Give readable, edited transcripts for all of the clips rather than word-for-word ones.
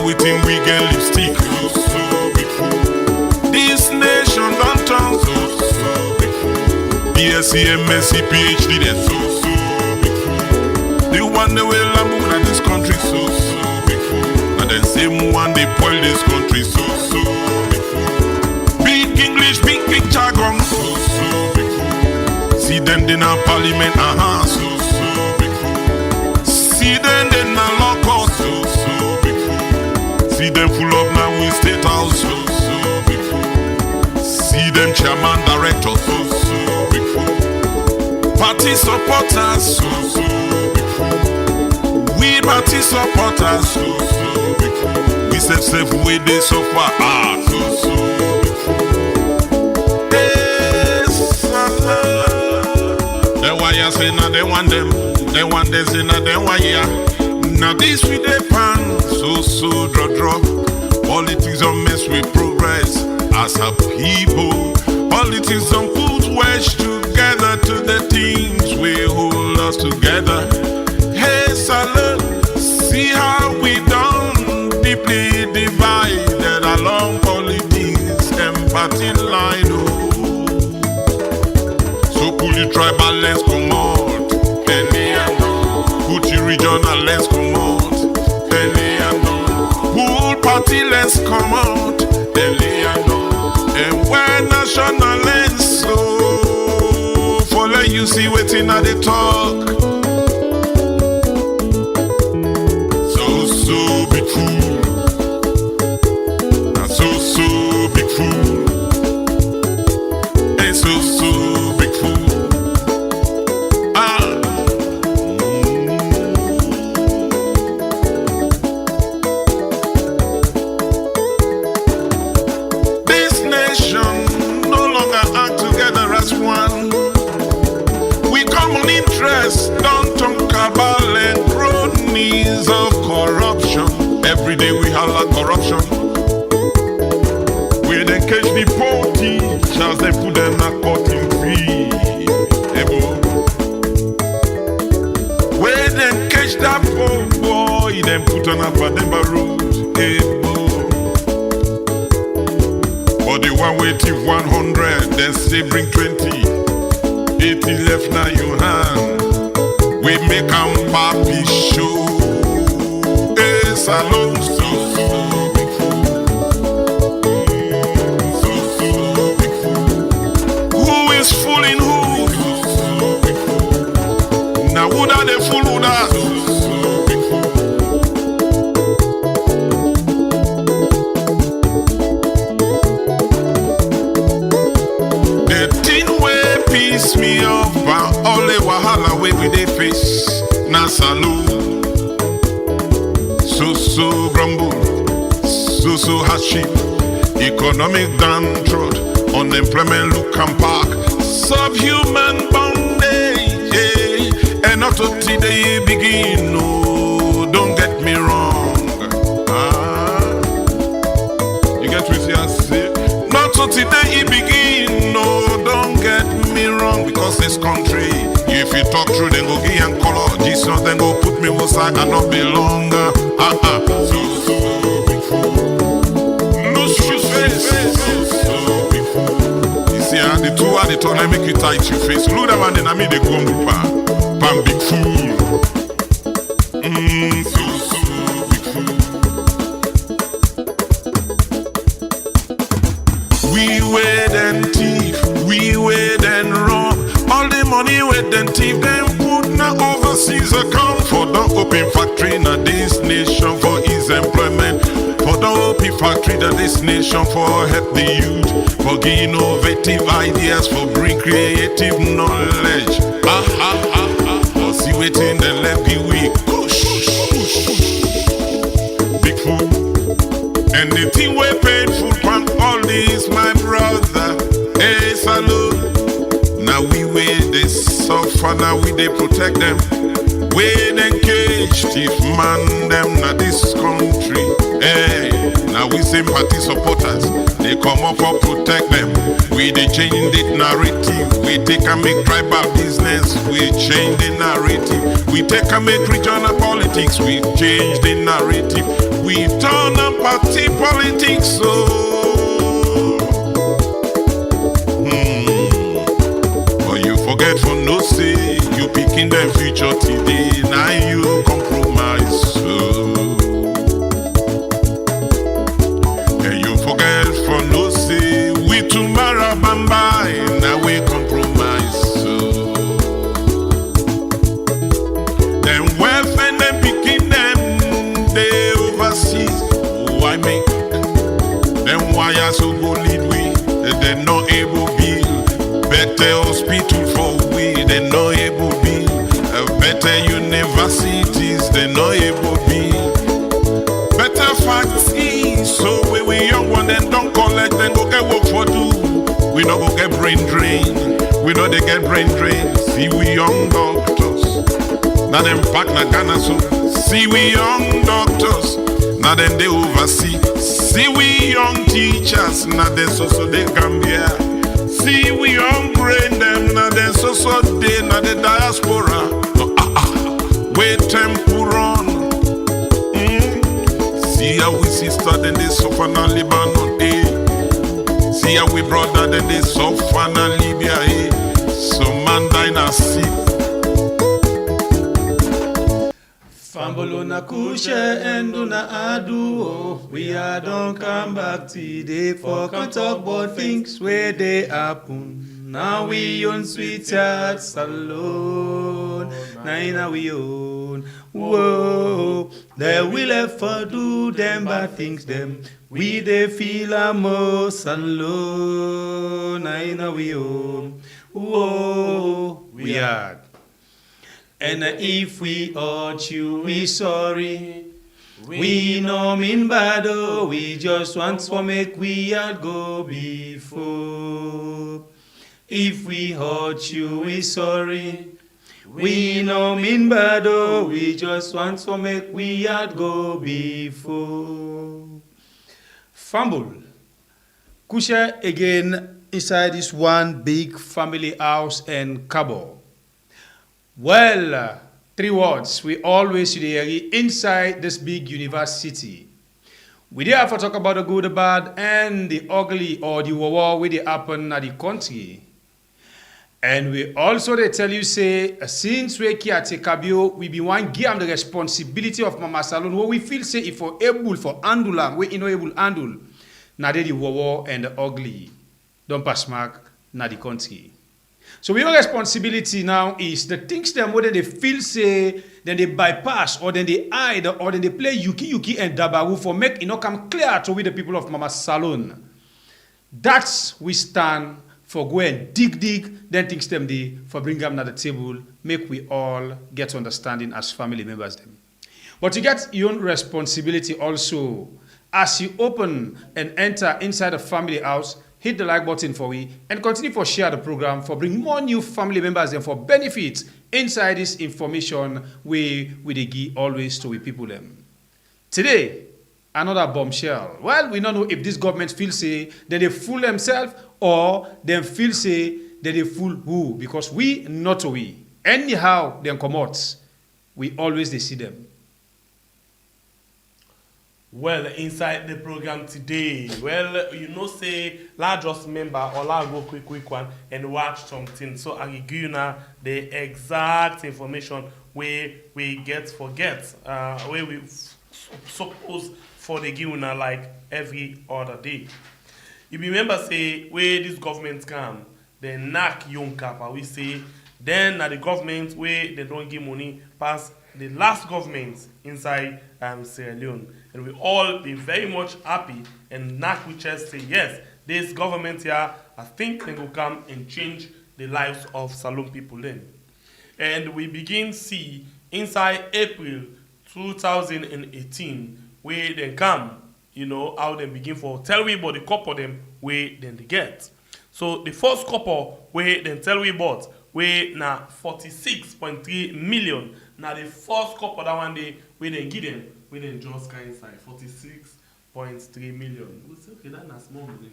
we think we get lipstick. This nation don't turn BSc, MSc, PhD, they're the one they will lamb at this country, and then same one they spoil this country, big English, big jargon, see them in our parliament, see them in our law court, see them full up now in state house, see them chairman, director, party supporters, we party supporters, we safe way they suffer. Then why you say now they want them, they want this in a then why ya? Now this with the pan, so draw. Politics don't mess with progress as a people. Politics don't put wedge together to the things we hold us together. Hey, salute, see how we done deeply divided along politics and party line. Oh. So pull your tribal lens, come out, put your regional lens, come out, pull party lens, come out, and when national lens, so follow you see waiting at the talk. So big fool, so big fool, and so big fool. This nation no longer act together as one. We common interest don't talk about and cronies of corruption. Every day we holler corruption. We then catch the poor teachers, they put them a cutting fee. We then catch that poor boy, then put on a bademba road. For the one way thief 100, then say bring 20. 80 left now you hand. We make 'em papi show. Salon, so big fool. So big fool. Who is fooling who? Now who are the fool who that? The thing way piss me off, but all the wahala way with the face. Na salon. So grumble, so hardship, economic downtrodden, unemployment look and park, subhuman bondage, yeah. And not until they begin, no, don't get me wrong. You get what I say? Not until they begin, no, don't get me wrong, because this country, if you talk through, then go give and color, Jesus, then go put me outside and not belong. The two are the turn, I make you tight your face. Look that man, then I mean they come with pan big fool. So big fool. We wait and thief, we wait and rob. All the money wait and thief, then put na overseas account for the open factory na this nation for his employment. For the open factory that this nation for help the youth, for give innovative ideas, for bring creative knowledge. For see waiting the left the week. Big fool. And the thing we painful from all this, my brother. Hey, salute. Now we wait they suffer, now we they protect them. We engage thief man them na this country. Hey, now we sympathy supporters, they come up for protect them. We they change the narrative, we take and make tribal business, we change the narrative. We take and make regional politics, we change the narrative. We turn party politics, so but you forget for no say you picking the future today. Now you compromise, so and you forget for no say we tomorrow bamba, now we compromise, so then wealth and then picking them they overseas. Why make them wires so go lead we? They're not able build better hospital for we. They're not able build better universities. They're not able build better factories. So we young one then don't collect, then go get work for do. We don't go get brain drain. We know they get brain drain. See we young doctors. Now them pack na Ghana so. See we young doctors. Now then they oversee. See we young teachers. Now then so they Gambia. See we young brain them. Now then so they now the diaspora. Wait tempuron. See how we sister then they suffer na Lebanon. See how we brother then they suffer na Libya. Some man die na sea. Fambolona kushe enduna aduo. We are don't come back today for can talk about things where they happen. Now we own sweetheart salon. Now we own. Whoa, they will ever do them bad things them. We they feel a most alone. Now we own. Whoa, we are. And if we hurt you, we sorry. We no mean bad, oh, we just want to make we had go before. If we hurt you, we sorry. We no mean bad, oh, we just want to make we had go before. Fumble. Kusha again inside this one big family house and cupboard. Well, 3 words we always hear inside this big university. We there for talk about the good, the bad, and the ugly or the war where they happen at the country. And we also they tell you say since we take Kabio, we be one give the responsibility of Mama Salon where we feel say if we're able for handle am, we no able handle. Now they the war and the ugly. Don't pass mark na the country. So your responsibility now is the things them whether they feel say, then they bypass, or then they hide, or then they play yuki and dabaru for make it not come clear to we the people of Mama Salon. That's we stand for go and dig, then things them they for bring them to the table, make we all get understanding as family members them. But you get your own responsibility also as you open and enter inside a family house. Hit the like button for we and continue for share the program for bring more new family members and for benefits inside this information we give always to we people them. Today, another bombshell. Well, we don't know if this government feel say that they fool themselves or them feel say that they fool who, because we not we. Anyhow, them come out, we always they see them. Well, inside the program today, well, you know, say, let's just remember, or let's go quick one and watch something. So I give you now the exact information where we where we suppose for the give now like every other day. If you remember, say, where this government come, they knock young kappa, we say, then the government where they don't give money pass the last government inside Sierra Leone. And we all be very much happy and knock with chest say, yes, this government here, I think they will come and change the lives of Salon people then. And we begin see inside April 2018, where they come, you know, how they begin for tell we about the couple them where then they get. So the first couple where then tell we about where now 46.3 million. Now the first couple that one day we then give them, we then just kind inside 46.3 million. We say okay, that's not small money.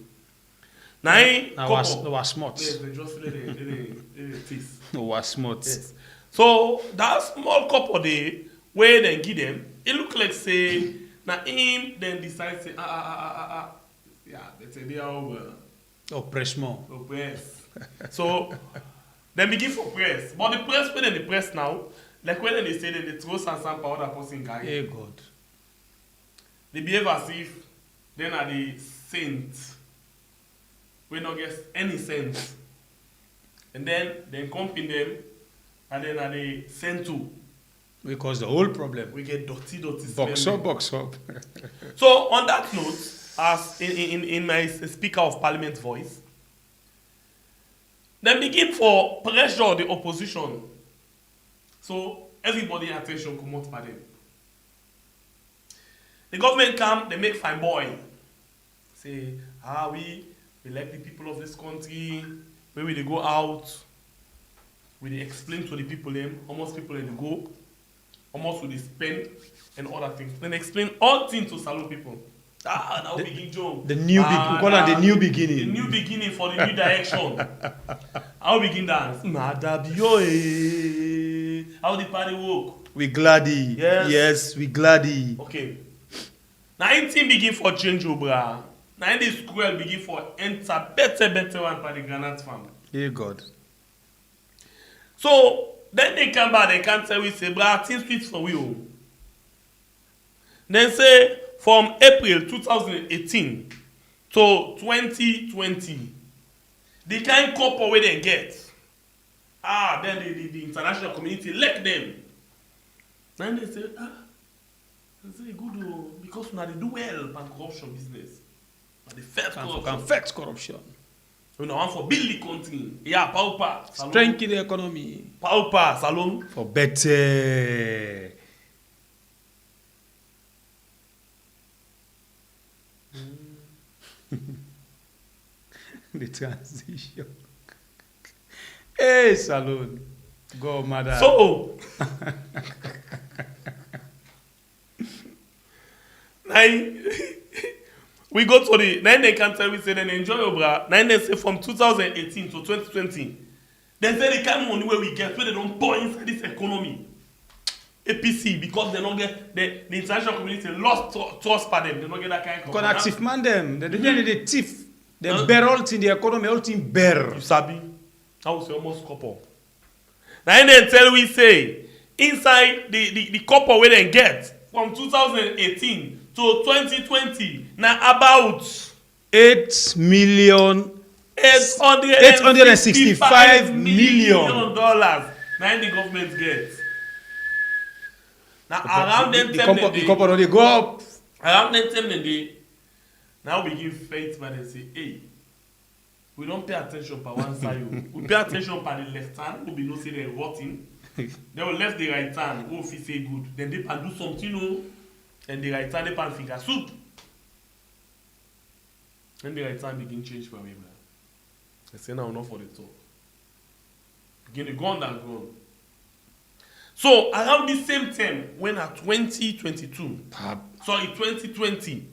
Now That was smart. Yes, they just let it tease. That was smart. Yes. So that small couple day where they give them, it look like say Now him then decide say yeah, they say they are over. Oppression. Press. So then begin for press. But the press when they press now, like when they say that they throw some power that person carry. Hey God. They behave as if then are the saints. We not get any sense. And then company them and then are they sent to. Because the whole problem. We get dirty Box up. So on that note, as in my speaker of parliament voice, then begin for pressure the opposition. So everybody attention come out by them. The government come, they make fine boy. Say, we like the people of this country, where we they go out, we they explain to the people them, how much people they go, how much will they spend, and other things. Then explain all things to salute people. Now begin joke. The new we call it the new beginning. The new beginning for the new direction. How begin dance? How the party walk? We gladdy. Yes, we gladdy. Okay. Now anything begin for change obra. Now the school begin for enter better one for the granite farm. Hey God. So then they come back, they can tell we say, bra, things sweet for you. Then say from April 2018 to 2020, the kind couple where they get, then the international community elect them. Then they say, they good because now they do well on corruption business. But the first corruption. Fix corruption. We know want for build the country. Yeah, pauper. Strengthen the economy. Pauper, salon. For better. The transition. Hey, salon. Go, madam. So, we go to the 9 they can tell we say then enjoy obra. 9 they say from 2018 to 2020. They say the kind of money where we get where they don't pour inside this economy. APC because they don't get the international community lost trust for them. They don't get that kind of because active man them. They thief. They bear all in the economy, all in bear. You sabi. I would say almost couple. Now they tell we say inside the couple where they get from 2018 to 2020 now about 865 million dollars. Now the government gets. Now around them the couple they go up. Around them they now we give faith but they say, hey, we don't pay attention per one side. We pay attention per the left hand, who be no say they're rotting. They will left the right hand, who if say good. Then they can do something, and the right hand they can figure soup. Then the right hand begin change for me. I say now enough for the talk. Begin to go on and go on. So around the same time, when at 2022, sorry 2020,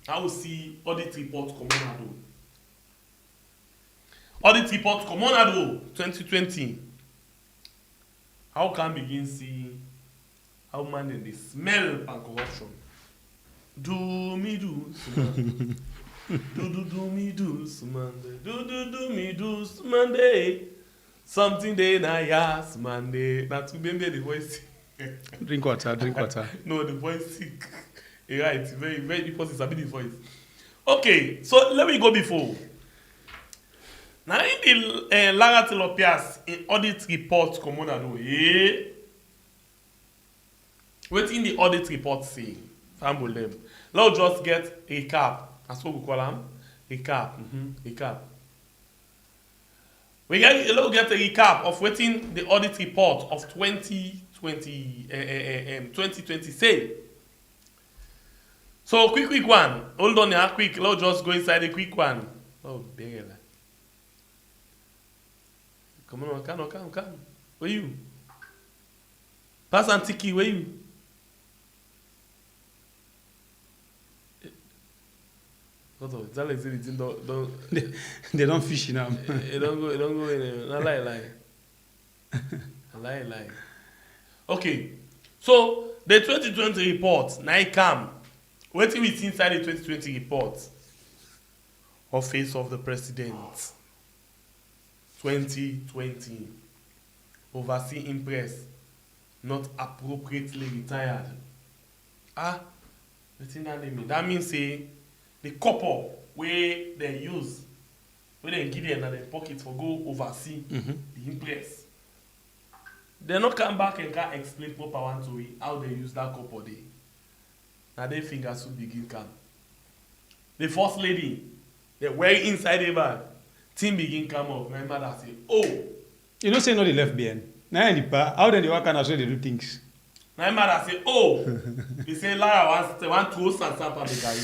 I will see audit report coming out. Audit report coming out 2020. How can begin see how man they smell and corruption? Do me do Sumande. do me do Sumande. Do me do Sumande. Something they na yas Monday. Now to be the voice. Drink water. No, the voice sick. Right, very because it's a bit the voice. Okay, so let me go before. Now in the Lara Telopias in audit report common ado, what in the audit report say? Famble them. Let's just get a recap. That's what we call them. Recap. Recap. Let's get a recap of what in the audit report of 2020 say. So quick one. Hold on here, quick. Let's just go inside the quick one. Oh, big. Come on, come. Where you? Pass and Tiki, where you? They don't fish in them. It don't go in there. Lie. Okay. So the 2020 report, now it come. What we see inside the 2020 report? Office of the President, 2020. Oversee impress, not appropriately retired. The thing that mean? That means say the couple where they use, where they give them in their pocket for go oversee the impress. They not come back and can explain proper one to it, how they use that couple day. Now their fingers will begin come. The first lady, they wear inside the bag, thing begin come up. My mother say, oh. You don't say no the left behind. Now in the part, how then they work and as well they do things. My mother say, oh. He say, Lara want to host and sample the guy.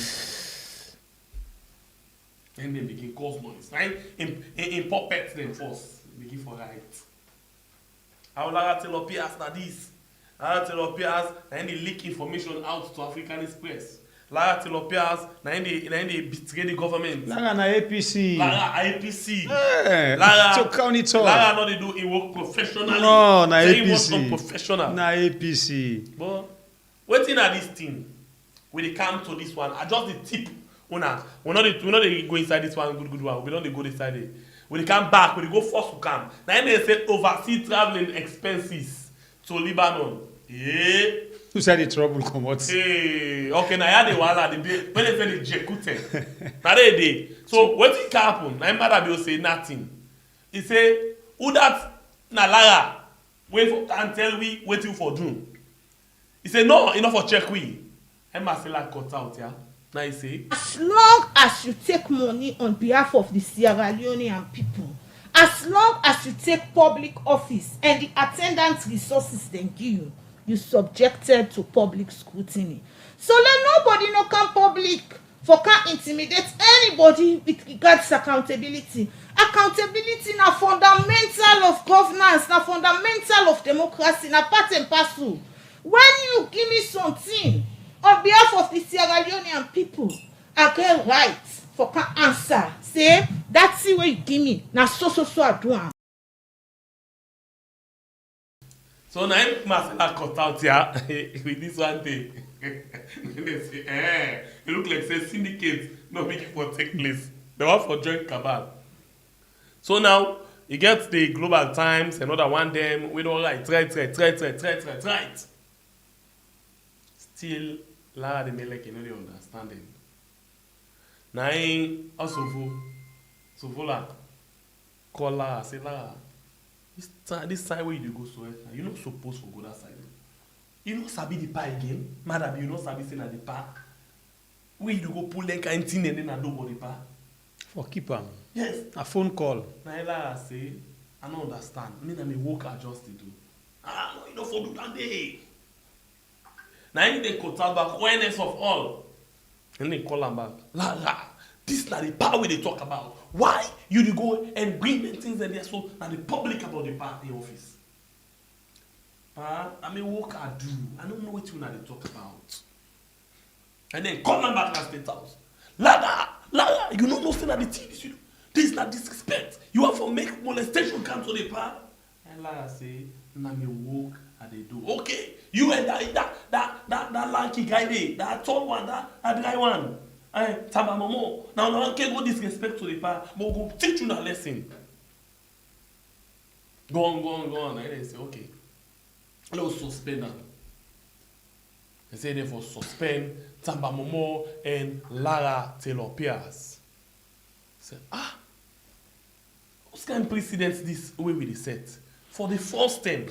And they begin cause noise. Right? In puppets them first. Begin for right. How Lara tell up here na this. Lara tell up here and they leak information out to African Express. Lara tell up here and they betray the government. Lara na APC. Lara APC. Lara so count it all. Lara no they do it work professionally. No, na APC. Work unprofessional. Na APC. But waiting at this thing, when they come to this one, adjust the tip. We not they go inside this one good one. We don't they go inside it. When they come back, when they go first to come. Now they say overseas traveling expenses to Lebanon. Yeah. Who said the trouble come out? Hey, okay, now I had the wala when they say the jekute. Now they did. So what it happen? Now mother will say nothing. He say, who that na Lara wait for and tell we waiting for June. He say no, enough for check we. Emma say like cut out, yeah. Now he say, as long as you take money on behalf of the Sierra Leonean people, as long as you take public office and the attendant resources they give you, you subjected to public scrutiny. So let nobody no come public for can intimidate anybody with regards to accountability. Accountability na fundamental of governance, na fundamental of democracy, na part and parcel. When you give me something on behalf of the Sierra Leonean people, I get right for can answer. Say that's the way you give me. Na so I do am. so now him must cut out here with this one thing. They say, it look like say syndicate no make it for take place. They want for joint cabal. So now you get the Global Times, another one them we don't right. Still, Lara the Melek you know the understanding. Now also so vola call Lara say Lara. This side where you go so you're not supposed to go that side. You know sabi the pa again, madam. You know sabi say na the pa. Where you go pull that kind thing and then I don't go the pa. For keep am. Yes. A phone call. Now Lara say, I don't understand. I mean I may work adjust to do. No, you know for do that day. Now they cut out back awareness of all. And they call them back. Lara, this is not the power they talk about. Why you dey go and bring the things that they are so and the public about the party office? I mean, work I do. I don't know what you they talk about. And then call them back to State House. Lara, you don't know that the thing this is not disrespect. You have to make molestation come to the party. And Lara say, na me work I they do. Okay, you and that lanky guy there, that tall one, that dry one. Taba Momo. Now, no one can go disrespect to the part, but go teach you a lesson. Go on. And they say, okay, let's suspend them. They say they for suspend Taba Momo and Lara Taylor Pierce. Say, what kind of precedence this way we set? For the first time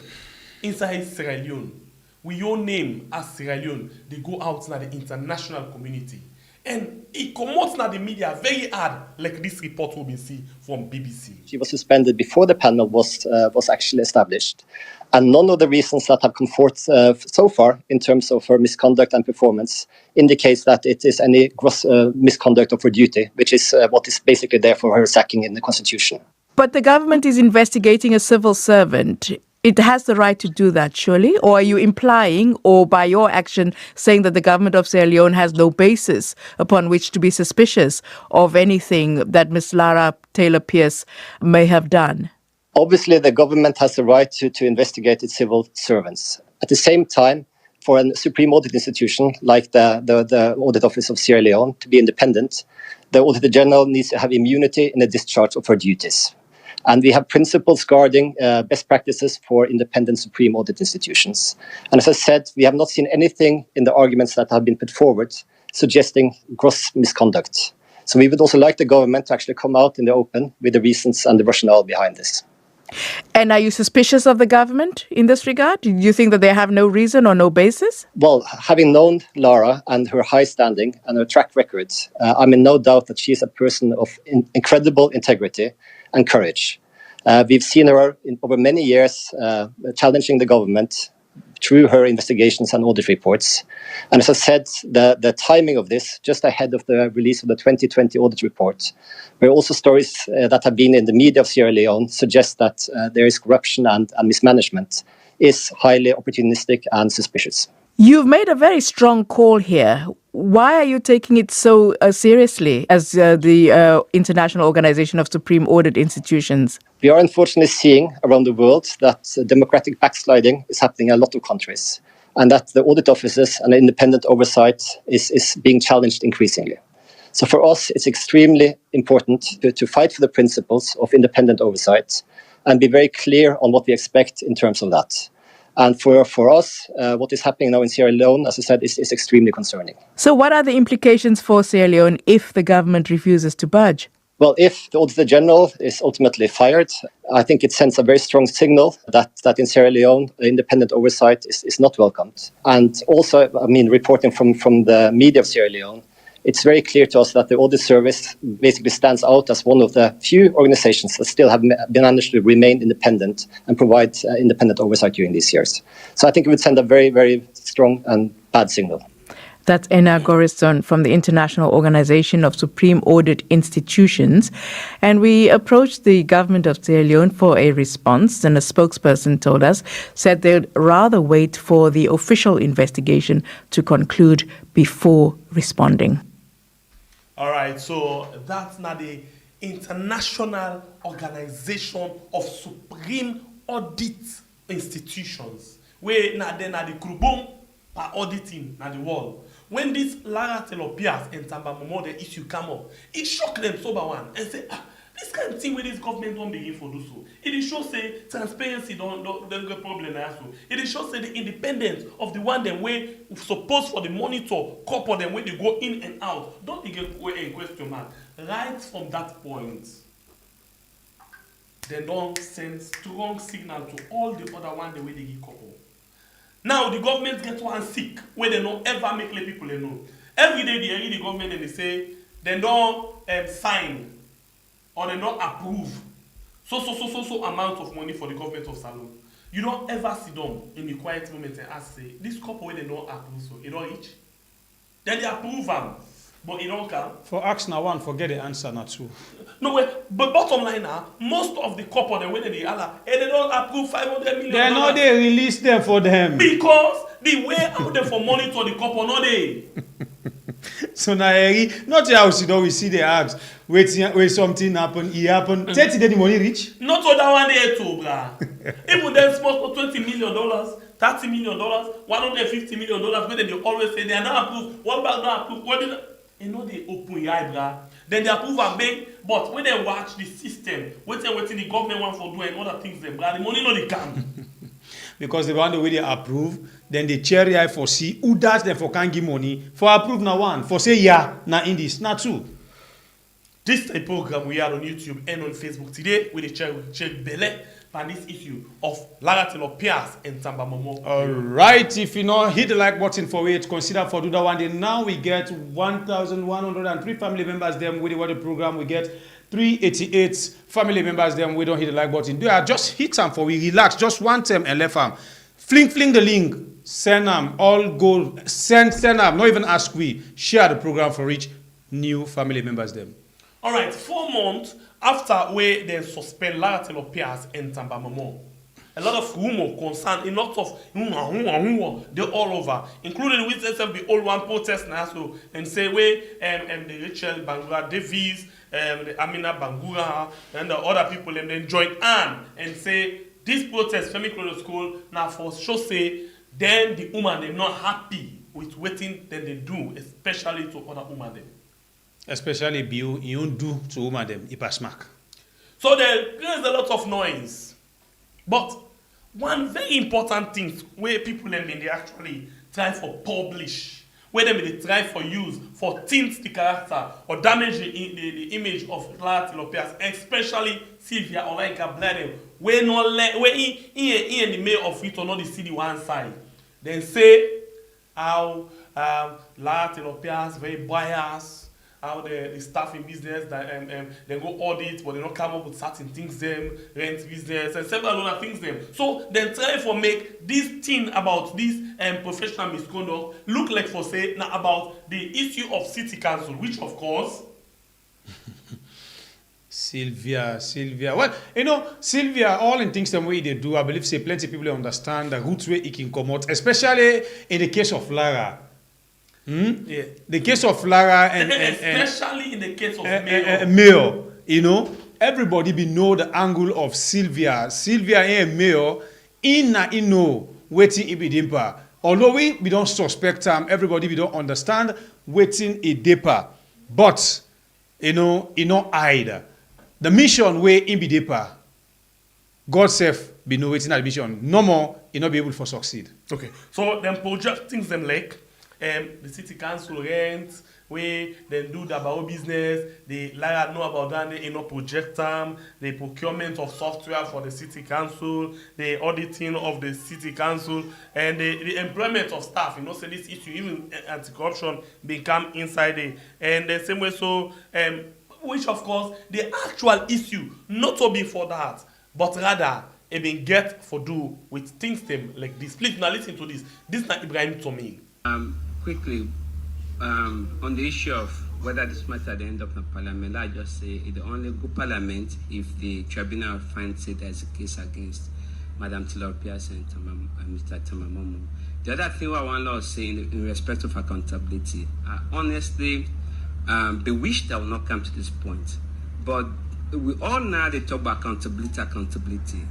inside Sierra Leone, with your name as Sierra Leone, they go out now the international community. And it comes now the media very hard, like this report will be seen from BBC. She was suspended before the panel was actually established. And none of the reasons that have come forth so far in terms of her misconduct and performance indicates that it is any gross misconduct of her duty, which is what is basically there for her sacking in the Constitution. But the government is investigating a civil servant. It has the right to do that, surely? Or are you implying, or by your action, saying that the government of Sierra Leone has no basis upon which to be suspicious of anything that Ms. Lara Taylor Pierce may have done? Obviously, the government has the right to investigate its civil servants. At the same time, for a supreme audit institution like the Audit Office of Sierra Leone to be independent, the Auditor General needs to have immunity in the discharge of her duties. And we have principles guarding best practices for independent supreme audit institutions. And as I said, we have not seen anything in the arguments that have been put forward suggesting gross misconduct. So we would also like the government to actually come out in the open with the reasons and the rationale behind this. And are you suspicious of the government in this regard? Do you think that they have no reason or no basis? Well, having known Lara and her high standing and her track record, I'm in no doubt that she is a person of incredible integrity and courage. We've seen her over many years challenging the government through her investigations and audit reports. And as I said, the timing of this, just ahead of the release of the 2020 audit report, where also stories that have been in the media of Sierra Leone suggest that there is corruption and mismanagement, is highly opportunistic and suspicious. You've made a very strong call here. Why are you taking it so seriously as the International Organization of Supreme Audit Institutions? We are unfortunately seeing around the world that democratic backsliding is happening in a lot of countries, and that the audit offices and independent oversight is being challenged increasingly. So for us, it's extremely important to fight for the principles of independent oversight and be very clear on what we expect in terms of that. And for us, what is happening now in Sierra Leone, as I said, is extremely concerning. So what are the implications for Sierra Leone if the government refuses to budge? Well, if the Auditor General is ultimately fired, I think it sends a very strong signal that in Sierra Leone, independent oversight is not welcomed. And also, reporting from the media of Sierra Leone, it's very clear to us that the audit service basically stands out as one of the few organizations that still have managed to remain independent and provide independent oversight during these years. So I think it would send a very, very strong and bad signal. That's Ena Gorison from the International Organization of Supreme Audit Institutions. And we approached the government of Sierra Leone for a response, and a spokesperson told us, said they'd rather wait for the official investigation to conclude before responding. All right, so that's now the International Organization of Supreme Audit Institutions, where now they the Krubum are auditing now the world. When this Lara Telopias and Tamba Momo the issue come up, it shocked them sober one and say, this kind of thing where this government don't begin for do so. It is show say transparency don't get problem also. It is show say the independence of the one them way supposed for the monitor couple them when they go in and out. Don't they get in question mark. Right from that point, they don't send strong signal to all the other one the way they give couple. Now the government get one sick where they don't ever make let people know. Every day they hear the government and they say they don't sign or they don't approve so amount of money for the government of Salon. You don't ever sit down in the quiet moment and ask, say, this couple where they don't approve, so it don't reach. Then they approve them, but it don't come. For ask now one, forget the answer, not true. No way, but bottom line now, most of the couple they win the Allah, and they don't approve $500 million. They know they release them for them. Because the way out there for monitor the couple, no they. So now, not your house, we see the apps. Wait something happen, it happen. 30 days the money reach. Not to that one there too, bruh. Even them small for $20 million, $30 million, $150 million, where they always say they are not approved. What about not approved? What did you know they open your eye, bruh. Then they approve and big, but when they watch the system, waiting the government want for doing other things, them, bruh, the money no they come. Because the one the way they approve, then they cherry eye for see who does them for can give money for approve now one for say yeah now in this not two. This is a program we are on YouTube and on Facebook today with the check Bele on this issue of Lagatelo Pias and Tamba Momo. All right, if you know hit the like button for it, consider for do that one. Then now we get 1,103 family members. Them with the program we get 388 family members. Them we don't hit the like button. Do I just hit them for we relax just one time and left them. Fling the link. Send them all go send them. Not even ask we share the program for each new family members. Them. All right, 4 months after we then suspend Lagatelo Pias and Tamba Momo. A lot of rumor concern, a lot of they're all over, including with the old one protest now, so and say we the Rachel Bangura Davies, the Amina Bangura, and the other people and then join and say this protest Femi Close School now for sure say then the woman they're not happy with waiting then they do, especially to other woman them. Especially if you do to woman them, smack. So there's a lot of noise. But one very important thing where people them they actually try for publish, where they try for use for tint the character or damage the image of Clara Tilopias, especially Sylvia or like a bladder, where no where in the mail of it or not the city one side. Then say how Clara Tilopias very biased, how the staff in business that they go audit but they don't come up with certain things them, rent business and several other things them. So then try for make this thing about this professional misconduct look like for say now about the issue of city council, which of course Sylvia. Well, Sylvia, all in things the way they do, I believe say plenty of people understand the route way it can come out, especially in the case of Lara. yeah. The case of Lara and especially in the case of Mayo. Everybody be know the angle of Sylvia. Sylvia and Mayo waiting be dimper. Although we don't suspect them, everybody we don't understand waiting a deeper. But hide. The mission where in be deeper. God self be no waiting at the mission. No more, not be able to succeed. Okay, so them project things them like the city council rent, where they do the about business, they like know about that, they project them, the procurement of software for the city council, the auditing of the city council, and the employment of staff. Say this issue, even anti-corruption become inside it. And the same way, so which of course the actual issue not to be for that, but rather it been get for do with things them like this. Please now listen to this. This is not Ibrahim Tommy. Quickly, on the issue of whether this matter at the end of the parliament, I just say it only go parliament if the tribunal finds it as a case against Madam Tilopias and Mr. Tamamomo. The other thing I want to say in respect of accountability, I honestly wish that will not come to this point. But we all now they talk about accountability.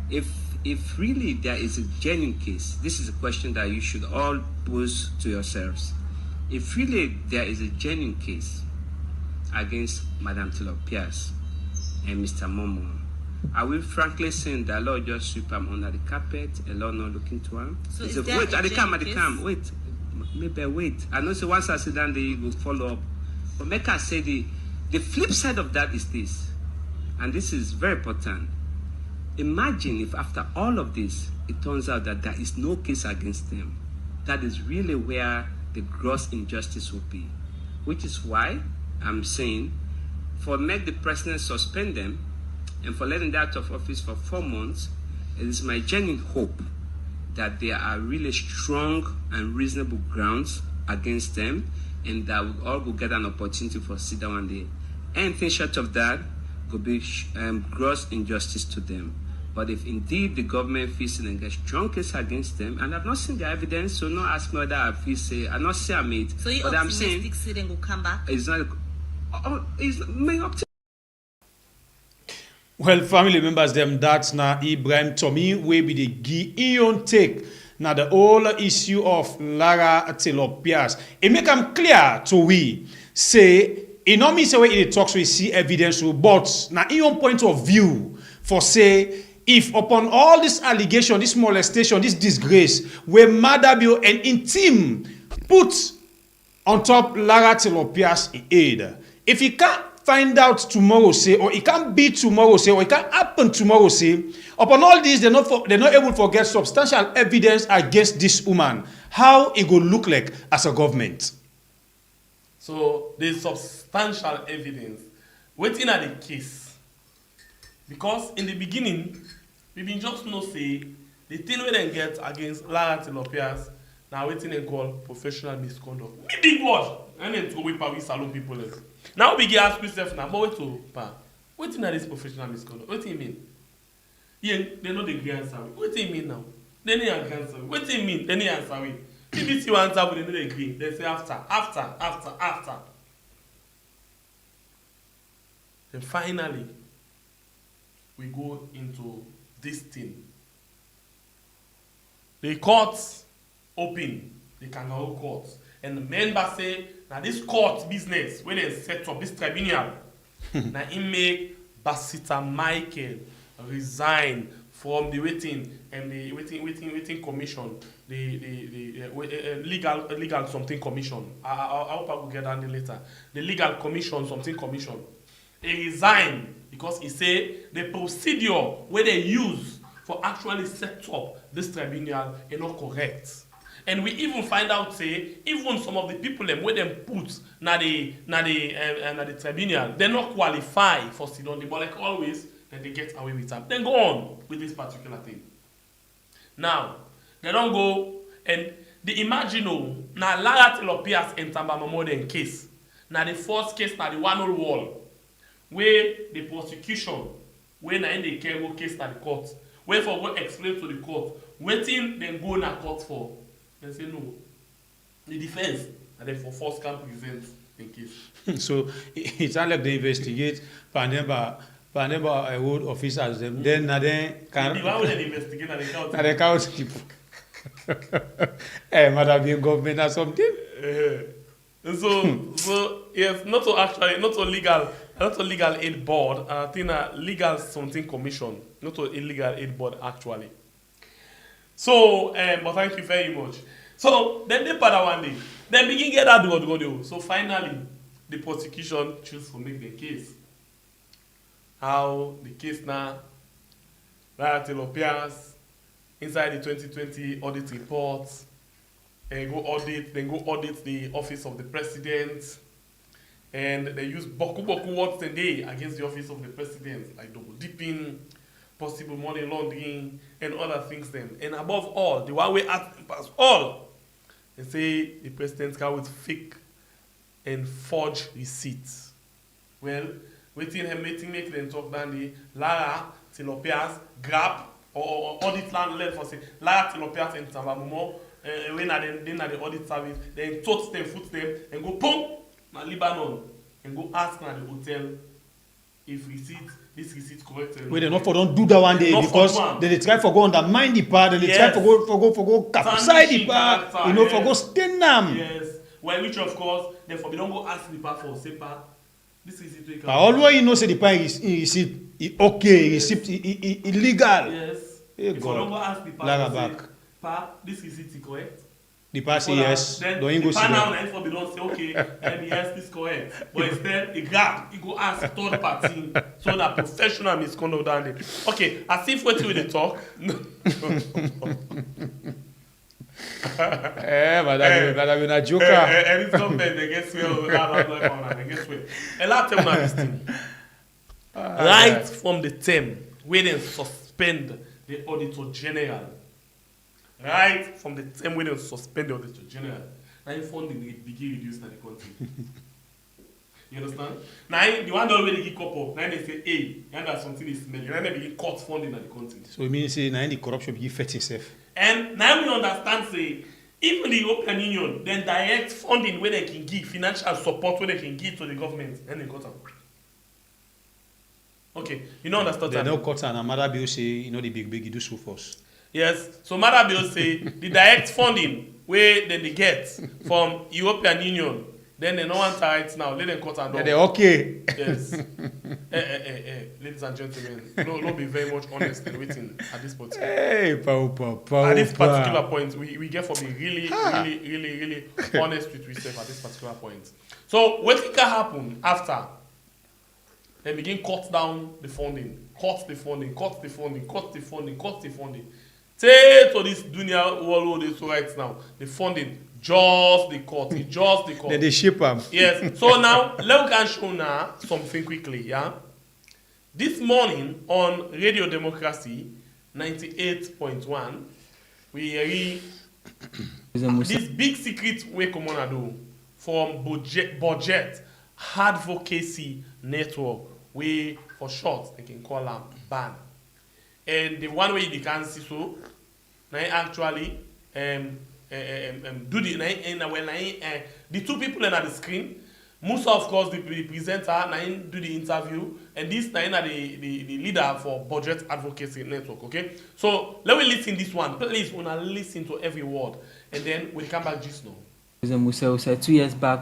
If really there is a genuine case, this is a question that you should all pose to yourselves. If really there is a genuine case against Madame Tilopias and Mr. Momo, I will frankly say that Lord just sweep them under the carpet and Lord not looking to them. So wait, at the come, wait. Maybe wait. I know so once I sit down they will follow up. But make us say the flip side of that is this, and this is very important. Imagine if after all of this, it turns out that there is no case against them. That is really where the gross injustice will be. Which is why I'm saying, for make the president suspend them, and for letting them out of office for 4 months, it is my genuine hope that there are really strong and reasonable grounds against them, and that we all will get an opportunity for sit down one day. Anything short of that could be gross injustice to them. But if indeed the government feels and gets strong case against them, and I've not seen the evidence, so not ask me whether I feel say I'm not saying I made. So you but I'm saying say they will come back? It's not. It's my optimism. Well, family members, them that's now Ibrahim Tommy we be the Guion take. Now the whole issue of Lara Tilopias. It make them clear to we say it not mean say when it talks we see evidence, but now in your point of view for say. If upon all this allegation, this molestation, this disgrace, where Madabio and Intim put on top Lara Tilopias in aid, if he can't find out tomorrow, say, or it can't be tomorrow, say, or it can't happen tomorrow, say, upon all this, they're not able to get substantial evidence against this woman. How it will look like as a government? So there's substantial evidence waiting at the case. Because in the beginning, we been just know say the thing we then get against Lara Tilopias now waiting and call professional misconduct. Me big word. And then to we we salon people. Now we get ask yourself now, but wait to pa. Waiting at this professional misconduct. What do you mean? Yeah, they know the answer. What do you mean now? Then they answer. What do you mean? Then they answer. BBC will answer, but they know they agree. They say after. Then finally, we go into this thing. The court open the kangaroo court. And the member say, now this court business, when they set up this tribunal, now it make Basita Michael resign from the waiting commission, the legal something commission. I hope I will get that later. The legal commission something commission. He resigned because he say the procedure where they use for actually set up this tribunal is not correct. And we even find out say even some of the people them where them put na the tribunal, they not qualify for sit on the, but like always, then they get away with them. Then go on with this particular thing. Now, they don't go and the imagino na Lara Tilopias and Tamba Modern case. Now the first case na the one old wall where the prosecution when na in the Kego case na the court, where for go explain to the court, waiting then go na court for. They say no. The defense and then for force can present in case. So it sounds like they investigate Paneba road officers them. Then can why would they investigate and they count? na they count people. Eh, must have been government or something. So yes, not a legal aid board. I think a legal something commission, not a illegal aid board actually. So, but thank you very much. So then they pada one day, then begin get that go. So finally, the prosecution choose to make the case. How the case now, that appears inside the 2020 audit report, and go audit the office of the president, and they use boku words today against the office of the president, like double dipping, possible money laundering, and other things then. And above all, the one way at past all, they say the president can with fake and forge receipts. Well, waiting make them talk down the Lara Tilopias grab or audit land for say Lara Tilopias and Tavamumo when at the audit service, then touch them, foot them, and go boom na Lebanon and go ask na the hotel if this receipt correct. Wait, they not for don't do that one day because they try for go undermine the part, they try for go capsize the part, for go stain them. Yes. Well, which of course, therefore we don't go ask the part for SEPA. This receipt. But always say the part is okay, receipt illegal. Yes. Hey, if God. we don't go ask the part, Lara back. This receipt is correct. The part say yes, then don't go the see part now them. for we don't say okay, yes, this is correct. But instead, he go ask third party so that professional misconduct down there. Okay, as if what we dey talk. But that be a joker. Every government they get swear, they get swear. A lot of them this thing. Right from the term where they suspend the Auditor General. Right from the time when they suspend the Auditor General, now funding will begin reduced in the country. You understand? Now the one that already give couple, now they say, hey, there's something is smelling. Now they begin cut funding in the country. So it means say now the corruption begin fetch itself. And now we understand say, even the European Union, then direct funding where they can give, financial support where they can give to the government, and they cut them. Okay, you don't understand they that? They don't cut and another bill say, the big you do so first. Yes, so Mother Bill say the direct funding where they get from European Union, then they no want it now. Let them cut and Yeah, they're okay. Yes. Ladies and gentlemen, no be very much honest and waiting at this point. Hey, At this particular point, we get for be really honest with ourselves at this particular point. So what can happen after? They begin cut down the funding, cut the funding. Say to this dunya world is right now, the funding just the cut. Then they ship them. Yes. So now let me show now something quickly. Yeah. This morning on Radio Democracy 98.1, we hear this big secret we come on do from budget advocacy network. We for short they can call them BAN. And the one way you can see so, now actually do the two people on the screen, Musa, of course, the presenter, Nain do the interview, and this Nain are the leader for Budget Advocacy Network, okay? So let me listen this one. Please, when I listen to every word, and then we'll come back just now. Musa said 2 years back,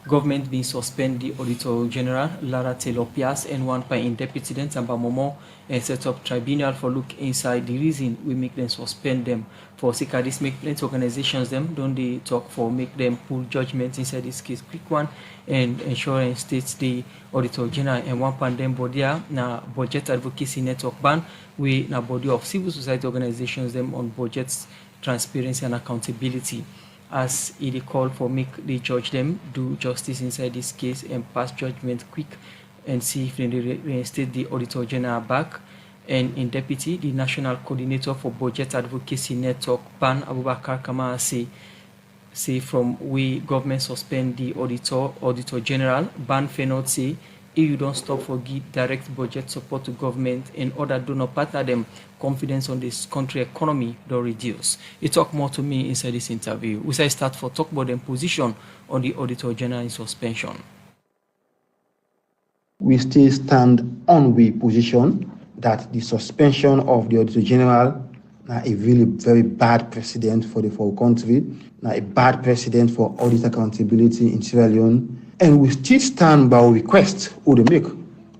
government being suspend the Auditor General, Lara Taylor Pias, and one by in Deputy Tamba Momo, and set up tribunal for look inside the reason we make them suspend them. For this make plenty organizations them, don't they talk for make them pull judgment inside this case, quick one, and ensure and states the Auditor General and one pandem body na Budget Advocacy Network ban, we na body of civil society organizations them on budgets, transparency and accountability. As it called for make the judge them do justice inside this case and pass judgment quick and see if they reinstate the Auditor General back. And in deputy, the National Coordinator for Budget Advocacy Network, Ban Abubakar Kama, say from we government suspend the Auditor General, Ban Fenot say, if you don't stop for give direct budget support to government in order to not partner them, confidence on this country economy don't reduce. He talked more to me inside this interview. We say start for talk about them position on the Auditor General in suspension. We still stand on the position that the suspension of the Auditor General is a really very bad precedent for the country, a bad precedent for audit accountability in Sierra Leone. And we still stand by our request or the make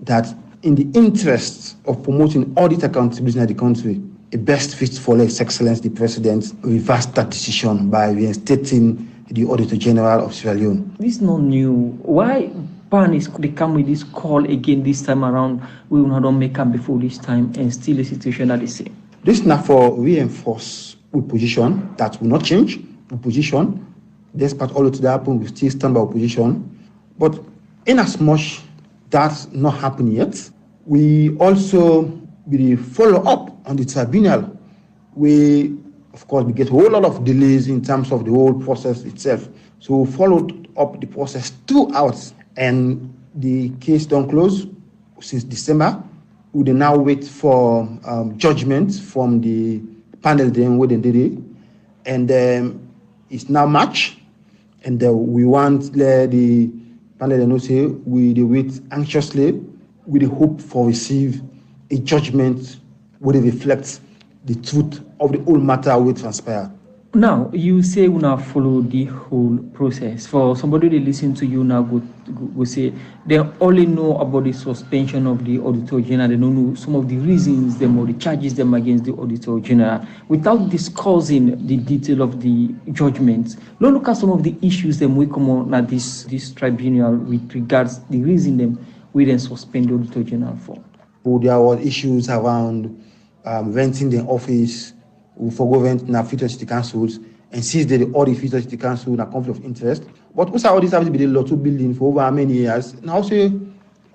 that in the interest of promoting audit accountability in the country, a best fit for His Excellency the President reversed that decision by reinstating the Auditor General of Sierra Leone. This is not new. Why they come with this call again this time around? We will not make up before this time and still the situation are the same. This is not for reinforce our position that will not change our position. Despite all of that happen, we still stand by our position. But in as much that's not happened yet, we also will follow up on the tribunal. We, of course, we get a whole lot of delays in terms of the whole process itself. So we followed up the process throughout, and the case don't close since December. We now wait for judgment from the panel then where they did it, and it's now March, and we want the panel and say we wait anxiously with the hope for receive a judgment where it reflects the truth of the whole matter will transpire. Now, you say we now follow the whole process. For somebody to listen to you now, go say they only know about the suspension of the Auditor General. They don't know some of the reasons them or the charges them against the Auditor General without discussing the detail of the judgments. Let's look at some of the issues them we come on at this tribunal with regards the reason them we then suspend the Auditor General for. There were issues around renting the office for government in future city councils, and since the audit future city council in a conflict of interest. But also all these services been the lotto building for over many years. Now say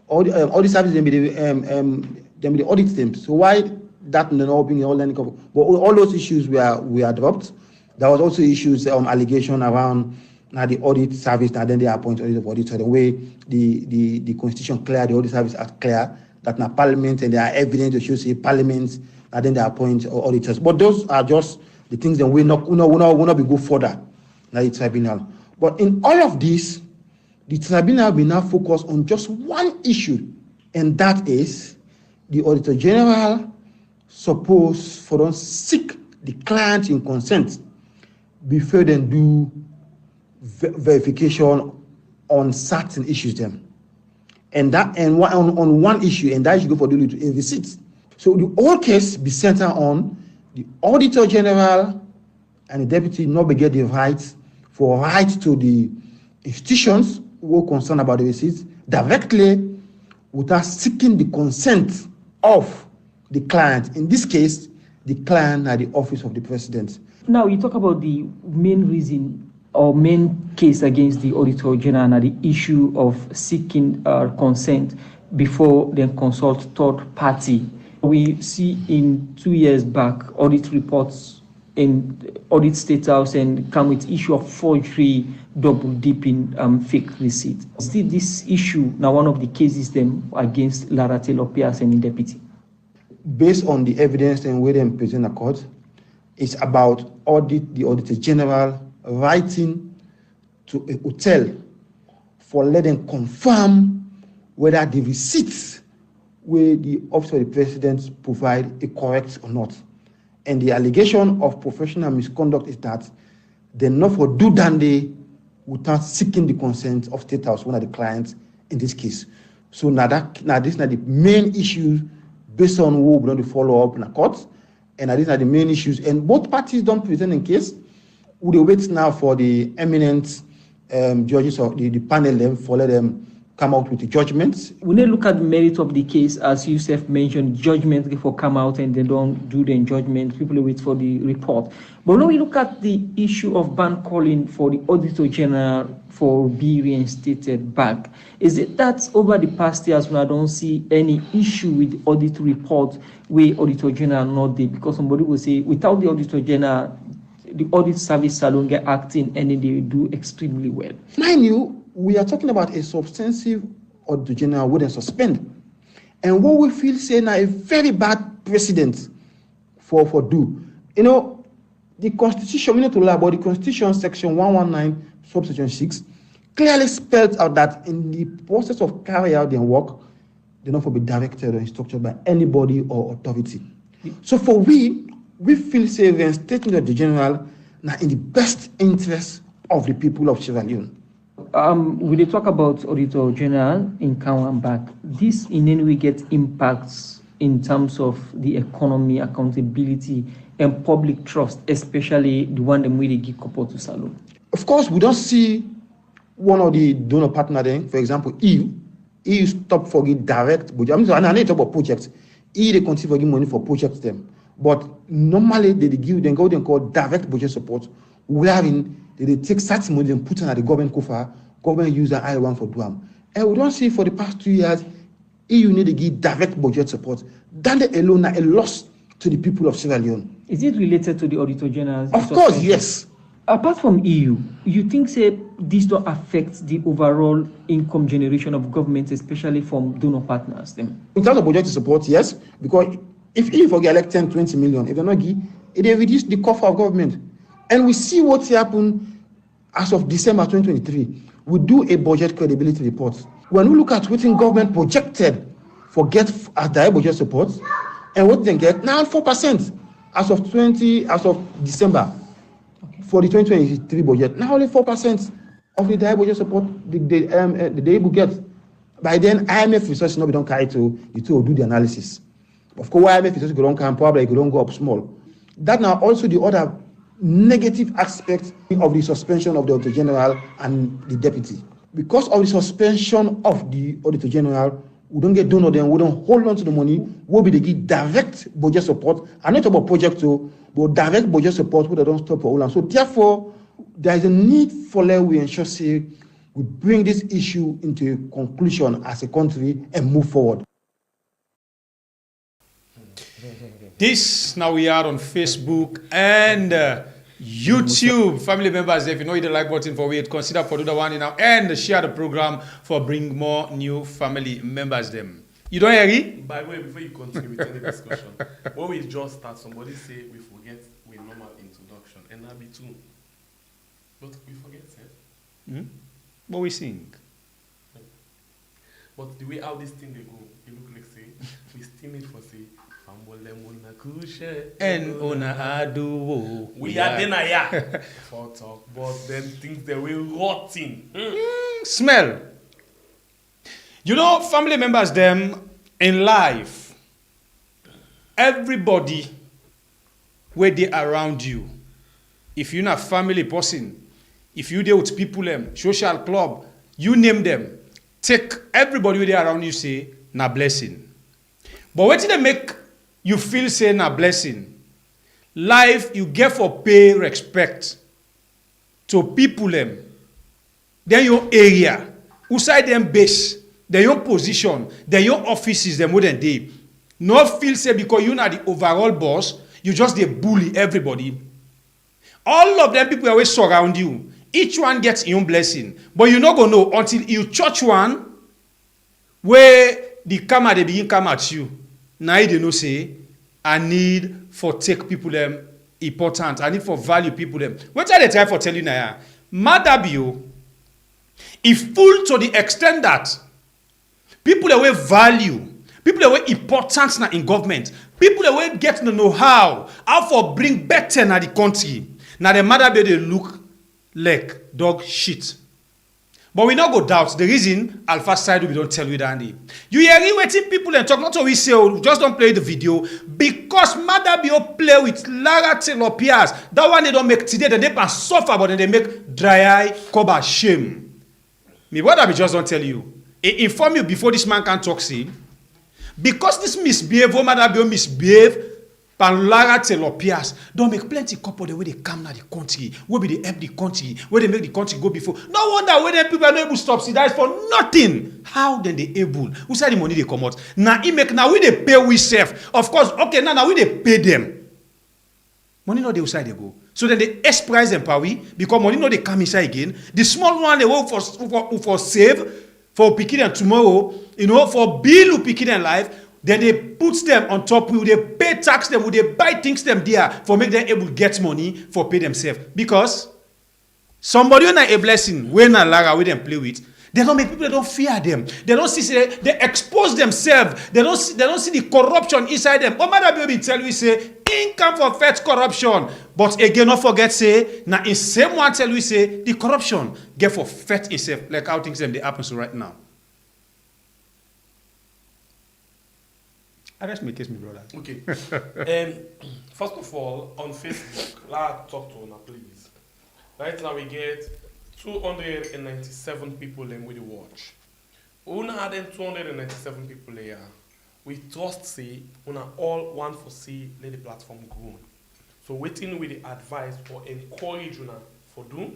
all the services they be the audit them. So why that not being all any cover? But all those issues were dropped. There was also issues allegation around the audit service, and then they appoint auditor. The way the constitution clear, the audit service are clear that now parliament and there are evidence to show say parliament. And then they appoint auditors. But those are just the things that we not be go further like the tribunal. But in all of this, the tribunal will now focus on just one issue, and that is the Auditor General supposed for them seek the client in consent before they do verification on certain issues them. And on one issue, and that should go for the receipt. So the whole case be centered on the Auditor General and the Deputy not be get the right to the institutions who are concerned about the receipts directly without seeking the consent of the client. In this case, the client at the office of the President. Now you talk about the main reason or main case against the Auditor General and the issue of seeking consent before they consult third party. We see in 2 years back audit reports in audit state house and come with issue of forgery, double dipping, fake receipt. Still, this issue now one of the cases them against Lara Taylor Pias and deputy. Based on the evidence and where they present a court, it's about the Auditor General writing to a hotel for let them confirm whether the receipts where the office of the president provide is correct or not. And the allegation of professional misconduct is that they not for do than they without seeking the consent of State House, one of the clients in this case. So now this is the main issue based on who we're going to follow up in a court, and these are the main issues. And both parties don't present in case. We wait now for the eminent judges of the panel them for let them come out with the judgments. When they look at the merit of the case, as Yusuf mentioned, judgment before come out and they don't do the judgment, people wait for the report. But when we look at the issue of ban calling for the Auditor General for be reinstated back, is it that over the past years when I don't see any issue with the audit report where Auditor General not there? Because somebody will say without the Auditor General, the audit service salon get acting and they do extremely well. Mind you, we are talking about a substantive Auditor General wouldn't suspend. And what we feel say now a very bad precedent for do. You know, the Constitution, we need to learn about the Constitution, section 119, subsection 6, clearly spells out that in the process of carrying out their work, they not for be directed or instructed by anybody or authority. So for we feel say reinstatement of the general now in the best interest of the people of Sierra Leone. When they talk about Auditor General in Kawan back, this in any way gets impacts in terms of the economy, accountability, and public trust, especially the one that we give support to Salon. Of course, we don't see one of the donor partner then, for example, EU. EU stop for give direct budget. I need to talk about projects. EU they continue for give money for projects them. But normally they give them go call direct budget support, wherein they take certain money and put it at the government coffers, government use the I1 for Duam. And we don't see for the past 2 years, EU need to give direct budget support. That alone a loss to the people of Sierra Leone. Is it related to the Auditor General? Of course, yes. Apart from EU, you think say this don't affect the overall income generation of government, especially from donor partners? Them? In terms of budget support, yes, because if EU forget like 10, 20 million, if they not give, it reduce the cost of government. And we see what's happened as of December 2023. We do a budget credibility report. When we look at what government projected for get as direct budget support, and what they get now 4% as of December for the 2023 budget. Now only 4% of the direct budget support the able get. By then, IMF resources not be don't carry to do the analysis. Of course, IMF resources don't come probably don't go up small. That now also the other negative aspect of the suspension of the Auditor General and the deputy. Because of the suspension of the Auditor General, we don't get donor then, we don't hold on to the money, we'll be the give direct budget support, and not about project too, but direct budget support, we don't stop for all. So therefore, there is a need for let we ensure say we bring this issue into a conclusion as a country and move forward. This now we are on Facebook and YouTube. Family members, if you know hit the like button for it, consider for do the one now and share the program for bring more new family members them. You don't agree? By the way, before you continue with any discussion, when we just start, somebody say we forget we normal introduction, and that be too. But we forget it. What we sing? But the way how this thing they go, it look like say we still need for say. And ona aduwo. We are then for talk, but then things they will rotting. Smell. You know, family members them in life, everybody where they around you. If you're not family person, if you deal with people them, social club, you name them. Take everybody where they around you say na blessing. But what did they make you feel say na blessing? Life you get for pay respect to people them. Then your area, outside them base, then your position, then your offices, them more than they. No feel say because you not the overall boss, you just they bully everybody. All of them people always surround you. Each one gets your own blessing. But you not gonna know until you touch one where the camera they begin come at you. Now they know say, I need for take people them important. I need for value people them. What are they try for tell you now? Madabio, If full to the extent that people that we value, people that we importance in government, people that we get to know how for bring better na the country. Now the matter be they look like dog shit. But we not go doubt the reason Alpha side we don't tell you that. You hear waiting people and talk, not so we say, oh, just don't play the video because mother be play with Lara Telopias. That one they don't make today, they can suffer, but then they make dry eye, cover shame. Me what I be just don't tell you. Inform you before this man can talk, see. Because this misbehave, mother be misbehave. Lara Telopias don't make plenty couple the way they come now the country, where be they help the country, where they make the country go before. No wonder when people are not able to subsidize for nothing. How then they able? Who said the money they come out? Now we they pay we self. Of course, okay, now we they pay them. Money not the outside they go. So then they express them power because money not they come inside again. The small one they work for save for picking them tomorrow, for bill who picking them life. Then they put them on top, will they pay tax them, will they buy things them there for make them able to get money for pay themselves. Because somebody when a blessing, when a Lara with them play with, they don't make people, they don't fear them. They don't see, they expose themselves. They don't see the corruption inside them. Oh, matter baby tell you say, income for fat corruption. But again, don't forget say, now in same one tell you say, the corruption get for fat itself, like how things them they happen so right now. I just make case, my brother. Okay. First of all, on Facebook, let's talk to Una, please. Right now we get 297 people with the watch. Una had them 297 people here. We trust say Una all want to see let the platform grow. So waiting with the advice or encourage Una for do.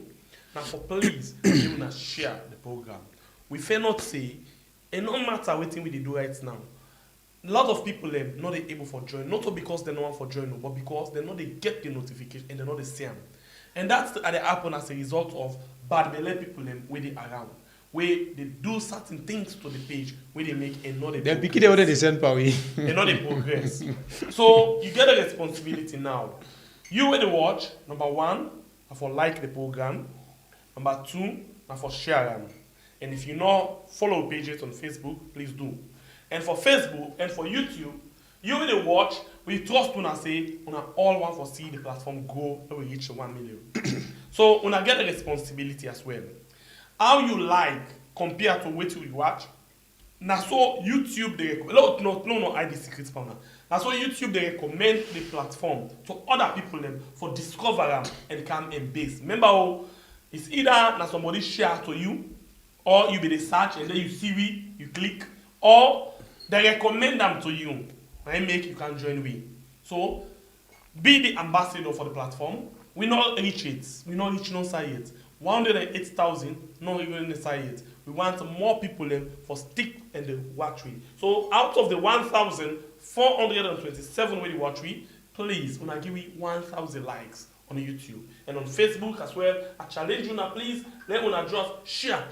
Now for please, you Una share the program. We fail not say, and no matter waiting with the do right now. A lot of people not able for join, not because they don't want for join, but because they know they get the notification and they know they see them. And that's the happen as a result of bad belly people where they around, where they do certain things to the page where they make and not they then pick it out they send power. And not they progress. So you get a responsibility now. You with the watch, number one, are for like the program, number two, are for share them. And if you not follow pages on Facebook, please do. And for Facebook and for YouTube, you will watch, we trust Una say, Una all want to see the platform grow and we reach 1 million. So Una get a responsibility as well. How you like compared to what you watch, now so YouTube they no ID secrets for now. Now so YouTube they recommend the platform to other people for discover them and come and base. Remember it's either now somebody share to you or you be the search and then you see you click or they recommend them to you and make you can join we. So be the ambassador for the platform. We not reach it. We not reach no side yet. 108,000 not even inside yet. We want more people for stick and the watch we. So out of the 1,427 with the watch we, please when I give you 1,000 likes on YouTube and on Facebook as well. I challenge you now, please let una just share.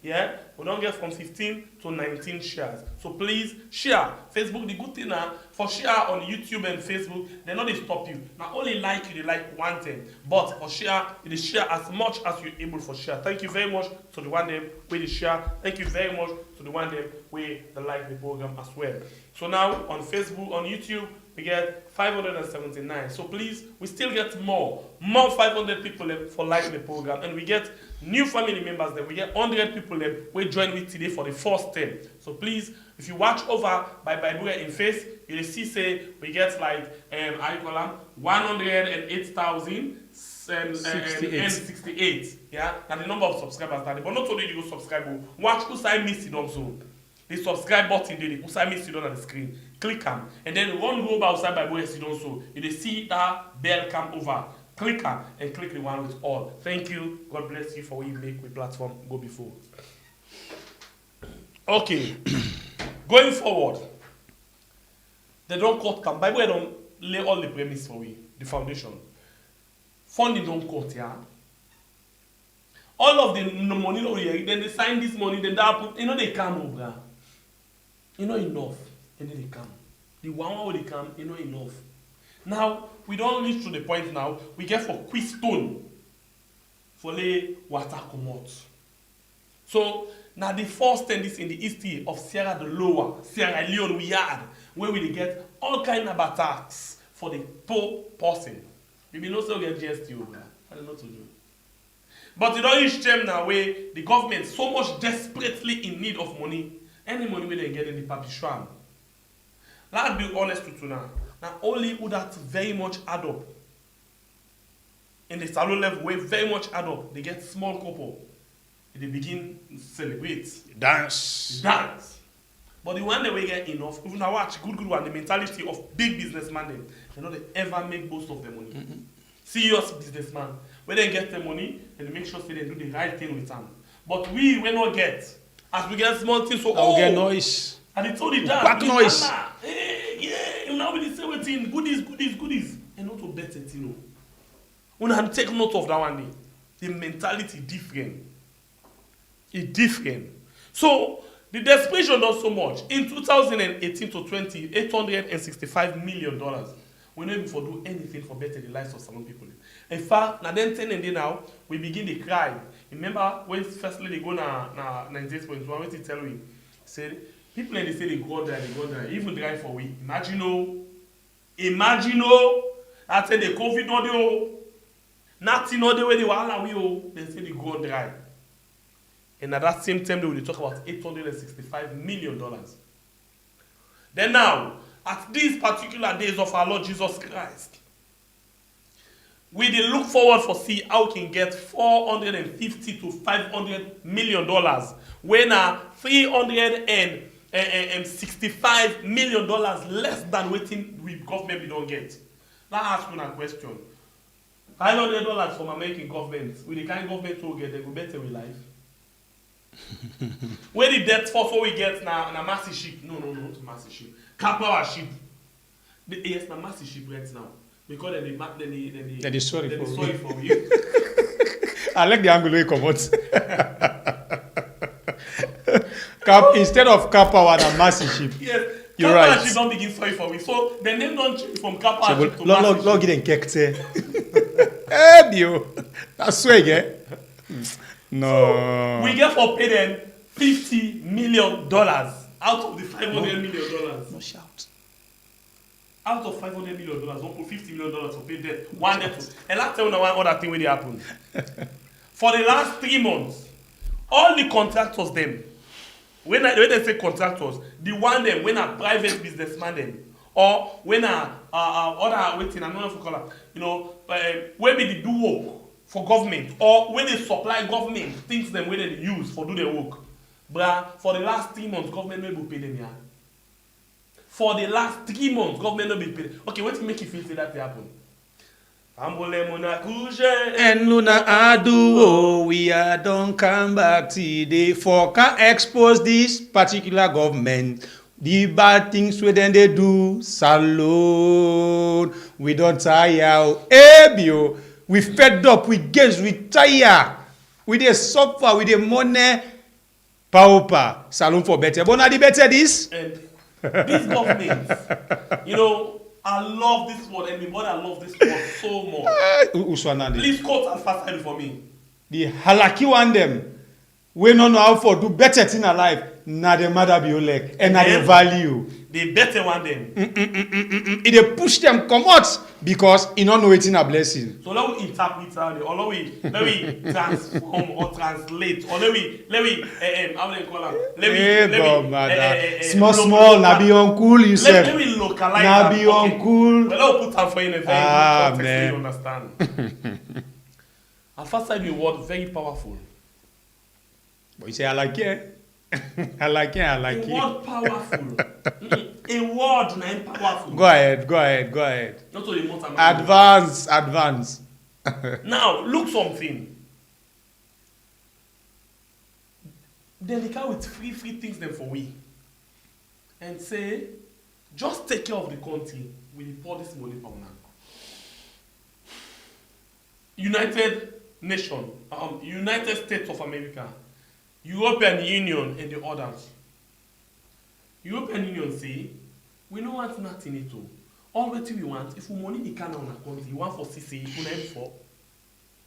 Yeah, we don't get from 15 to 19 shares. So please share. Facebook, the good thing now, for share on YouTube and Facebook, they not they stop you. Not only like you, they like one thing. But for share, they share as much as you're able for share. Thank you very much to the one them where they share. Thank you very much to the one them where they like the program as well. So now on Facebook, on YouTube, we get 579. So please, we still get more 500 people for like the program, and we get new family members that we get 100 people we join with today for the first time. So please, if you watch over by Bible in face, you will see say we get like 108,068. Yeah, now the number of subscribers that but not only you go subscribe, watch who I miss it also. The subscribe button there, who I miss it on the screen. Click them and then run go outside by where you don't so you see that bell come over. Click them and click the one with all. Thank you. God bless you for what you make with platform go before. Okay. Going forward, they don't cut them. Bible don't lay all the premise for we, the foundation. Funding don't cut, yeah. All of the money over here, then they sign this money, then that put, they come over. Enough. And then they come. The one where they come, enough. Now, we don't reach to the point now, we get for quick stone for the water come out. So now the first thing is in the history of Sierra Leone we had, where we get all kind of attacks for the poor person. We will also get GST over. I don't know what to do. But you don't reach them now where the government so much desperately in need of money. Any money we they get in the public sham. Let's be honest with you now. Now only who that very much add up. In the salon level where very much add up, they get small couple. They begin to celebrate. Dance. Dance. But the one that we get enough, even I watch good one, the mentality of big businessmen, they know they ever make most of their money. Serious businessman. When they get the money, and they make sure they do the right thing with them. But we not get. As we get small things, so we get noise. And it's only that. Back noise. Hey, yeah, you know with the same thing, goodies. And not to better thing, you know. We have to take note of that one day. The mentality different. It's different. So the desperation not so much. In 2018 to 20, $865 million. We don't even for do anything for better the lives of some people. In fact, now then 10 and day now, we begin to cry. Remember when firstly they go na 98.1, what they tell we? Said people and they say they go there, even drive for we. Imagine I said the COVID no dey. Nothing no dey where they were allow we they say they go drive. And at that same time, they will talk about $865 million. Then now, at these particular days of our Lord Jesus Christ, we did look forward for see how we can get $450 to $500 million, when $365 million less than waiting we government we don't get. Now ask you a question. $500 from American government, with the kind of government we get, they go better with life. Where the debt for we get na massive ship. No, not massive ship. Capower ship. Yes, na massive ship right now. Because they sorry for you. I like the angle you come out. Instead of Capower na massive ship. Yes. You're right. Ship don't begin sorry for me. So the name don't change from Capower ship to massive ship. Log it in kekte. Eh, Dio. That's swag, eh? No. So, we get for pay them $50 million out of the $500 million. No shout. Out of $500 million, don't put $50 million to pay debt. One debt. And let's tell you one other thing when it happened. For the last 3 months, all the contractors them, when they say contractors, the one them when a private businessman them, or when other waiting, I don't know if you call it, you know, when they do work for government, or when they supply government things them when they use for do their work. But for the last 3 months, government no be pay them here. For the last 3 months, government no be paid. Okay, what make you feel say that happen? And Luna Adu, we are don't come back today for can expose this particular government. The bad things we then they do, salon, we don't tire. Ebio. We fed up with games, we tire, we dey suffer, we dey money, pauper, salon for better. But now the better this. And this government, you know, I love this word, and the more I love this word so much. Please quote and fast for me. The halaki one them, we don't know how for do better thing in life. Na the mother be like, and na the value. They better want them. It they push them come out because you don't know it's a blessing. So let we interpret or let we transform or translate or let we how do you call it? Small na be uncool you said. Let me localize. Na be uncool. Well, I'll put that for you in a very good context so you understand. And first time the word very powerful. But you say I like it. I like it. A word powerful. A word name powerful. Go ahead. Not only more advance. Now, look something. Then they come with free things them for we. And say, just take care of the country. We pour this money from now. United States of America, European Union, and the others. European Union say, we don't want nothing at all. All what we want, if we money the can on a country, you want for CC, you want for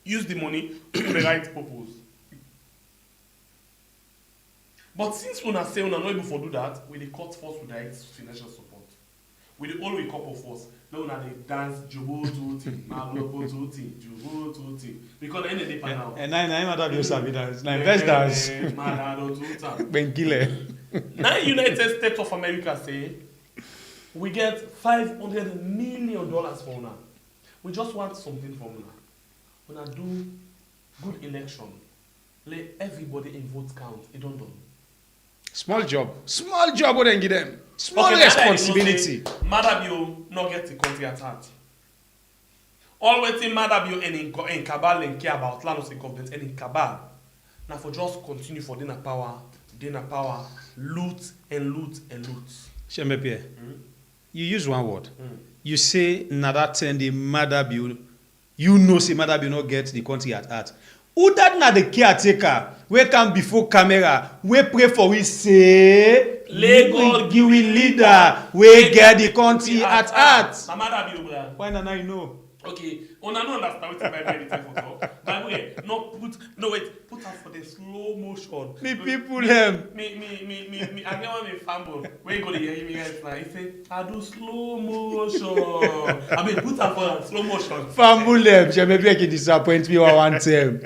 use the money to the right purpose. But since una say una not able to do that, we dey cut force with direct financial support. We dey always couple force. Then una dey dance Jobo Tuti, Malobo Tuti, Jobo Tuti. Because any day now. And nine matter be sabi dance. Na investors. Benkile. Now United States of America say we get $500 million for una. We just want something from una. Una do good election. Let everybody in vote count. It don't done. Small job what they give them. Small responsibility. Madabio not get the country at heart. Always in Madabio and in cabal and care about land of government and in cabal. Now for just continue for dinner power, loot and loot and loot. Shemepie, you use one word. You say nada ten the Madabio. You know say Madabio not get the country at heart. Who that na the caretaker? We come before camera. We pray for we say. Let God give we leader. We get the country at heart. Why na you know? Okay, una no understand what Bible dey tell for talk. Bible put out for the slow motion. Me people them. Me. I get one fumble. Where you go to hear me guys now? He say, I do slow motion. I mean, put out for slow motion. Fumble them. Shemepie can disappoint me one time.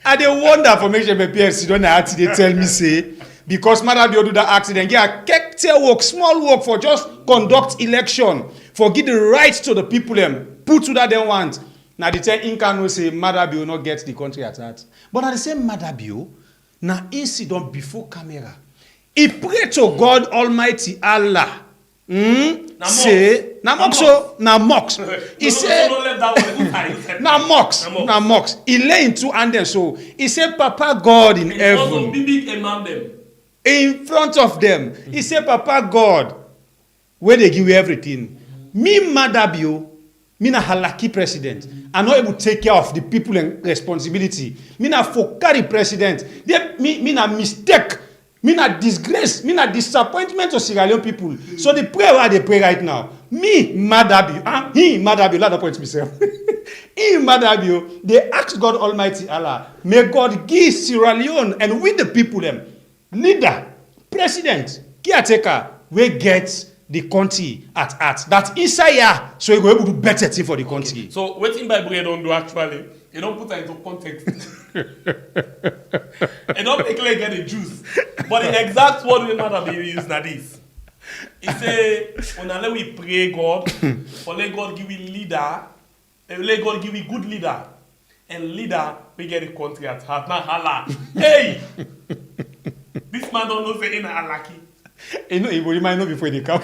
I dey wonder for make Shemepie sit down at they tell me say because Madabio do that accident, get a kekte work, small work for just conduct election, for give the rights to the people them. Put to that they want. Now the tell Incan say Madabio not get the country at heart. But at the same Madabio, na incident before camera. He pray to God Almighty Allah. Say na mocks. He say na mocks. He lay in two handed so he said, Papa God in heaven. In front of them. He said, Papa God, where they give you everything. Me Madabio. Me na halaki president. I'm not able to take care of the people and responsibility. Me na fokari president. Me na mistake. Me na disgrace. Me na disappointment to Sierra Leone people. So the prayer where they pray right now. Me Madabio. He Madabio. Let me point myself. He Madabio. They ask God Almighty Allah. May God give Sierra Leone and with the people them leader, president, caretaker, we get the country at heart. That inside here, so you go able to do better thing for the country. Okay. So what in Bible you don't do actually? You don't put that into context. You don't make like get the juice. But the exact word we matter be used na this. He say, when we pray God, for let God give you leader, and let God give you good leader. And leader, we get the country at heart. Now hala. Hey! This man don't know say in a halaki. You know, you might know before they come.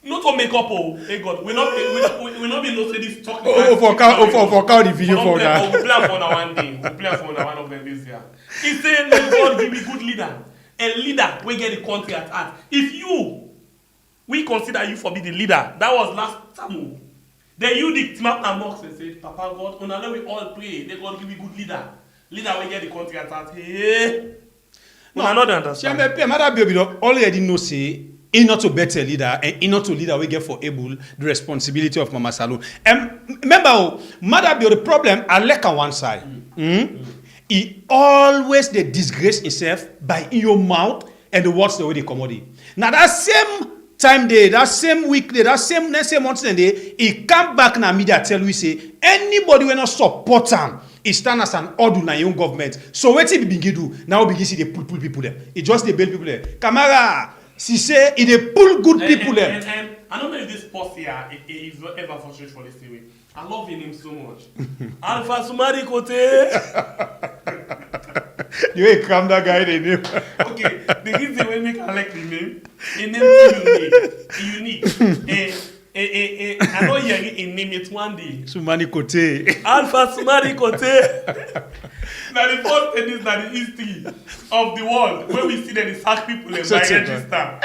Not to make up, hey God, we not be no say this talking. For count the video for that. We'll play for one day. We'll play for one of them this year. He said, let God give me good leader. And leader, we get the country at heart. If we consider you for be the leader, that was last time. Then you the map and box and say, Papa God, let we all pray. Let God give me good leader. Leader, we get the country at heart. Hey. No, I don't understand. Madabio already know say he not to better leader and he not to leader we get for able the responsibility of Mama Salou. And remember, Madabio the problem I like on one side. He always they disgrace himself by in your mouth and the words the way they commodity. Now that same time day, that same week day, that same month and day, he come back na media tell we say anybody will not support him. He stand as an order na your government. So what he begin do? Now begin see they pull people there. He just they build people there. Camara, she say he they pull good people there. And I don't know if this post here is ever frustrated for this way. I love him so much. Alpha Sumari Kote. You ain't calm that guy the name. Okay, the reason when we collect the name, the name is unique. I know you name it one day. Sumani Kote. Alpha Sumari Kote. Now the first thing is that the history of the world where we see that the sack people and by register.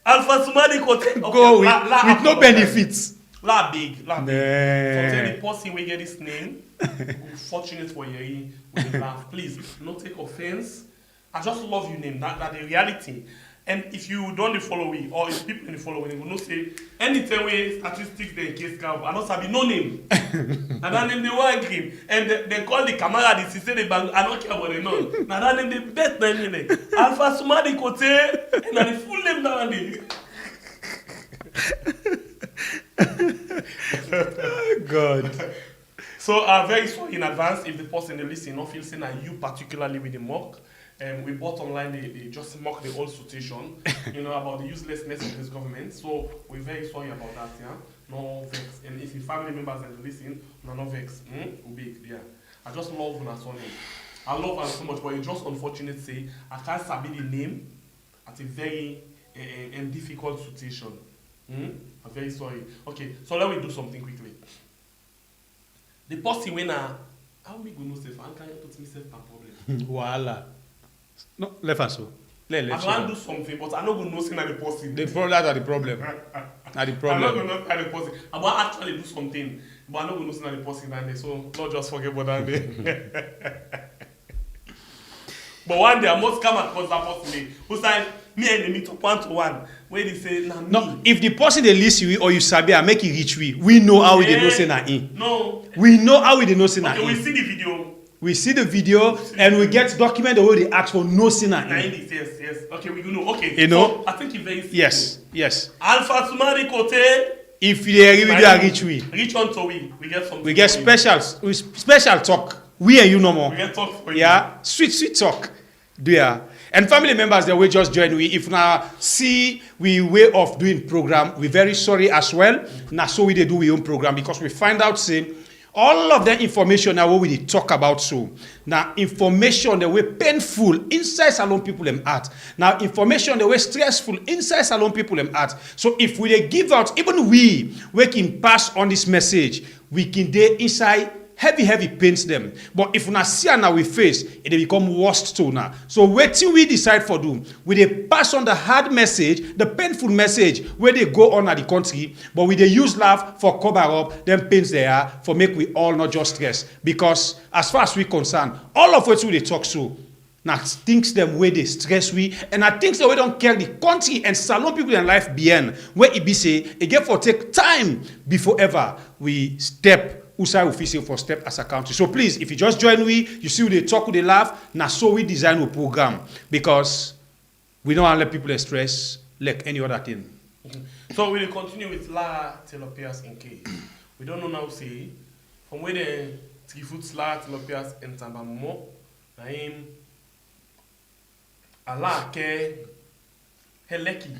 Alpha Sumari Kote. Go with no benefits. La big. So tell the person we get this name. We're fortunate for you. We laugh. Please, not take offense. I just love your name. That the reality. And if you don't follow it, or if people in the following, they will not say anytime we statistics they case count, I don't have no name. And that name they want him. And they call the camera, they say they bang, I don't care about the name. Now that name the best name. Alpha Sumadi Kote, and the full name now and God. So very sorry in advance if the person they listen not feel saying that you particularly with the mock. We bought online, they just mock the whole situation, about the uselessness of this government. So we're very sorry about that, yeah. No vex. And if your family members are listening, no vex. Big, yeah. I just love when I saw him. I love her so much, but it's just unfortunate say I can't sabi the name at a very difficult situation. I'm very sorry. Okay, so let me do something quickly. The person when how we go no safe? I can't put myself in problem. Voila. No, let us so. I want to do something, but I'm not going to know the person. The problem are the problem. Are the problem. I'm not going to know the person. I want to actually do something, but I'm not going to know the person that day. So not just forget about that day. But one day I must come across that person who say me and me talk 1-to-1. Where they say nah, no, if the person they listen you or you sabi and make it reach we know how we they know say na in. No. We know how we they know say na in. We see the video. We see the video and we get document the way they ask for no sin na in. Yes. Okay, we know. Okay. You know? So, I think it's very simple. Yes. Alpha Sumari Kote. If they reach we. Reach on to we get something. We get special talk. We and you no more. We get talk for you. Yeah, sweet talk. There. And family members that will just join we. If now see we way of doing program, we very sorry as well. Now so we they do we own program because we find out say all of the information now what we dey talk about so. Now information the way painful inside salon people them heart. Now information the way stressful inside salon people them heart. So if we dey give out, even we can pass on this message, we can dey inside heavy pains them. But if una see now we face, it dey become worst too now. So wait till we decide for do. We dey pass on the hard message, the painful message where they go on at the country, but we dey use laugh for cover up them pains they are for make we all not just stress. Because as far as we concerned, all of what we dey talk so. Now things them where they stress we, and I think so we don't care the country and salon people in life beyond where it be say again for take time before ever we step. Usai official for step as a country. So please, if you just join we, you see they talk, they laugh. Now so we design a program because we don't want to let people stress like any other thing. So we will continue with La Telopias in case. We don't know now say from where the 3 foot La Telopias in Tambamo, Naim Allah ke Heleki.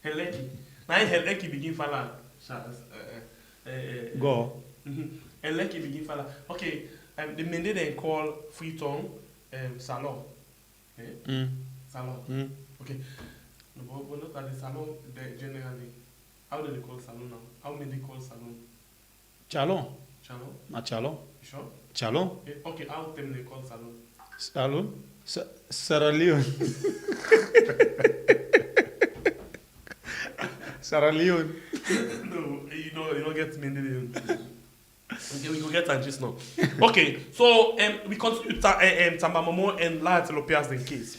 Heleki. Naim Heleki begin fala. Go. And like begin fala. Okay, the men they call Freetown salon. Salon. Okay. No, but not at the salon generally. How do they call salon now? How many they call salon? Chalon. Chalon? Not Chalon. You sure? Chalon. Okay, how them they call salon? Salon? Sarah Leone. Sarah Leone. No, you don't get me in the okay, we go get and just now. Okay, so we continue Tambamomo and La Telopias in case.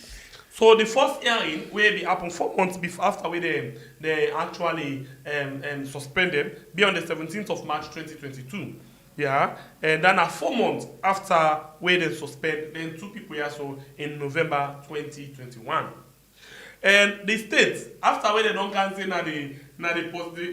So the first hearing where be happen 4 months before after where they actually suspended be on the 17th of March 2022. Yeah, and then 4 months after where they suspend, then 2 people here so in November 2021. And the states, after where they don't cancel the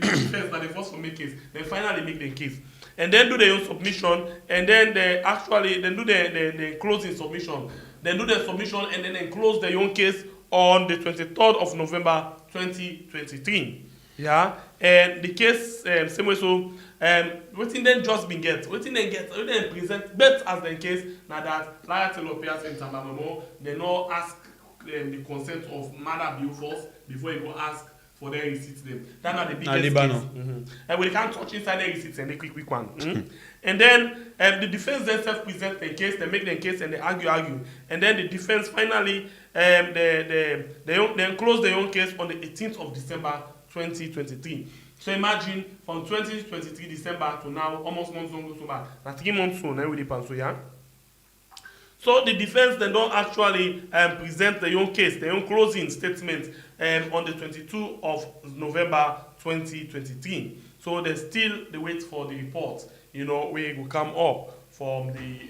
defense, the first for make case, they finally make the case. And then do their own submission, and then they do the closing submission. Then do the submission, and then they close their own case on the 23rd of November 2023. Yeah, and the case, same way so, waiting then just been get, waiting then present, but as the case, now that Lara Telopias in Tambamamo, they no ask the consent of Mother Beaufort before you go ask for their receipts them. That's not the biggest case. And we can't touch inside the receipts and the quick one. And then the defense then self-present the case, they make the case and they argue. And then the defense finally, they close their own case on the 18th of December 2023. So imagine from 2023 December to now, almost months long, so now 3 months soon, we depend so yeah. So the defense then don't actually present their own case, their own closing statement on the 22nd of November 2023. So there's still the wait for the report, you know, where it will come up from the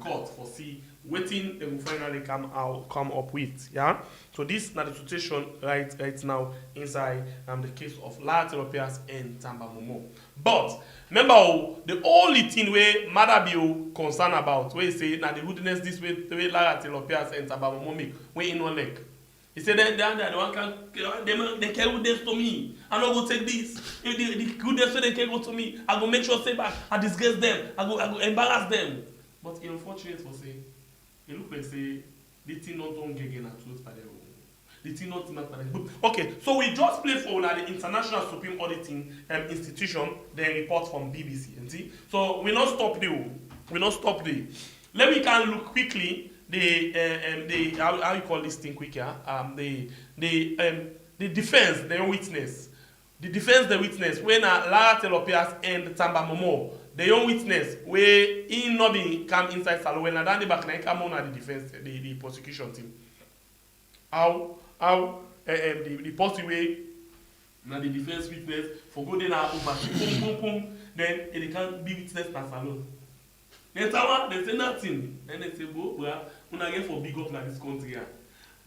court for see waiting they will finally come up with. Yeah. So this is the situation right now inside the case of Lara Telopias and Tamba Momo. But remember the only thing where Mother Bill concerned about where he say now the goodness this way the way Lara Telopias and Tamba Momo make where in one leg. He said then the one can they carry goodness to me. I'm not gonna take this. If the goodness they can go to me, I go make sure say back, I disgrace them, I go embarrass them. But unfortunate for say it look like say the thing not don't get again at truth by the the thing not by the okay, so we just play for now the International Supreme Auditing Institution, the report from BBC. And see? So we not stop there. We not stop there. Let me can look quickly the how you call this thing quicker? The defense, the witness. The defense, the witness, when Lara Telopias and Tamba Momo, the own witness, where he not be come inside salon, when Adani Bakna come on at the defense, the prosecution team. How the possible way now the defense witness for go then over then it can't be witness per salon. Then they say nothing. Then they say, "Bo, well, when I get for big up like this country,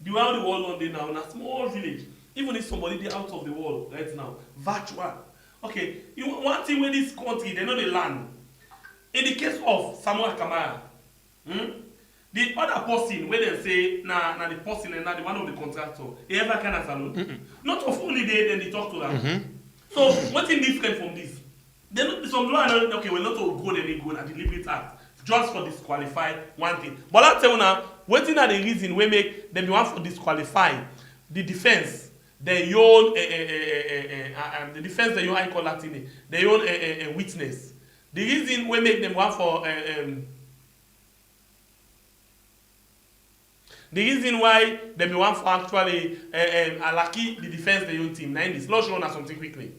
the way the world on there now, in a small village, even if somebody they out of the world right now, virtual. Okay, one thing with this country, they know the land. In the case of Samuel Kamara, the other person where they say, nah, the person and the one of the contractor, he ever can have salon. Not of only then they talk to them. So what's different from this? Then some law okay, we're not all good and good at the Liberty Act just for disqualify one thing. But I tell you now, waiting at the reason we make them want for disqualify the defense, the own the defense the own I call that thing, the own witness. The reason we make them want for the reason why they want for actually lucky the defense the own team. Now in this, let's show us something quickly.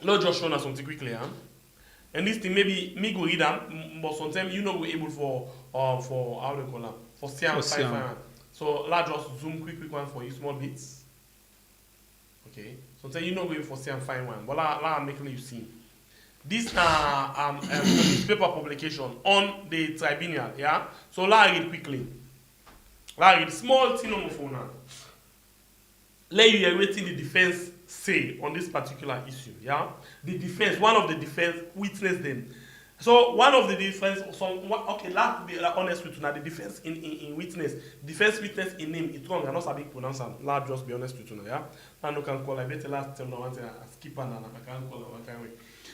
Let's just show us something quickly, huh? And this thing maybe me go read them, but sometimes you not go able for how they call them for Siam. So let's just zoom quick one for you small bits. Okay, sometimes you not go able for Siam fine one, but let make you see. This newspaper publication on the Tribunal, yeah. So let's read quickly. Let's read small thing on the phone now. Let you hear waiting the defense say on this particular issue, yeah? The defense, one of the defense witness them. So one of the defense, okay, let's be honest with you now. The defense in witness, defense witness in name, it's wrong. I'm not sabing pronounce them. Let's just be honest with you now, yeah? And you can call. I better last tell no one skip and I can't call one kind way.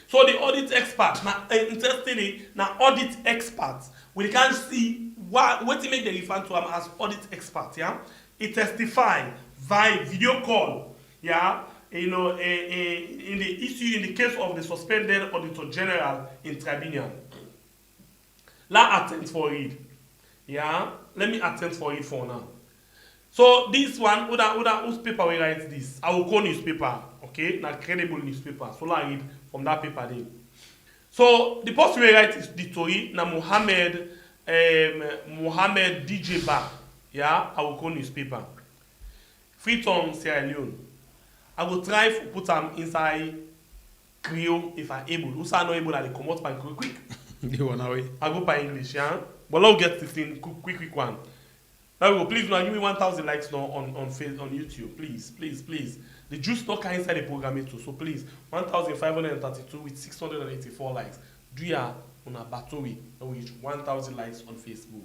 So the audit expert, now interestingly, now audit experts, we can see what to make the refer to them as audit expert, yeah? It testify via video call, yeah? You know, in the issue, in the case of the suspended Auditor General in Tribunal. Let's attend for it. Yeah? Let me attend for it for now. So this one, whose paper we write this? Our own newspaper, okay? Now credible newspaper. So let's read from that paper there. So the person we write is the story, na Mohammed DJ Ba, yeah? Our own newspaper. Freetown, Sierra Leone. I will try to put them inside Creole if I'm able. Who's not able, I come out by quick. You want away? I go by English, yeah? But let's get this thing quick one. Now we go, please now give me 1,000 likes now on YouTube. Please. The juice not can inside the program too. So please, 1,532 with 684 likes. Do ya on a battery and we reach 1,000 likes on Facebook.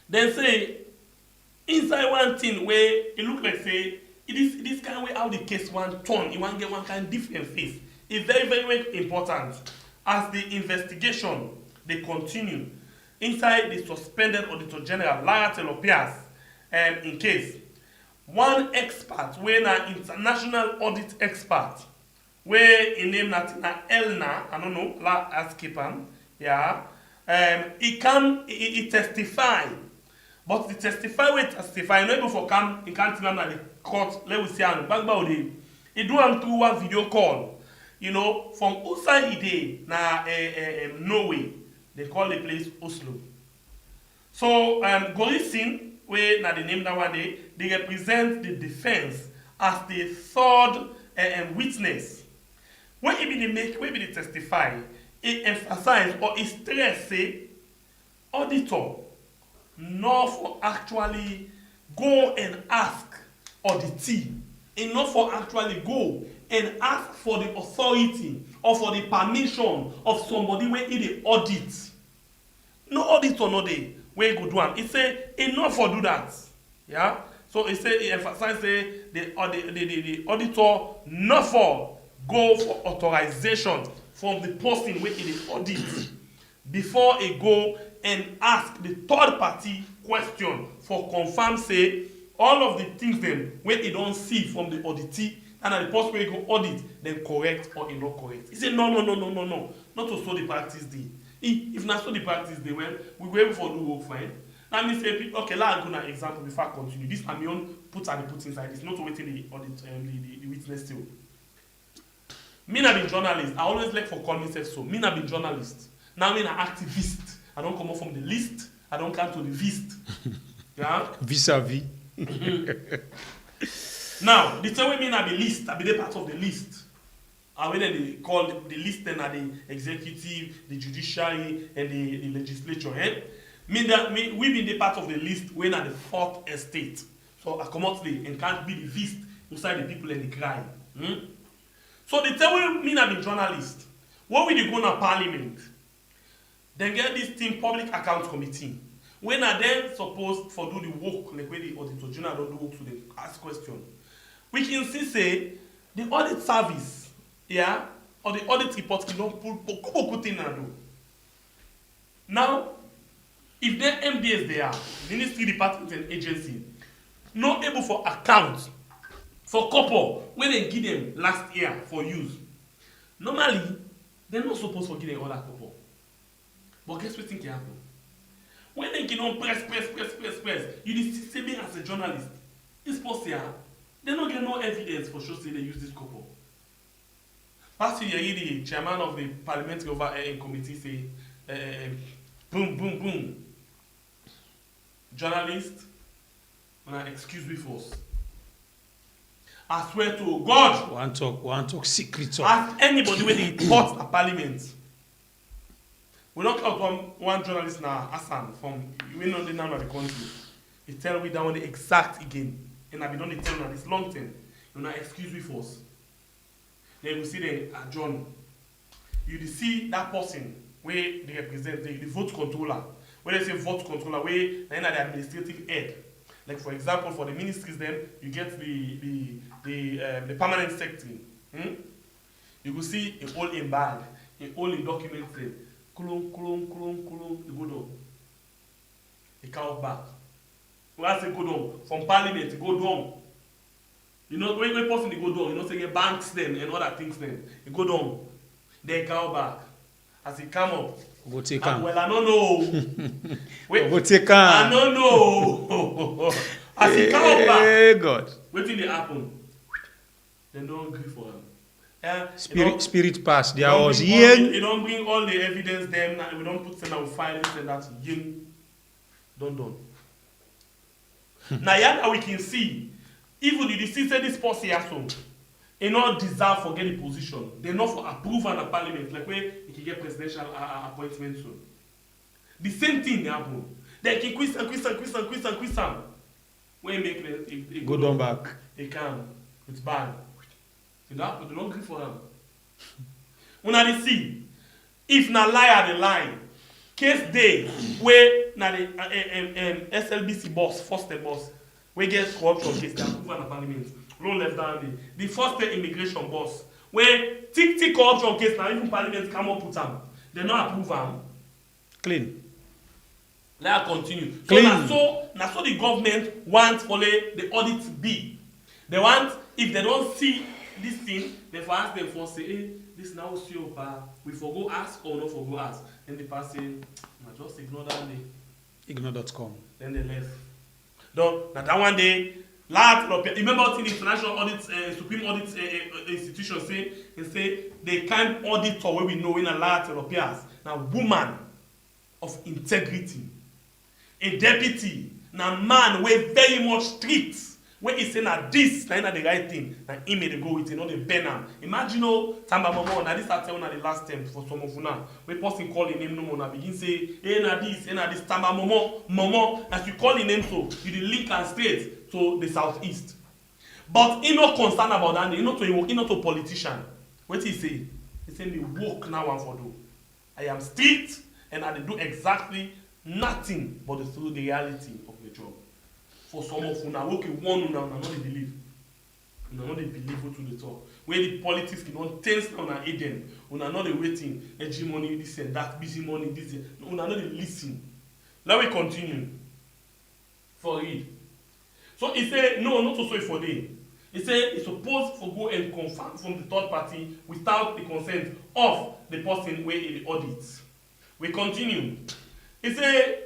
Then say inside one thing where it look like say this kind of way how the case one turn, you want get one kind of different face. It's very, very important as the investigation they continue inside the suspended Auditor General Lara Telopias in case one expert, when an international audit expert, where in name Natina Elna, I don't know, la askipan, yeah, he testify. But the testify will testify, not able for come, he can't remember the court, let me see, and back about it. He do him through one video call, you know, from outside he did, na Norway, They call the place Oslo. So Gorisin, where now the name that one day, they represent the defense as the third witness. When it be make, when it testify, it emphasize or it stress say, auditor, not for actually go and ask auditee, and not for actually go and ask for the authority or for the permission of somebody when it audit. No auditor no dey wey go do am. It say enough for do that. Yeah. So it say it emphasize say the auditor not for go for authorization from the person wey it audit before it go and ask the third party question for confirm say all of the things them wey e don see from the auditee and the person wey go audit then correct or e not correct. He say no, not to so the practice dey. If na so the practice dey, well, we go able for do work fine. Now me say okay, let's go na example before I continue. This na my own put inside. It's not wetin the audit the witness still. Me na be journalist. I always like for call myself so. Me na be journalist. Now me na activist. I don't come out from the list. I don't come to the vist. Yeah. Vis-a-vis. Now, the same way me na be list, I be the part of the list. And when they call the list, then are the executive, the judiciary, and the legislature. Eh? We be the part of the list when at the fourth estate. So I come out today and can't be the vist inside the people and the cry. So the same way me na be journalist. When we dey go na parliament, then get this team public accounts committee. When are then supposed for do the work, like when the Auditor General don't do work to them, ask question. We can see say the audit service, yeah, or the audit report can don't put in and do. Now, if the MDS they are, Ministry, Department and Agency, not able for account for couple when they give them last year for use, normally they're not supposed to give them all that couple. But guess what thing can happen? When they can press, you see me as a journalist. It's possible. They don't get no evidence for sure say they use this couple. Last year, the chairman of the parliamentary committee say, boom. Journalist, excuse me first. I swear to God. One talk secret talk. Ask anybody when they report at parliament. We don't count one journalist now, Hassan, from we know the name of the country. He tell me down the exact again. And I've been on the tell now this long time. You know, excuse me first. Then you see the John. You see that person where they represent the vote controller. When they say vote controller, where they are the administrative head. Like for example, for the ministries, then you get the permanent secretary. You will see a whole in bag, a whole in documents there. Kulum, you go down. He come back. When I say go down, from parliament, he go down. You know, when person they go down, you know, say banks them and other things then. He go down. Then he come back. As he come up, go take him. well, I don't know. Wait, go take him. I don't know. As he come back, hey God. what did happen? They don't agree for him. Spirit pass. There was yin. You don't bring all the evidence them. We don't put them on file and that yin. Done. Now yeah, we can see. Even if you see say this person here so, they not deserve for getting position. They not for approval in the parliament. Like where you can get presidential appointment soon. The same thing happen. They can quiz and when make it go down back. They can. It's bad. They don't agree for them. When I see, if na lie they lie, case day where na the SLBC boss, first boss, we get corruption case they approve in the parliament. Roll left down the first immigration boss, where tick corruption case now even parliament come up with them, they not approve them. Clean. Let us continue. Clean. So na so the government wants for the audit to be. They want if they don't see this thing, they for ask them for say, hey, this now see up, we forgo ask or not forgo ask. Then the person say, just ignore that day. Ignore.com. Then they left. Now that one day, remember the international audit, supreme audit institution say they can't audit where we know in a lot of Europeans. Now woman of integrity. A deputy, na man wey very much strict, wey he say na this na the right thing, na him may dey go with it, not the pen am. Imagine Tamba Momo, na this I tell una the last time for some of una, wey person call him name no more, na begin say, hey na this, Tamba Momo, as you call him name so, you dey link am straight to the southeast. But he no concern about that, he not to politician. What he say? He say me work now one for do. I am strict and I dey do exactly nothing but through the reality of the job. For some of una, okay, one una not dey believe. Una not dey believe what they talk. Where the politics can not tense on an agent, una not dey waiting, hegemony, this and that, busy money, this, una not dey listen. Let me continue. For it. So he say no, not to say for them. He say it's supposed to go and confirm from the third party without the consent of the person where he audits. We continue. He say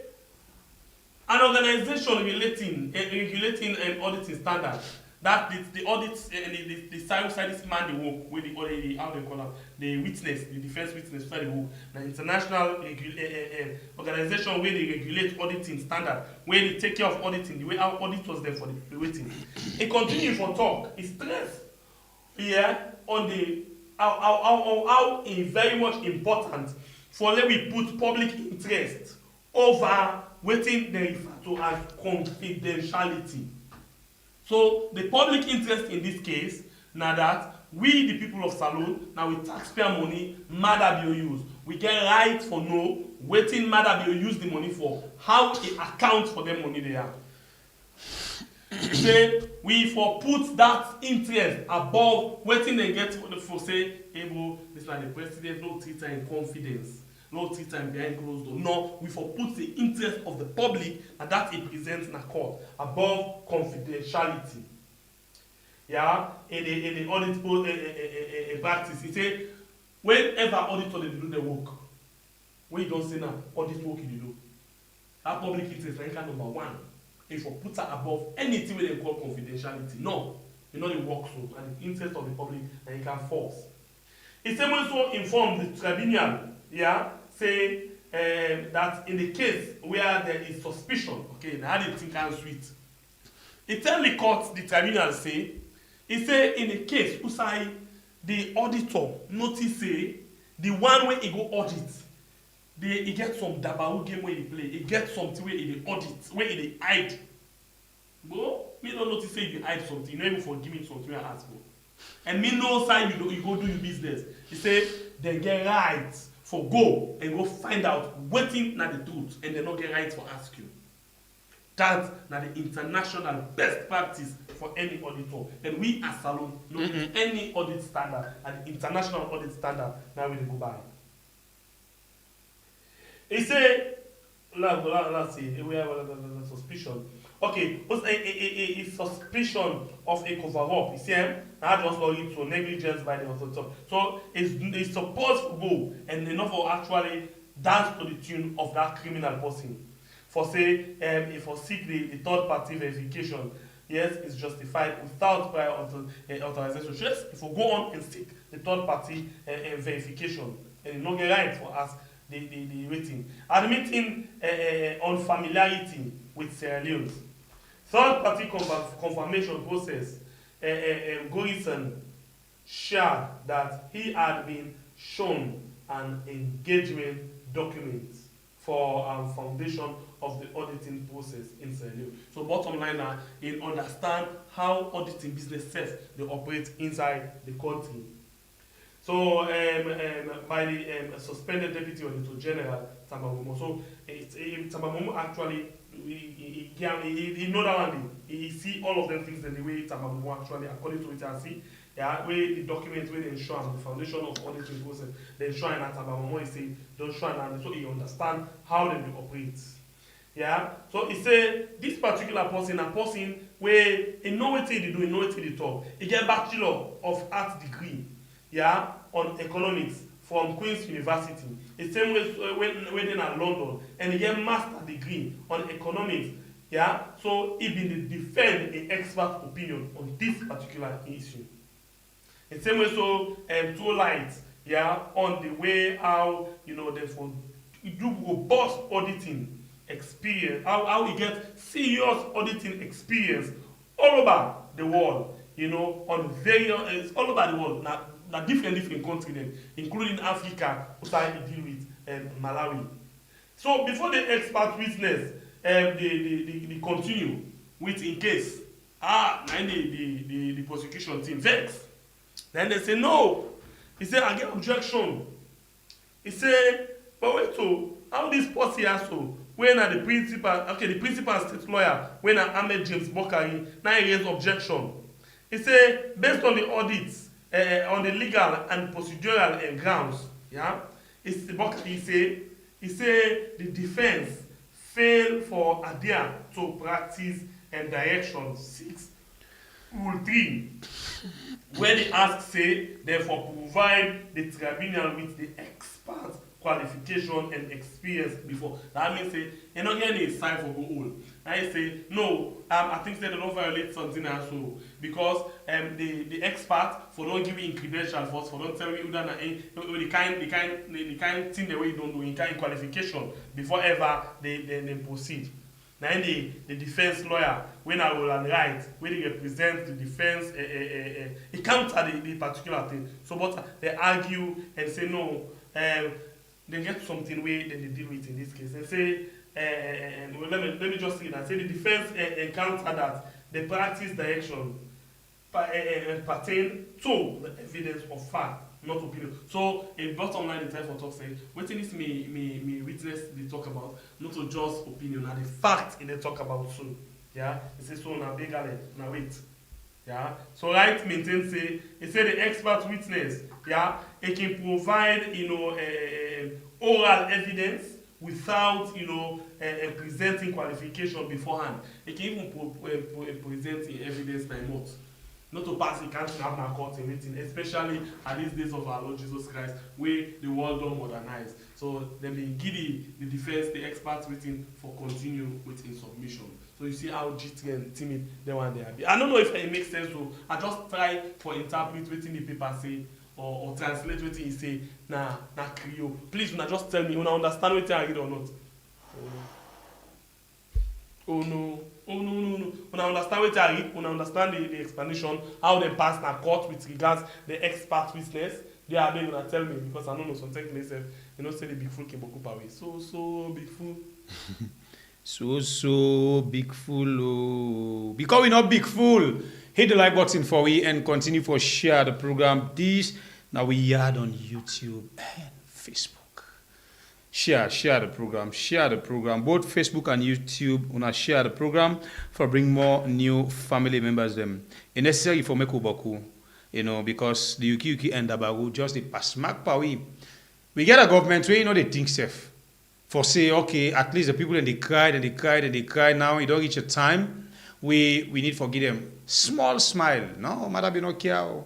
an organization regulating and auditing standards that the audits and the side man the work with the how they call them, the witness, the defense witness side the work. The international organization where they regulate auditing standard, where they take care of auditing, the way our auditors there for the waiting. He continue for talk. He stress here on the how very much important for let we put public interest over waiting they refer to as confidentiality. So the public interest in this case, now that we the people of Salone, now with taxpayer money, Mada be use. We get right for know waiting Mada be use the money for, how it account for the money they have. Say we for put that interest above waiting they get for say, able this like the president, no treat in confidence. No tea time behind closed door. No, we for put the interest of the public and that it presents in a court above confidentiality. Yeah, in the audit practice, he say whenever auditor they do the work, when you don't say now audit work you do, that public interest rank number one. If you put that above anything where they call confidentiality, no, you know the work so and the interest of the public and you can force. He say when so inform the tribunal, yeah. Say that in the case where there is suspicion, okay, now how they think and sweet. It tell the court, the tribunal say, he say in the case, usai the auditor notice say the one where he go audit, he get some dabaru game where he play, he get something where he audit, where he hide. Bro, me don't notice say you hide something, you know even for giving something I ask for. And me no sign you go do your business. He say they get right. For go and go find out waiting na the truth and they not get right for ask you. That's na the international best practice for any auditor. And we as Salone know any audit standard and the international audit standard now we go by. He say, let's see, we have a suspicion. Okay, what's a suspicion of a cover-up? You see, that just lead to negligence by the authority. So it's supposed to go and enough for actually dance to the tune of that criminal person. For say, if for seek the third-party verification, yes, it's justified without prior authorization. Yes, if we go on and seek the third-party verification, and you not get right for us the rating. Admitting unfamiliarity with Sierra Leone. Third-party confirmation process, Gorison shared that he had been shown an engagement document for foundation of the auditing process in Sierra Leone. So bottom line now, he understand how auditing business self they operate inside the country. So by the suspended Deputy Auditor General, Tamba Momo. So Tamba Momo actually he know that one day. He see all of them things in the way Tamba Momo actually, according to it, I see. Yeah, where the document where they ensure the foundation of auditing process, they ensure that Tamba Momo is saying, don't show and so he understand how they operate. Yeah, so he say this particular person, a person where he know what they do, he know what they talk. He get Bachelor of Arts degree. Yeah, on economics from Queen's University. The same way when in London, and he get master degree on economics. Yeah, so he been defend an expert opinion on this particular issue. The same way so two lights. Yeah, on the way how they for do robust auditing experience, how he get serious auditing experience all over the world, you know, on various, all over the world, na different countries, including Africa, which I deal with, Malawi. So before the expert witness, they continue with in case, then the prosecution team vex. Then they say no. He said, I get objection. He said, but wait, so how this policy also, when are the principal state lawyer, when are Ahmed James Bokari, now he raised objection. He said, based on the audits, on the legal and procedural grounds, yeah, Bokari say the defense failed for adhere to practice and direction 6 rule 3, where they ask say therefore provide the tribunal with the expert qualification and experience before. That means say you're not getting a sign for go all. I say no, I think they don't violate something also because the expert for don't give you credential first, for don't tell you that the kind thing the way you don't do in kind qualification before ever they proceed. Now the defense lawyer, when I will write, when they represent the defense, it counter the particular thing. So but they argue and say no, they get something way then they deal with in this case. They say, well, let me just say that. Say the defense encounter that the practice direction pertain to the evidence of fact, not opinion. So a bottom line the time for talk say, what this me witness they talk about, not to just opinion, and the fact in they talk about so. Yeah, it says so na big na wait. Yeah, so right maintain say it say the expert witness, yeah, it can provide oral evidence without presenting qualification beforehand. It can even present evidence by notes. Not to pass, it can't have my court and everything, especially at these days of our Lord Jesus Christ, where the world don't modernize. So then they give the defense, the experts waiting for continue with in submission. So you see how GT and timid they want they are. I don't know if it makes sense, so I just try for interpret what the paper say or translate what he say na Creole. Please una just tell me una understand what I read or not. Oh no. Una understand what I read, una understand the explanation, how they pass na court with regards the expert witness. They are being gonna tell me because I don't know sometimes myself, say the big fool came away. So big fool. So big fool. Oh. Because we're not big fool. Hit the like button for we and continue for share the program. This now we are on YouTube and Facebook. Share the program. Both Facebook and YouTube, una share the program for bring more new family members them. It's necessary for make uboku, because the Yuki and Dabaru just the pass mark power. We get a government where they think safe. For say, okay, at least the people and they cry now, it don't reach a time. We need to give them small smile. No, matter be no care.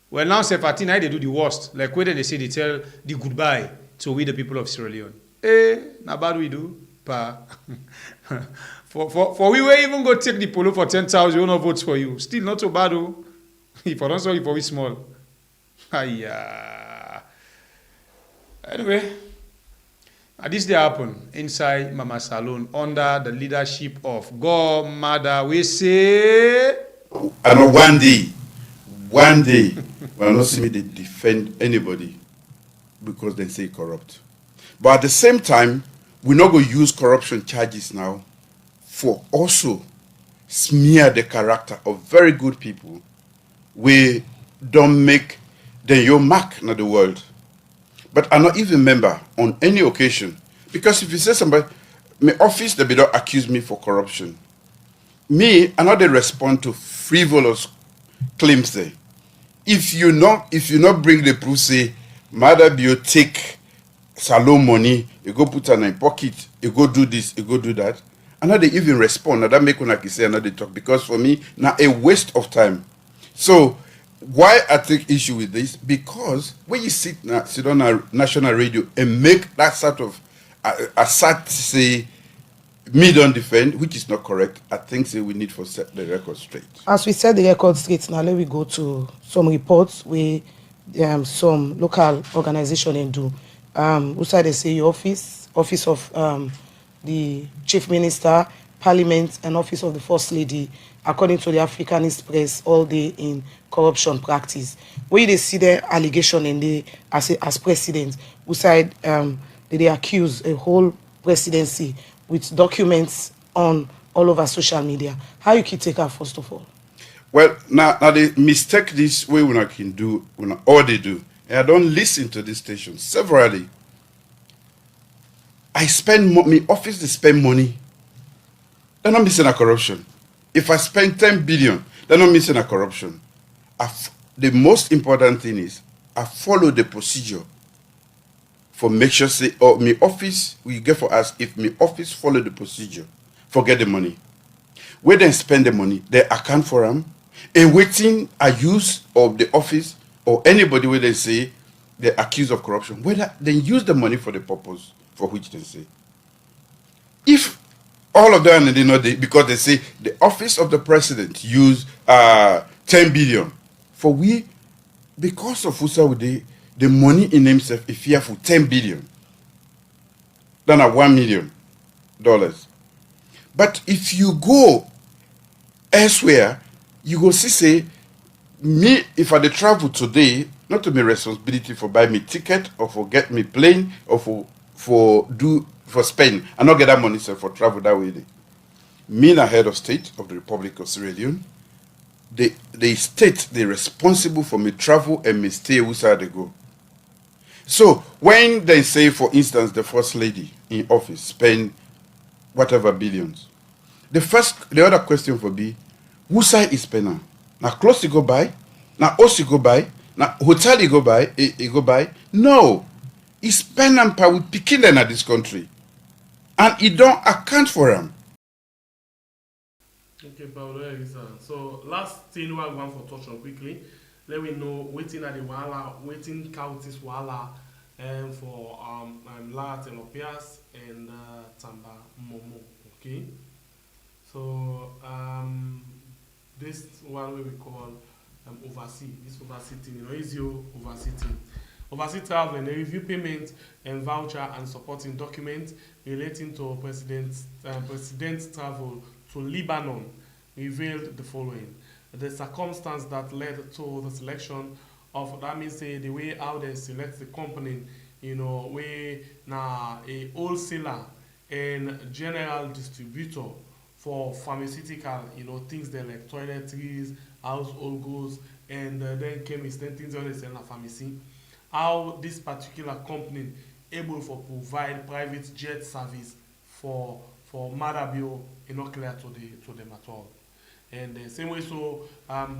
Well now Sefatina they do the worst. Like when they say they tell the goodbye to we the people of Sierra Leone. Na bad we do, pa. for we will even go take the polo for 10,000, we will not vote for you. Still not so bad, oh. If I don't say for we small. Anyway, this day happen inside Mama Salon under the leadership of God Mother. We say, I know one day, will not see me they defend anybody because they say corrupt. But at the same time, we're not going to use corruption charges now for also smear the character of very good people. We don't make the your mark in the world. But I not even member on any occasion. Because if you say somebody, my office, they don't accuse me for corruption. Me, I not they respond to frivolous claims there. If you not bring the proof, say, Mother you take salon money, you go put it in your pocket, you go do this, you go do that. And now they even respond. Now that make one say another talk. Because for me, now a waste of time. So why I take issue with this? Because when you sit on a national radio and make that sort of say me don't defend, which is not correct, I think we need to set the record straight. As we set the record straight, now let me go to some reports where some local organization do. outside they say your office of the chief minister, parliament, and office of the first lady, according to the Africanist press, all day in corruption practice. Where they see the allegation and they as president, outside they accuse a whole presidency with documents on all over social media. How you can take her first of all? Well, now they mistake this way when I can do, when all they do. And I don't listen to this station severally. I spend my office, they spend money. They're not missing a corruption. If I spend 10 billion, they're not missing a corruption. The most important thing is I follow the procedure for make sure say, oh, my office, we get for us, if my office follow the procedure, forget the money. Where they spend the money, they account for them. And waiting a use of the office or anybody where they say they're accused of corruption, whether they use the money for the purpose for which they say. If all of them, they know because they say the office of the president use 10 billion for we, because of the money in himself is here for 10 billion than at $1 million. But if you go elsewhere, you go see say me, if I dey travel today, not to my responsibility for buy me ticket or for get me plane or for spend. I not get that money sir, for travel that way. Me na head of state of the Republic of Sierra Leone. The state they responsible for me travel and me stay where they go. So when they say, for instance, the first lady in office spend whatever billions, the other question for me, who side is spending? Now clothes you go buy, now house you go buy, now hotel you go buy, No, he spend and pay with picking them at this country, and he don't account for them. Okay, Paulo, so last thing we are going for touch on quickly. Let me know waiting at the Wala, waiting counties Wala, for La Telopias and Tamba Momo. Okay, so this one we call oversee. This oversee thing, easy oversee thing. Oversee travel and review payment and voucher and supporting documents relating to president's travel to Lebanon revealed the following. The circumstance that led to the selection of, that means say the way how they select the company, way now a wholesaler and general distributor for pharmaceutical, things that like toiletries, household goods, and then chemists, then things that they sell in a pharmacy. How this particular company able for provide private jet service for Madabio not clear to them at all. And the same way so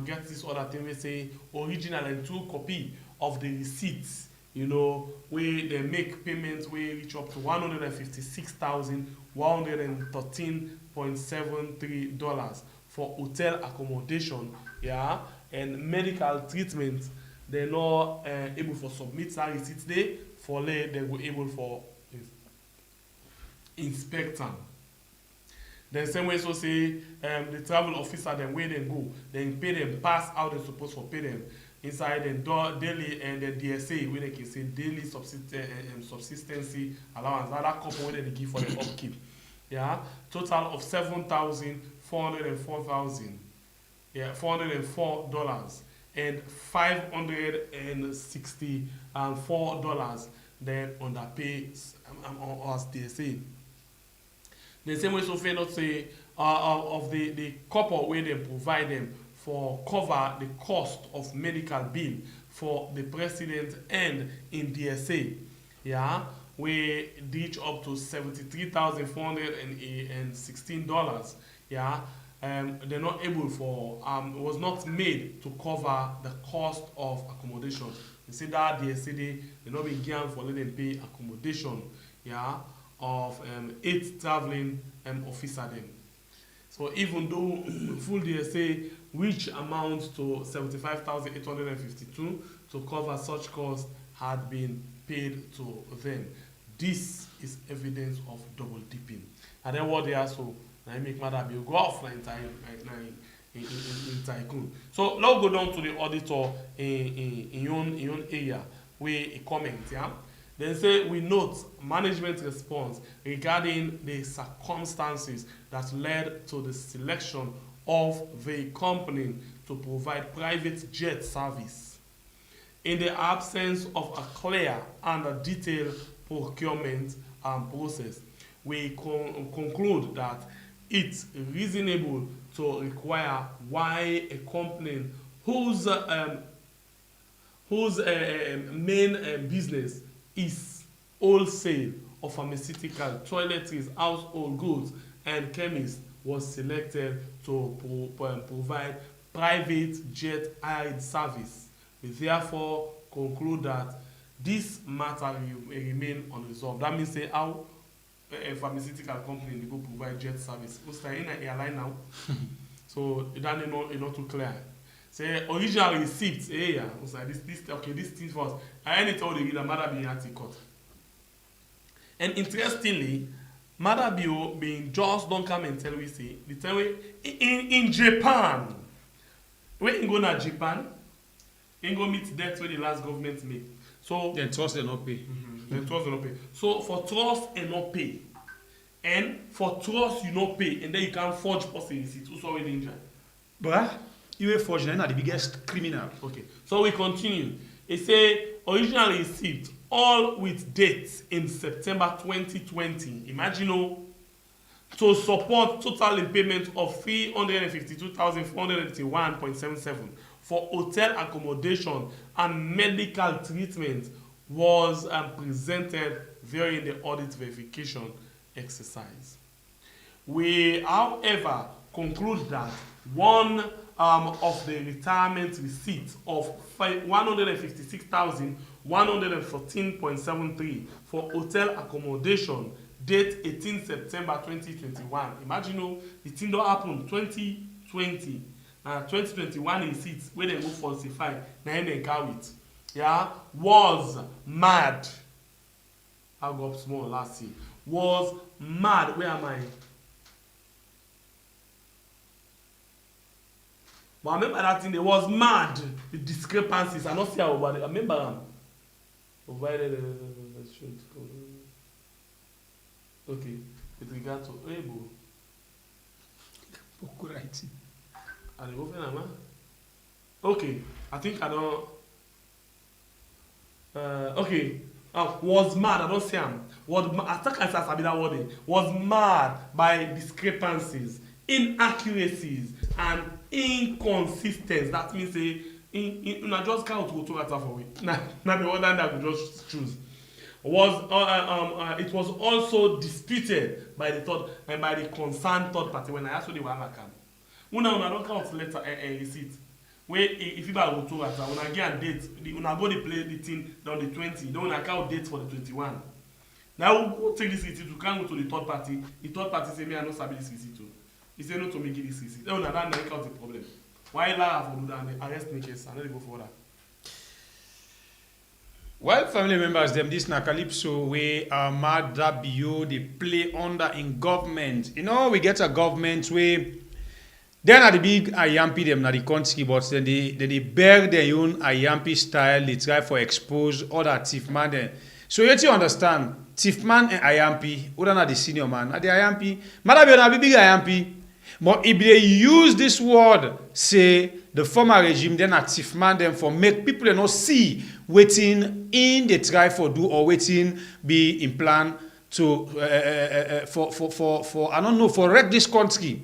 get this other thing we say original and true copy of the receipts, where they make payments where reach up to $156,113.73 for hotel accommodation, yeah, and medical treatment. They're not able for submit that receipts there for lay they were able for inspect them. The same way so say the travel officer then where they go, then pay them pass how they supposed to pay them inside the daily and the DSA where they can say daily subsistency allowance. That couple where they give for the upkeep. Yeah, total of $7,404,000. Yeah, $404 and $564 then underpay as DSA. The same way so fair not say of the couple where they provide them for cover the cost of medical bill for the president and in DSA, yeah, where reach up to $73,416, yeah. They're not able for it was not made to cover the cost of accommodation. You see that DSA they're not being given for letting them pay accommodation, yeah, of 8 traveling officer then. So even though full DSA which amounts to 75,852 to cover such costs had been paid to them. This is evidence of double dipping. And then what they are so I make matter be go off in tycoon. So let's go down to the auditor in your own area where a comment, yeah. They say we note management response regarding the circumstances that led to the selection of the company to provide private jet service. In the absence of a clear and a detailed procurement process, we conclude that it's reasonable to require why a company whose main business is wholesale of pharmaceutical, toiletries, household goods, and chemists was selected to provide private jet aid service. We therefore conclude that this matter will remain unresolved. That means say how a pharmaceutical company dey go provide jet service. Most time in an airline now, so that is not too clear. Say original receipt, yeah, like this thing first. And any told the reader, Mother being at court. And interestingly, Mother being just don't come and tell we say the tell we in Japan. When you go to Japan, you go meet debt where the last government make. So then trust and not pay. Then trust and not pay. So for trust and not pay, and for trust you not pay, and then you can forge person receipt. Who's already injured? Bruh, you a forger, you're not the biggest criminal. Okay, so we continue. It say original receipt, all with dates in September 2020. Imagine to support total payment of 352,481.77 for hotel accommodation and medical treatment was presented during the audit verification exercise. We, however, conclude that one of the retirement receipts of 156,114.73 for hotel accommodation date 18 September 2021. Imagine the thing don't happen 2020. 2021 receipts where they go falsify, now they carry it. Yeah, was mad. I got up small last year. Was mad. Where am I? But I remember that thing, they was mad. The discrepancies. I not see how about it. I remember them. Okay. With regard to Ebo. Okay. I think I don't. Okay. Was mad. I don't see him. Was mad by discrepancies, inaccuracies, and inconsistencies. That means una just count to that for it. Now the one that we just choose. It was also disputed by the concerned third party when I asked the one come. Una don't count letter and receipt. Where if you go to that, una get a date, una go to play the thing on the 20, then una count date for the 21. Now we'll take this receipt, we can go to the third party. The third party say me I no sabi this receipt too. He say no to make this receipt. Then una don't make out the problem. Why lie for do that and arrest me case and let it go further. Well, family members, them this na calypso we are mad that bio they play under in government. You know, we get a government where they're not the big IAMP them na the country, but then they bear their own IAMP style. They try for expose other thief man then. So you have to understand, thief man and IAMP, other than the senior man, at the IAMP, matter be a big IAMP. But if they use this word, say the former regime, then a thief man them for make people not see waiting in the try for do or waiting be in plan to for I don't know for wreck this country.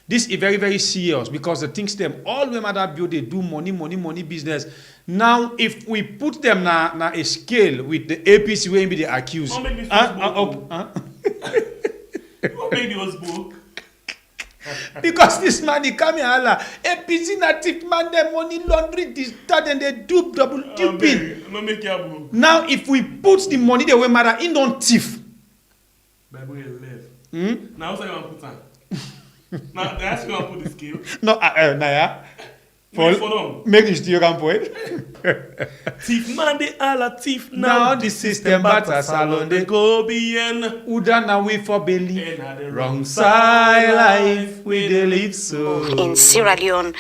This is very, very serious because the things them all the matter build they do money business. Now if we put them na a scale with the APC where be the accused. What make this book? Because this man he come here Allah APC na thief man them money laundry this that and they do double duping. Now if we put the money the way matter in don't thief. Bible Now so you want put on? Now that's you want put the scale. No, Naya. Make it still can point. Thief man they all a thief Now the system batter salon they they go bien. Uda na we for believe. And at the Wrong side life we dey live so. In Sierra Leone,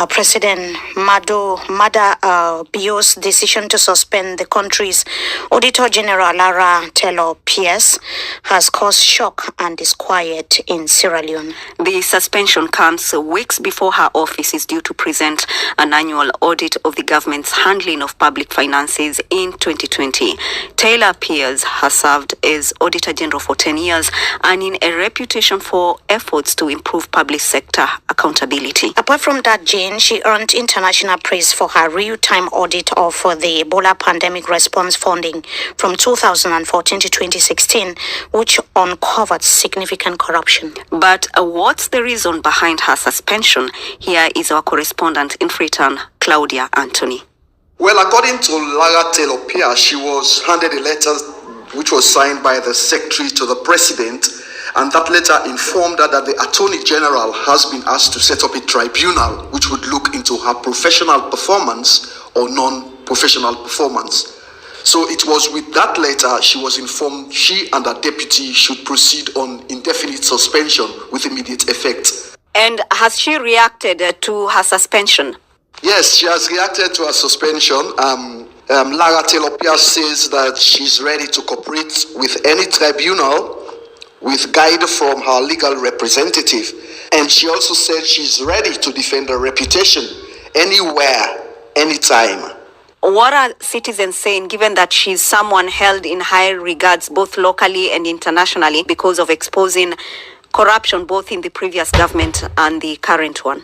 President Mada Bio's decision to suspend the country's Auditor General Lara Taylor Pierce has caused shock and disquiet in Sierra Leone. The suspension comes weeks before her office is due to present an annual audit of the government's handling of public finances in 2020. Taylor Pierce has served as Auditor General for 10 years, earning a reputation for efforts to improve public sector accountability. Apart from that, Jane, she earned international praise for her real-time audit of the Ebola pandemic response funding from 2014 to 2016, which uncovered significant corruption. But what's the reason behind her suspension? Here is our correspondent in Freetown, Claudia Anthony. Well, according to Lara Taylor Pierce, she was handed a letter which was signed by the secretary to the president, and that letter informed her that the Attorney General has been asked to set up a tribunal which would look into her professional performance or non-professional performance. So it was with that letter she was informed she and her deputy should proceed on indefinite suspension with immediate effect. And has she reacted to her suspension? Yes, she has reacted to her suspension. Lara Taylor Pierce says that she's ready to cooperate with any tribunal with guide from her legal representative. And she also said she's ready to defend her reputation anywhere, anytime. What are citizens saying, given that she's someone held in high regards both locally and internationally because of exposing corruption both in the previous government and the current one?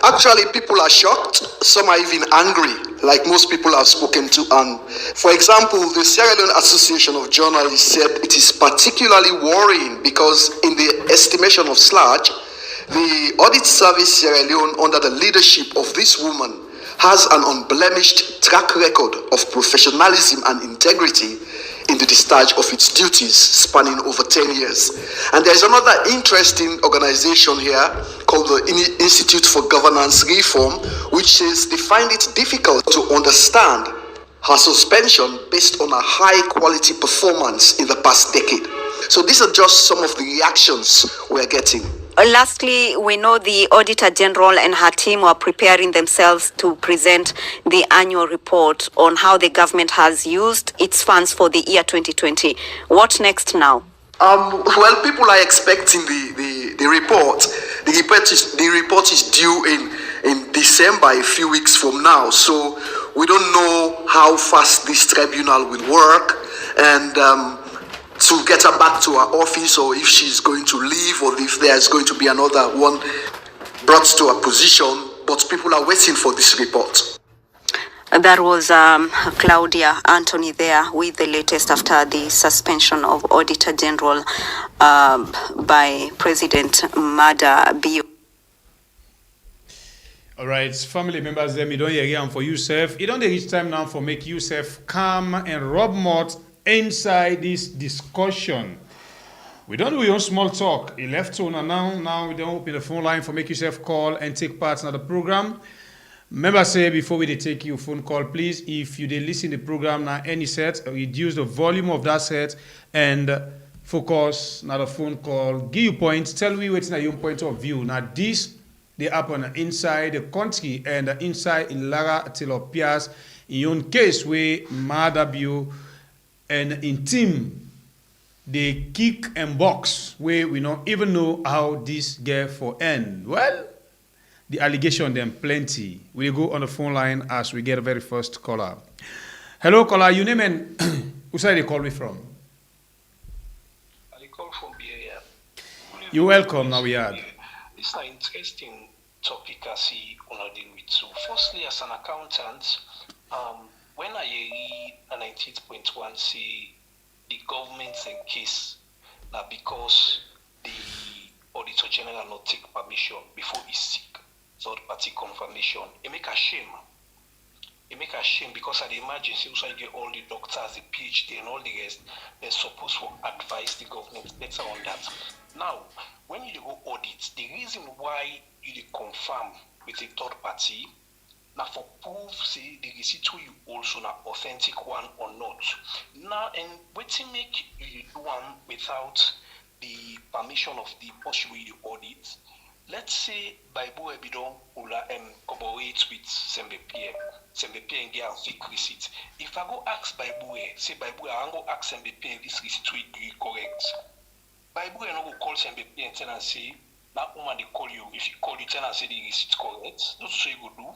Actually, people are shocked. Some are even angry, like most people I've spoken to. And for example, the Sierra Leone Association of Journalists said it is particularly worrying because in the estimation of SLAG, the Audit Service Sierra Leone, under the leadership of this woman, has an unblemished track record of professionalism and integrity in the discharge of its duties spanning over 10 years. And there's another interesting organization here called the Institute for Governance Reform, which says they find it difficult to understand her suspension based on a high quality performance in the past decade. So these are just some of the reactions we're getting. Lastly, we know the Auditor General and her team are preparing themselves to present the annual report on how the government has used its funds for the year 2020. What next now? Well, people are expecting the report. The report is due in December, a few weeks from now. So we don't know how fast this tribunal will work, and to get her back to her office, or if she's going to leave, or if there's going to be another one brought to her position. But people are waiting for this report. That was Claudia Anthony there with the latest after the suspension of Auditor General by President Mada Bio. All right, family members, them, you don't hear am for yourself. You don't reach time now for make yourself calm and rub mouth inside this discussion. We don't do your small talk. You left on now we don't open the phone line for make yourself call and take part in the program. Remember, say before we take your phone call, please, if you did listen to the program now any set, reduce the volume of that set and focus now the phone call. Give you points, tell me what's your point of view. Now this they happen inside the country and inside in Lara Taylor Pierce in your case where Madabio and in team they kick and box where we don't even know how this get for end. Well, the allegation them plenty. We'll go on the phone line as we get a very first caller. Hello, caller. Your name and who side they call me from? I call from BAM. You're welcome. Now we had. This is an interesting topic I see on a deal with. So, firstly, as an accountant, when I read a 19.1 say the government's in case now because the Auditor General not take permission before he seek third party confirmation, it make a shame. It make a shame because at the emergency also you get all the doctors, the PhD and all the rest, they're supposed to advise the government better on that. Now, when you go audit, the reason why you confirm with a third party Now for proof, say the receipt you also na authentic one or not. Now and waiting make you do one without the permission of the person you audit. Let's say Bible Ebidon collaborate with Sembepie and get a fake receipt. If I go ask Bible, say Bible, I go ask Sembepie this receipt will be correct. Bible no go call Sembepie and tell and say that woman they call you. If you call you, tell and say the receipt correct. That's what you go do.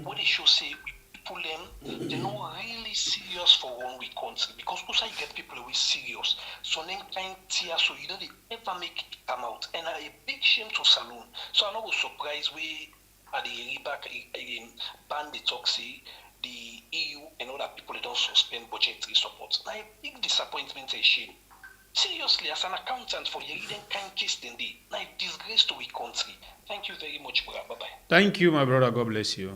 What they should say, people them, they're not really serious for one week country because also you get people who is serious. So then kind tear so you know they never make it come out. And a big shame to saloon. So I'm not surprised we at the back ban the toxi, the EU and other people they don't suspend budgetary support. Now a big disappointment and shame. Seriously, as an accountant for your leading kind case then they now a disgrace to a country. Thank you very much, brother. Bye-bye. Thank you, my brother. God bless you.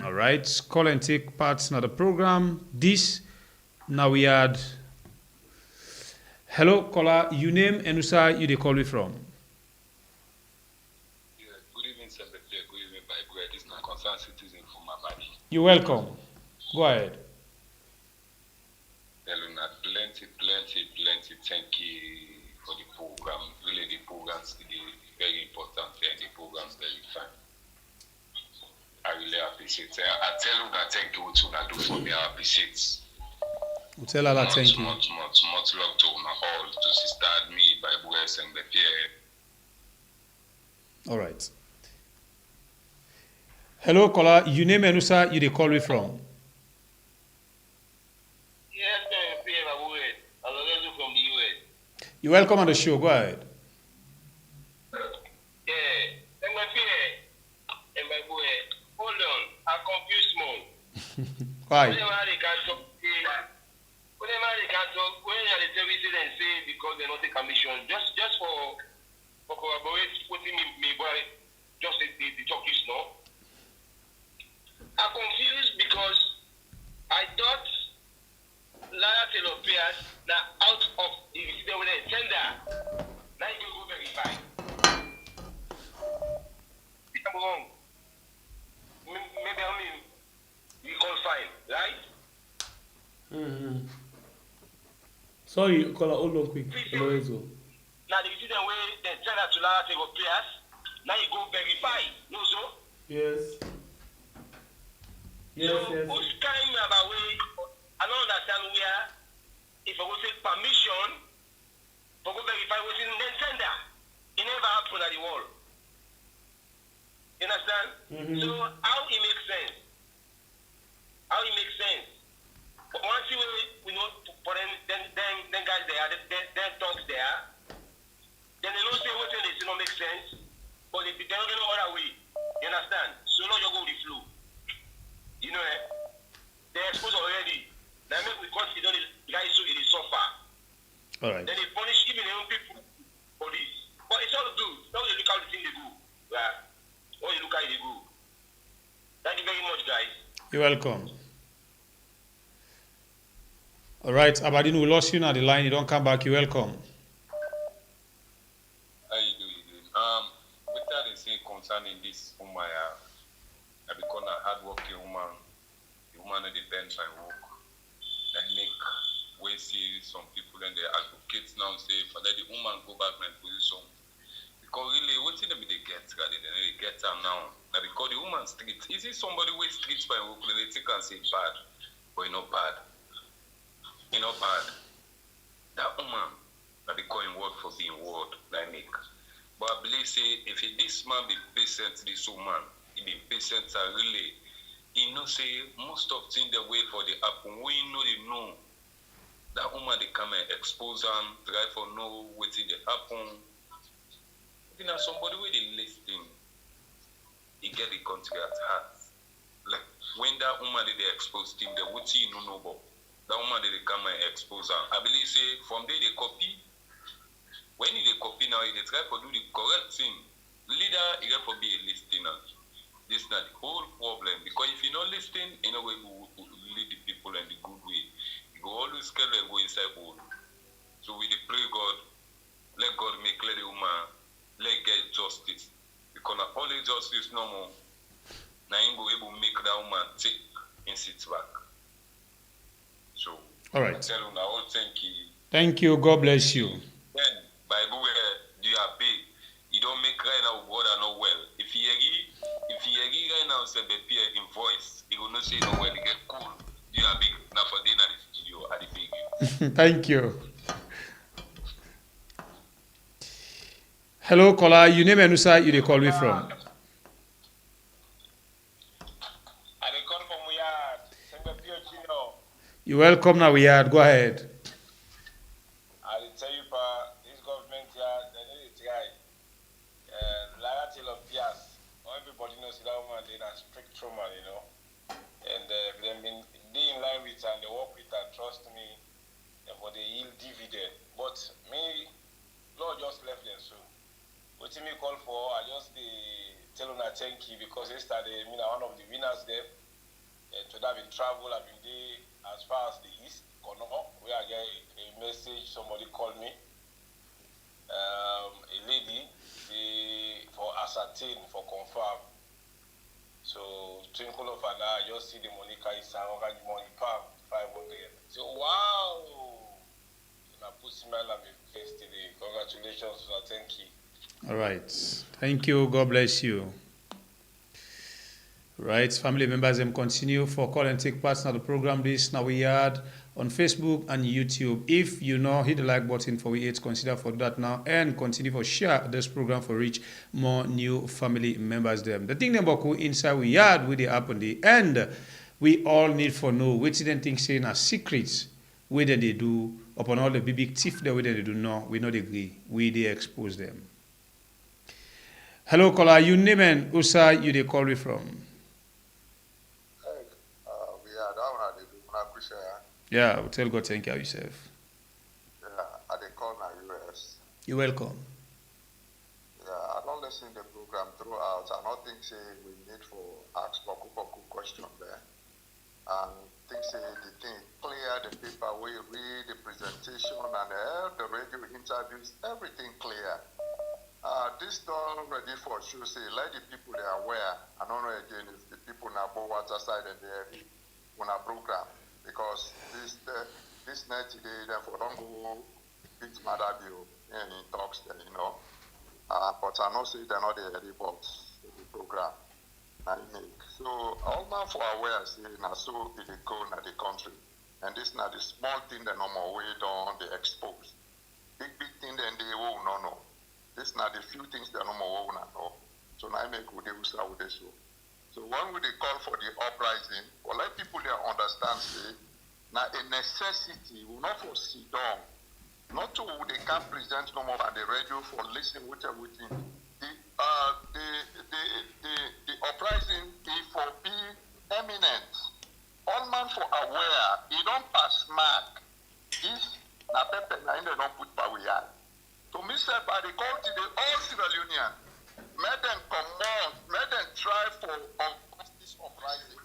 All right. Call and take parts in the program. This, now we had... Hello, caller. You name and where you they call me from? Yeah, good evening, Secretary. Good evening, Bible. This is my concerned citizen from my body. You're welcome. Go ahead. Hello, plenty. Thank you for the program. Really, the programs are very important and the programs very fine. I really appreciate it. I tell you that thank you what you do for me. I appreciate it. We'll tell her that thank you. Much love to all, to sister me, Bible and the Pierre. All right. Hello, caller. You name and where you they call me from? Yes, Pierre, Bible. I'm from the US. You're welcome on the show. Go ahead. Why? Whenever they can talk, when they services and say because they not take commission, just for collaborate, putting me boy, just the talk is no. I'm confused because I thought Lara Telopias now out of the tender, now you go verify. I'm wrong. Maybe I mean. You call fine, right? Sorry, call hold on quick. Lorenzo. Now the student way they tell us to Lara take up players. Now you go verify, no so? Yes. So who's kind about way? I don't understand where if I go take permission for go verify what's in the tender. It never happened at the wall. You understand? So how it makes sense? How it makes sense. But once we know for then guys there, then talks there, then they don't say what they say don't make sense, but they don't know other way. You understand? So now you go with the flow. You know, they're exposed already. Now make we consider the guys so it is suffer. All right. Then they punish even their own people for this. But it's all good. Now they look how the thing they do. Right? Or you look how they go. Thank you very much, guys. You're welcome. All right, Abadin, we lost you now. The line, you don't come back. You're welcome. How you doing? What are they saying concerning this woman? I become a hardworking woman. The woman at the bench I work. They make way see some people and they advocate now say for let the woman go back my position. Because really, what did they get? They get her now. Because the woman street, is it somebody with streets by work? They take and say bad, but not bad. You know bad. That woman that be calling word for being word that I make. But I believe say if this man be patient, this woman, he be patient really, he know say most of things the way for the happen. We know they know. That woman they come and expose them, try for know what they happen. You know somebody with the listing, he get the country at heart. Like when that woman they expose him, the what you know about. That woman they come and expose her. I believe say from there they copy. When they copy now, they try to do the correct thing. Leader, you have to be a listener. This is not the whole problem. Because if you're not listening, in a way you lead the people in the good way. You go always scale and go inside hole. So we pray God, let God make let the woman, let get justice. Because only justice no more. now you go able make that woman take and sit back. So All I right. tell you now, thank you. Thank you. God bless you. Then by go where you are big, you don't make right now God are not well. If you agree right now say the peer in voice, he will not say no well, get cool. You are big now for dinner the studio at the big. Thank you. Hello, caller. You name and who side you they call me from? You're welcome now, we are. Go ahead. I tell you, pa, this government here, they need to try. Lara Taylor Pierce, everybody knows that woman in a strict trauma, you know. And they've been in line with her and they work with her, trust me, for the yield dividend. But me, Lord just left them so. What me call for, I just tell them thank you because yesterday, one of the winners there. To have been travel, I've been there as far as the east, Kono, where I get a message, somebody called me, a lady, for ascertain, for confirm. So, twinkle of an eye, I just see the money carry some money, 500. So, wow! And I put smile on my face today. Congratulations, thank you. All right. Thank you. God bless you. Right, family members, continue for call and take part in the program. This now we had on Facebook and YouTube. If you know, hit the like button for we 8, consider for that now and continue for share this program for reach more new family members. Them the thing about who inside we had with the happen the end. We all need for know which didn't think saying are secrets whether they do upon all the big thief there whether they do not. We not agree. We they expose them. Hello, caller. You name and who side you they call me from? Yeah, I will tell God thank you yourself. Yeah, I they call my US. You're welcome. Yeah, I don't listen to the program throughout. I don't think say we need for ask Boku question there. And think say the thing clear, the paper we read, the presentation and the radio interviews, everything clear. This done ready for sure say let the people they are aware. I don't know again if the people now go water side and they on a program. Because this night today, therefore, don't go big matter bill and he talks there, you know. But I know say they're not the report the program. So all man for aware say now so it go in the country. And this now the small thing that normal way down they expose. Big thing then they will no know. This now the few things that normal will not know. So now I make with the USA with this show. So when we call for the uprising, well, let people there understand, say, now a necessity, we not for sit down, not to they can present no more on the radio for listening with everything. The uprising is for be eminent. All man for aware, he don't pass mark. This na pepe na they don't put power yard. To me, say, by the call to the all Sierra Leonean. Let them come on, let them try for this uprising.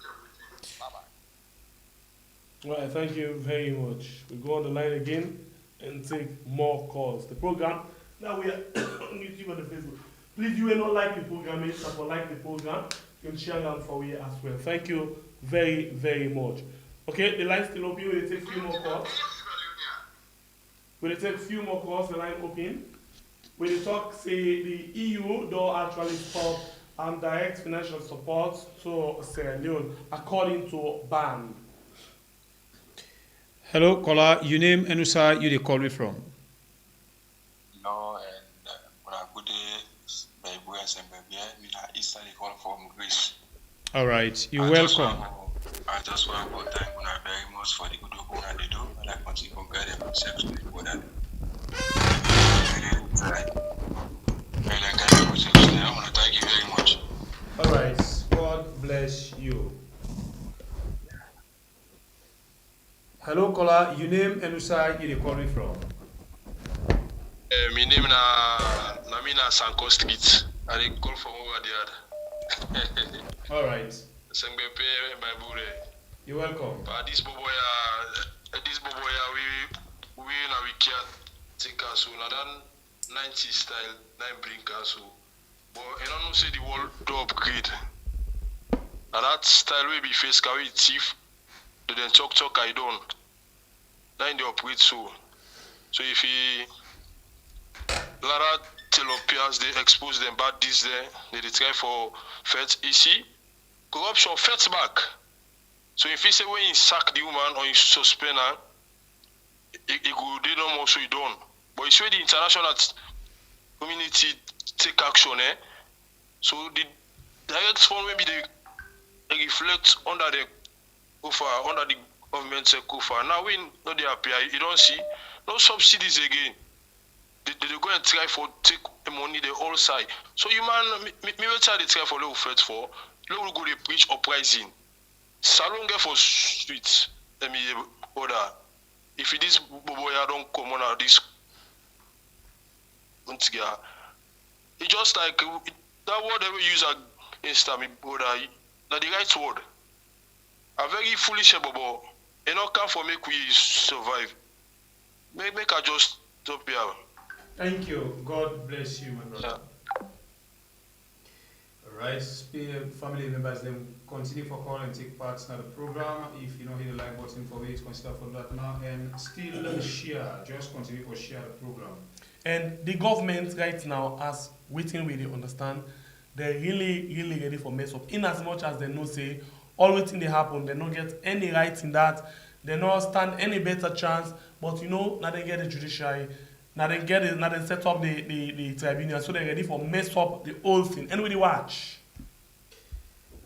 Bye-bye. Well, thank you very much. We go on the line again and take more calls. The program, now we are on YouTube and Facebook. Please, you will not like the program, but like the program, you can share them for we as well. Thank you very, very much. Okay, the line still open. We'll take a few more calls. We'll take a few more calls, the line open. When you talk, say the EU don't actually stop direct financial support to Sierra Leone according to band. Hello, caller. You name and who you they call me from? No, and when I go there, baby, I instantly call from Greece. All right, you're welcome. I just want to thank you very much for the good work that they do, and I continue to compare them with sex with people that. I want to thank you very much. All right, God bless you. Hello, caller. You name and who you call me from? My name is Namina Sanko Street. I call from over there. All right. You're welcome. But this boy, we can't take us so now 90 style, 9 bring us so. But I don't know say the world do upgrade. And that style will be face carry thief, they then talk I don't. Then they operate so. So if he Lara Telopias, they expose them bad this there, they try for feds EC, corruption feds back. So if he say when you sack the woman or you suspend her, it go they no more so you don't. But it's where the international community take action, eh? So the direct fund maybe they reflect under the offer, under the government offer. Now we know they appear, you don't see no subsidies again. They go and try for take money the whole side. So you man me will try they try for little fed for little go they preach uprising. Salon get for streets. Let me order. If it is boy I don't come on this it just like that word they will use against me brother that the right word. A very foolish bobo. And not come for make we survive. Make I just stop here. Thank you. God bless you, my brother. Alright, family members, then continue for call and take part in the program. If you don't hit the like button for it, consider for that now. And still share, just continue for share the program. And the government right now, as waiting really understand, they're really ready for mess up. In as much as they know say, all waiting they happen, they don't get any right in that, they don't stand any better chance, but you know, now they get the judiciary, now they get it, now they set up the tribunal, so they're ready for mess up the whole thing. Anybody watch?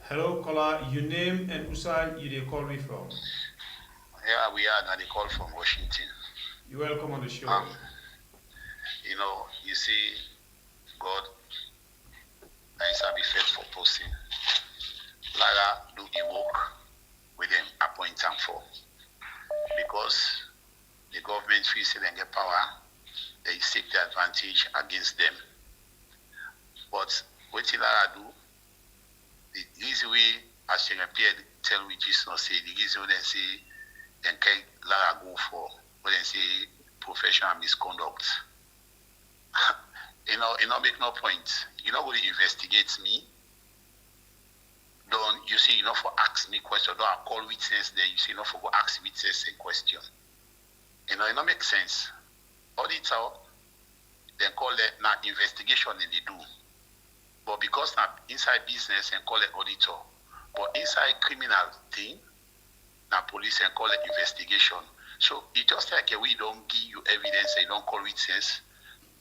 Hello, caller, your name and Usa you they call me from? Yeah, we are now they call from Washington. You're welcome on the show. You know, you see, God, I shall be faithful posting. Lara do the work with them appoint them for. Because the government feels they get power, they seek the advantage against them. But what Lara do, the easy way, as she appeared, tell we just not say, the easy way they say, then can Lara go for, what they say, professional misconduct. You know, make no point. You're not going to investigate me. Don't you see, you know, for ask me question, don't call witness there, you see, you know, for go ask witness a question. You know, it don't make sense. Auditor, then call it now investigation and they do. But because now inside business and call it auditor, but inside criminal thing, now police and call it investigation. So it just like we don't give you evidence and you don't call witness.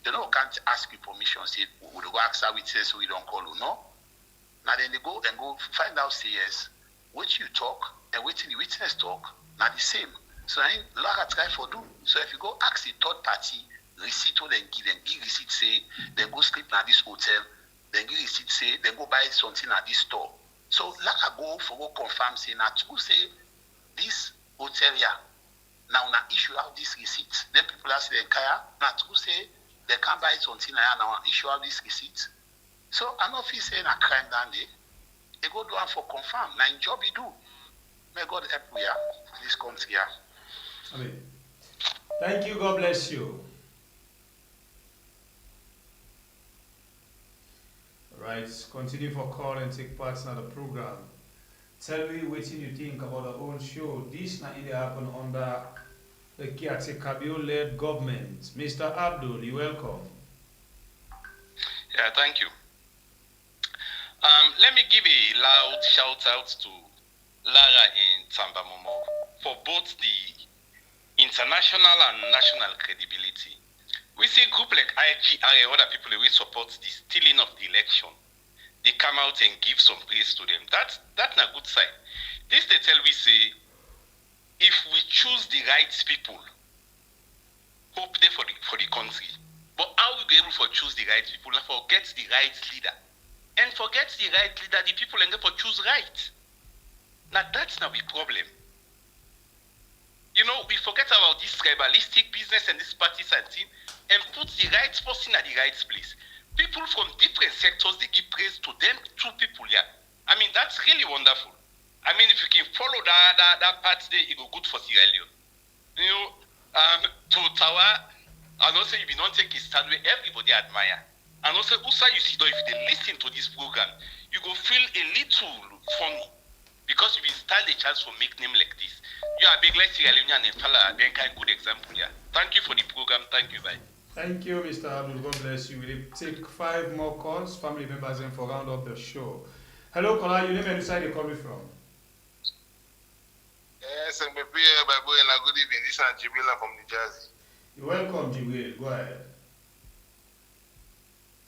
They don't can't ask you permission, say, would go ask our witness so we don't call you, no? Now then they go find out, say yes, what you talk and what the witness talk, not the same. So I Lara try for do. So if you go ask the third party, receipt or then give receipt say, then go sleep at this hotel, then give receipt say, then go buy something at this store. So Lara go confirm say, now to say this hotel here, now issue out this receipt. Then people ask the kaya, now to say they can't buy something now issue out this receipt. So I'm not saying a crime down there. They go do it for confirm. Now in job you do. May God help you here. This country here. Amen. Thank you. God bless you. Right. Continue for call and take part in the program. Tell me what you think about our own show. This now it happen under the Kabio-led government. Mr. Abdul, you're welcome. Yeah, thank you. Let me give a loud shout out to Lara and Tambamomo for both the international and national credibility. We see a group like IGR and other people who support the stealing of the election. They come out and give some praise to them. That's a good sign. This they tell we say, if we choose the right people, hope there for the country. But how we be able to choose the right people and forget the right leader? And forget the right leader, the people and therefore choose right. Now that's not the problem. You know, we forget about this tribalistic business and this partisan thing and put the right person at the right place. People from different sectors, they give praise to them, two people here. I mean, that's really wonderful. I mean, if you can follow that part there, it will go good for Sierra Leone. You know, to Tawa, and also if you don't take his stand where everybody admire. And also, you see, though, if they listen to this program, you go feel a little funny. Because if you start a chance for make name like this, you are big like Sierra Leone and Fala, then kind of good example here. Thank you for the program. Thank you, bye. Thank you, Mr. Abdul. God bless you. We'll take 5 more calls, family members, and for round up the show. Hello, caller. You name and side you're coming from. Yes, I'm a prayer by boy and a good evening. This is Jibila from New Jersey. You're welcome, Jibril. Go ahead.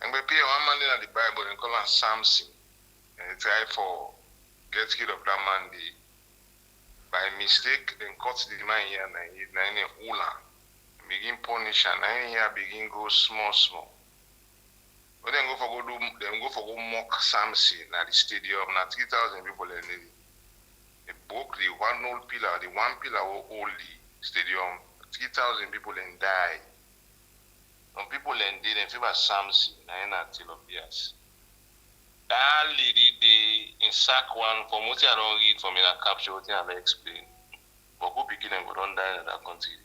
I'm a prayer one man in the Bible and call him Samson. And he tried for get rid of that man by mistake, then cut the man here and then Ula. Begin punish and then here begin go small. But then go for mock Samson at the stadium. Now 3,000 people in it. They broke the one pillar will hold the stadium. 3,000 people and die. Some people and did in favor Samson, and until of years. That lady they in sack one from what I don't read from in a capture what I have explained. But who begin and go don't die in that country.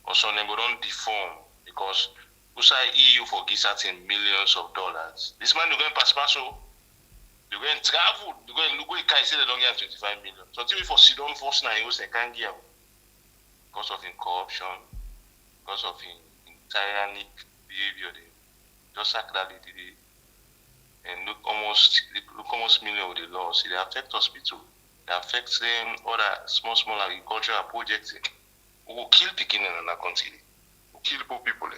Also they go don't deform because who say EU for give certain millions of dollars. This man you going pass so you go and travel, you go and look at say they don't get 25 million. So until we for sit down first now you say can't give because of in corruption, because of in tyrannic behavior, they just sack that lady and look almost million with the laws. They affect hospital, they affect them other small agricultural projects. We will kill picking in another country. We kill poor people.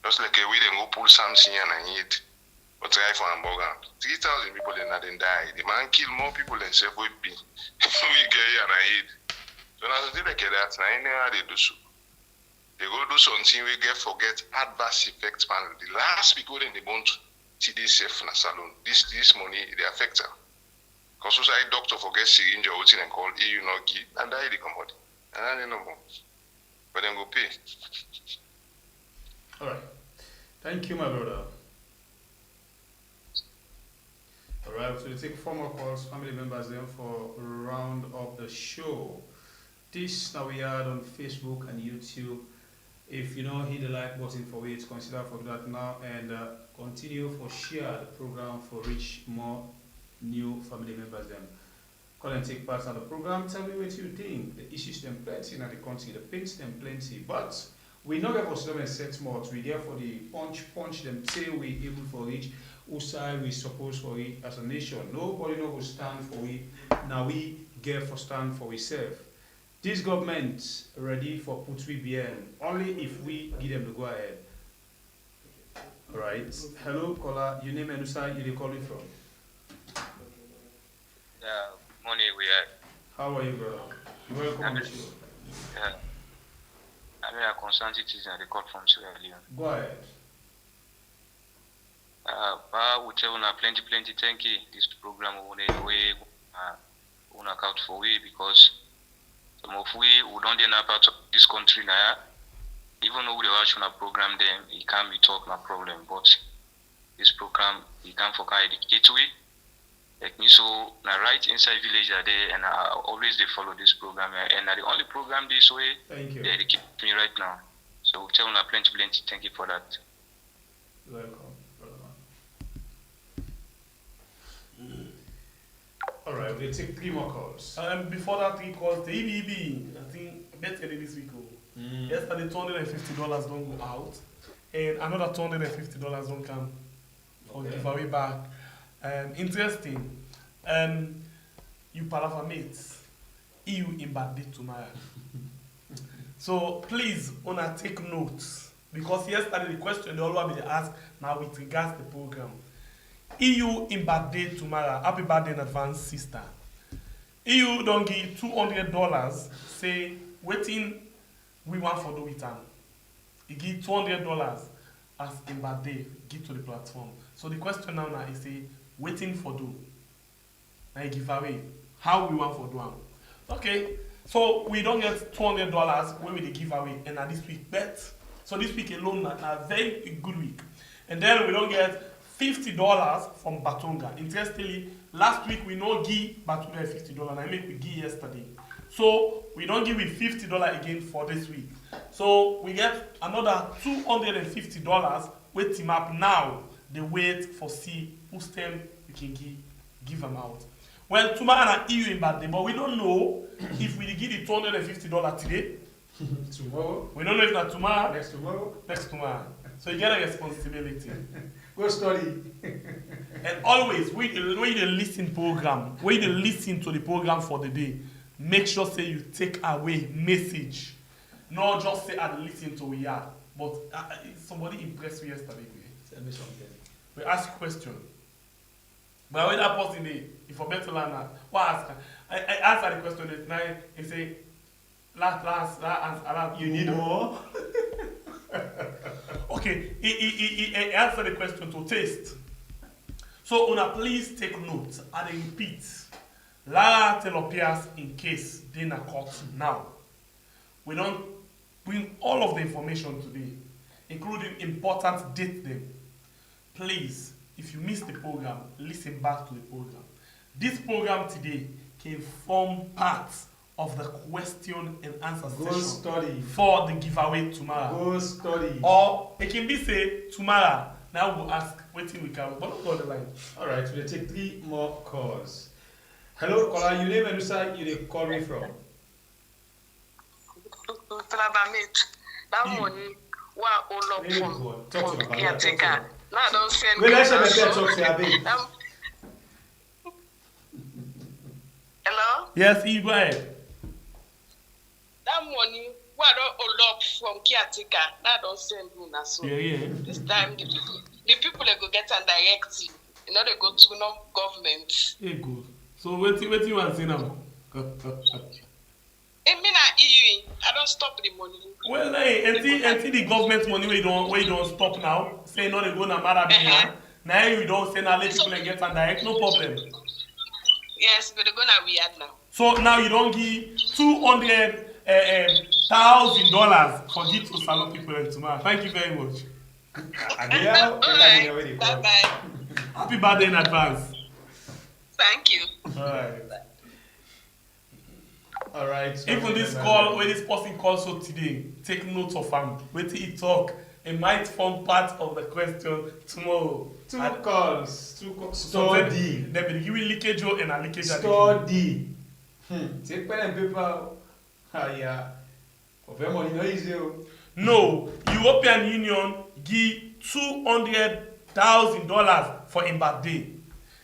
Just like we then go pull something and eat. But try for hamburger. 3,000 people then die. The man kill more people than self we be. We get here and eat. So now they like that. Now they do so. They go do something we forget adverse effects panel. The last people then they want to see safe in a salon. This money they affect her. Because society doctor forget syringe or and call EU not give and die the commodity. And they no more. But then go pay. All right. Thank you, my brother. All right, so we take 4 more calls, family members, then for round up the show. This now we are on Facebook and YouTube. If you don't hit the like button for it, consider for that now and continue for share the program for reach more new family members. Then call and take part in the program. Tell me what you think. The issues them plenty in the country, the pains them plenty, but we know that for them and set more. We therefore the punch them till we able for each who side we suppose for it as a nation. Nobody know will stand for it. Now we get for stand for ourselves. This government ready for put we behind only if we give them the go ahead. All right. Hello, caller. Your name and who side you calling from? Morning, we are. How are you, brother? You're welcome on the show. Yeah. I'm a concerned citizen at the court from Sierra Leone. Go ahead. We tell you plenty thank you. This program will account for we because some of we don't end up out of this country now. Even though we watch on a program them, it can be talk no problem. But this program it can for kind of gateway. Like me so na right inside village are there and I always they follow this program and the only program this way thank you. They keep me right now. So tell you plenty thank you for that. Welcome, brother. All right, we'll take 3 more calls. Before that 3 calls, the EBB, I think better this week. Yesterday $250 don't go out and another $250 don't come for giveaway back. Interesting. You Palavamates, EU in bad day tomorrow. So please, wanna take notes because yesterday the question they always be asked now with regards to the program. EU in bad day tomorrow. Happy birthday in advance, sister. EU don't give $200. Say waiting we want for do with them. He give $200 as in bad day give to the platform. So the question now is say waiting for do. Now you give away. How we want for do them. Okay. So we don't get $200 when we give away and at this week bet. So this week alone a very good week. And then we don't get $50 from Batonga. Interestingly, last week we no give Batonga $50 and I make we give yesterday. So we don't give it $50 again for this week. So we get another $250 with team up now. they wait for see whose term we can give them out. Well, tomorrow and EU in bad day, but we don't know if we give the $250 today. Tomorrow. We don't know if not tomorrow. Next tomorrow. Next tomorrow. So you get a responsibility. Go study. And always, when you listen program, when you listen to the program for the day, make sure say you take away message. Not just say I listen to we are. But somebody impressed me yesterday. Tell me something. We ask question. But when that person if I better learn that, what ask? I answer the question at night and say, last answer. You need more? Okay, he answer the question to taste. So, una please take note. I repeat. Lara Telopias in case they in a court now. We don't bring all of the information today, including important date them. Please, if you missed the program, listen back to the program. This program today can form part of the question and answer session for the giveaway tomorrow. Go study. Or it can be say tomorrow. Now we'll ask waiting we can. But don't go on the line. All right, we'll take 3 more calls. Hello, caller. You name and side you call me from. That money, what all up from caretaker. Now don't send me. Hello? Yes, you go ahead. That money, what all up from caretaker. Now don't send me now. So this time the people they go get and direct you. You know they go to no government. Hey, good. So what you want to say now? I mean, I don't stop the money. Well, until the government money we don't stop now. Say no, they go na Marabia. Now you don't say now let people get and direct, no problem. Yes, but they're gonna weird now. So now you don't give $200,000 for give to salon people and tomorrow. Thank you very much. Bye bye. Happy birthday in advance. Thank you. All right. Even this call, when this person calls so today, take note of him. Wait till he talk. It might form part of the question tomorrow. 2 calls. Study. They will give you leakage and a leakage. Study. Take pen and paper. Yeah. Money no easy. No, European Union give $200,000 for him birthday,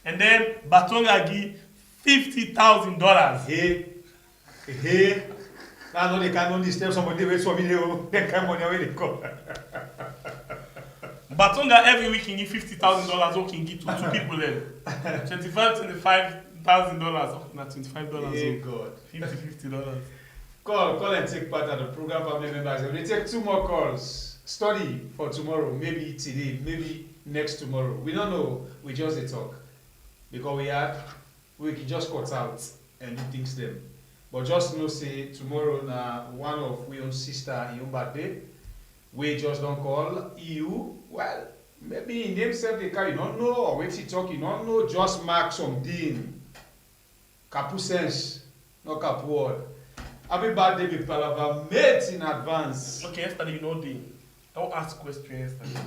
and then Batonga give $50,000. Hey. Now they can only step somebody with some video. They can money away they come. Batonga every week can give $50,000. Or can give to 2 people then. $25,000. Oh, not $25. Hey God. $50. Call and take part of the program family members. We take 2 more calls. Study for tomorrow, maybe today, maybe next tomorrow. We don't know. We just talk because we can just cut out and do things them. But just know say tomorrow na one of we own sister in birthday. We just don't call EU. Well, maybe in themselves they can you don't know or wait to talk, you don't know, just mark something. Kapu sense, not kapu word. Happy birthday, big palava, made in advance. Okay, yesterday you know I'll ask questions yesterday.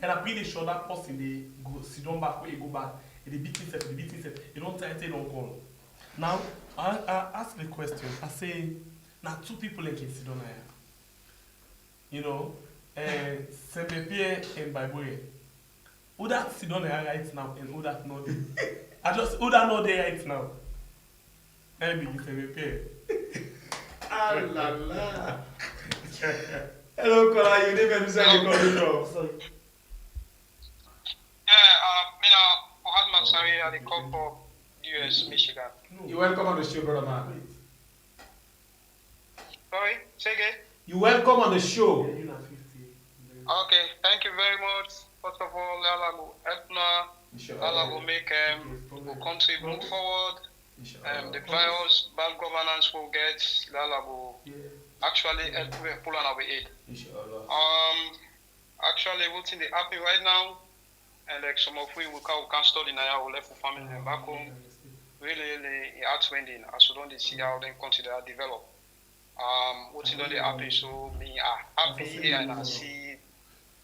And I'm pretty sure that person they go sit down back where you go back. And they beat himself, you don't tell don't call. Now I ask the question. I say, now 2 people in sit down here. You know, Sempepie and Bible. Who that sit down there right now and who that not there? Who that not there right now? Maybe Sempepie. Ah la la. Hello, caller. You name and say you call me from. Mohammed Sari, I call for US, Michigan. You're welcome on the show, brother man. Sorry, say again. You're welcome on the show. Okay, thank you very much. First of all, Allah will help now. Allah will make the country move forward. The virus, bad governance will get. Allah will actually help pull on our aid. Actually, what's in the happening right now, and like some of we can study now, we left for family and back home. Really heart-rending as we don't see how they consider develop. What's in the happy, so me are happy and I see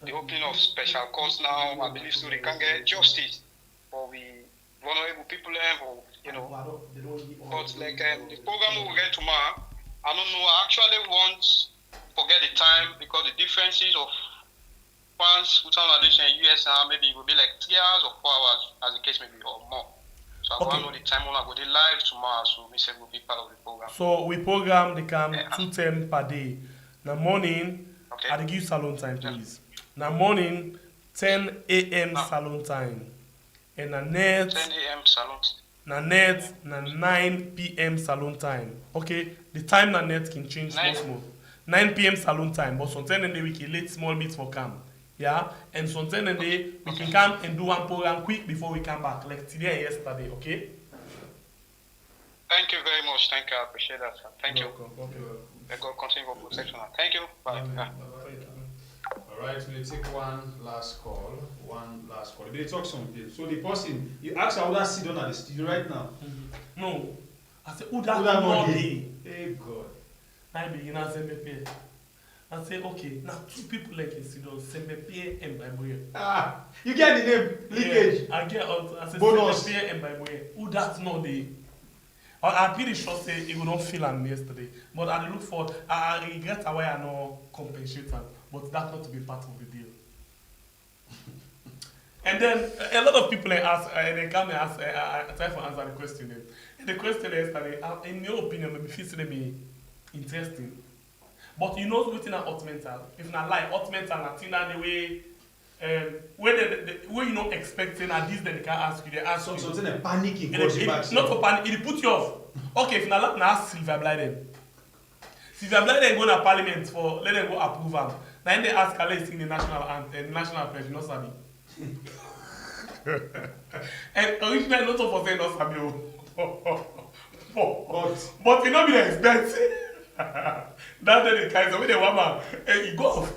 the opening of special courts now, I believe so they can get justice for the vulnerable people involved, you know. But like the program we will get tomorrow, I don't know, I actually won't forget the time because the differences of France, Bangladesh and US maybe it will be like 3 hours or 4 hours as the case may be or more. So I want to know the time when I go to live tomorrow so we will be part of the program. So we program the camp 2:10 per day. Now morning, I'll give you salon time please. Now morning 10 a.m. salon time. And na net 10 a.m. salon. Na net na 9 p.m. salon time. Okay, the time na net can change small. 9 p.m. salon time, but sometimes in the week late small bit for camp. Yeah, and sometimes in the we can come and do one program quick before we come back, like today and yesterday. Okay. Thank you very much. Thank you. I appreciate that. Sir. Thank you. Okay. May God continue for protection. Thank you. Bye. All right, we'll take one last call. They talk something. So the person, you ask how that sit down at the studio right now. No. I said, who that not day? Hey God. I begin to send me pay. I say, okay, now 2 people like you sit down, send me pay and by way. Ah, you get the name, linkage. Yeah, I get out. I say, bonus. Send me pay and by way. Who that not day? I'm pretty sure say it would not feel on yesterday. But I look for, I regret why I no compensate them. But that's not to be part of the deal. And then a lot of people ask, and they come and ask, I try to answer the question. And the question yesterday, in your opinion, maybe feels to be interesting. But you know within an hot mental, if not lie, hot mental, Latina, the way, where you not expecting, and this then they can ask you, they ask you. So it's a panicking. Not for panic, it put you off. Okay, if not, now ask Sylvia Blyden. Sylvia Blyden go to parliament for, let them go approve them. Then they ask her, let's sing the national anthem, national pledge, not Sabi. And originally, not of us say not Sabi. But you know, be the expensive. That day the guys, when they want man, hey, you go off.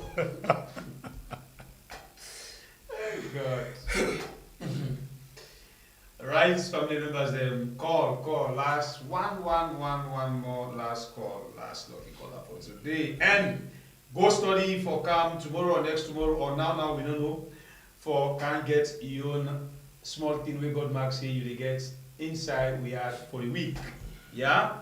Oh God. Right, family members, them call. Last one more. Last call. Last lucky caller for today. And go study for come tomorrow or next tomorrow or now we don't know. For can get your own small thing we God Mark say you get inside we are for the week. Yeah?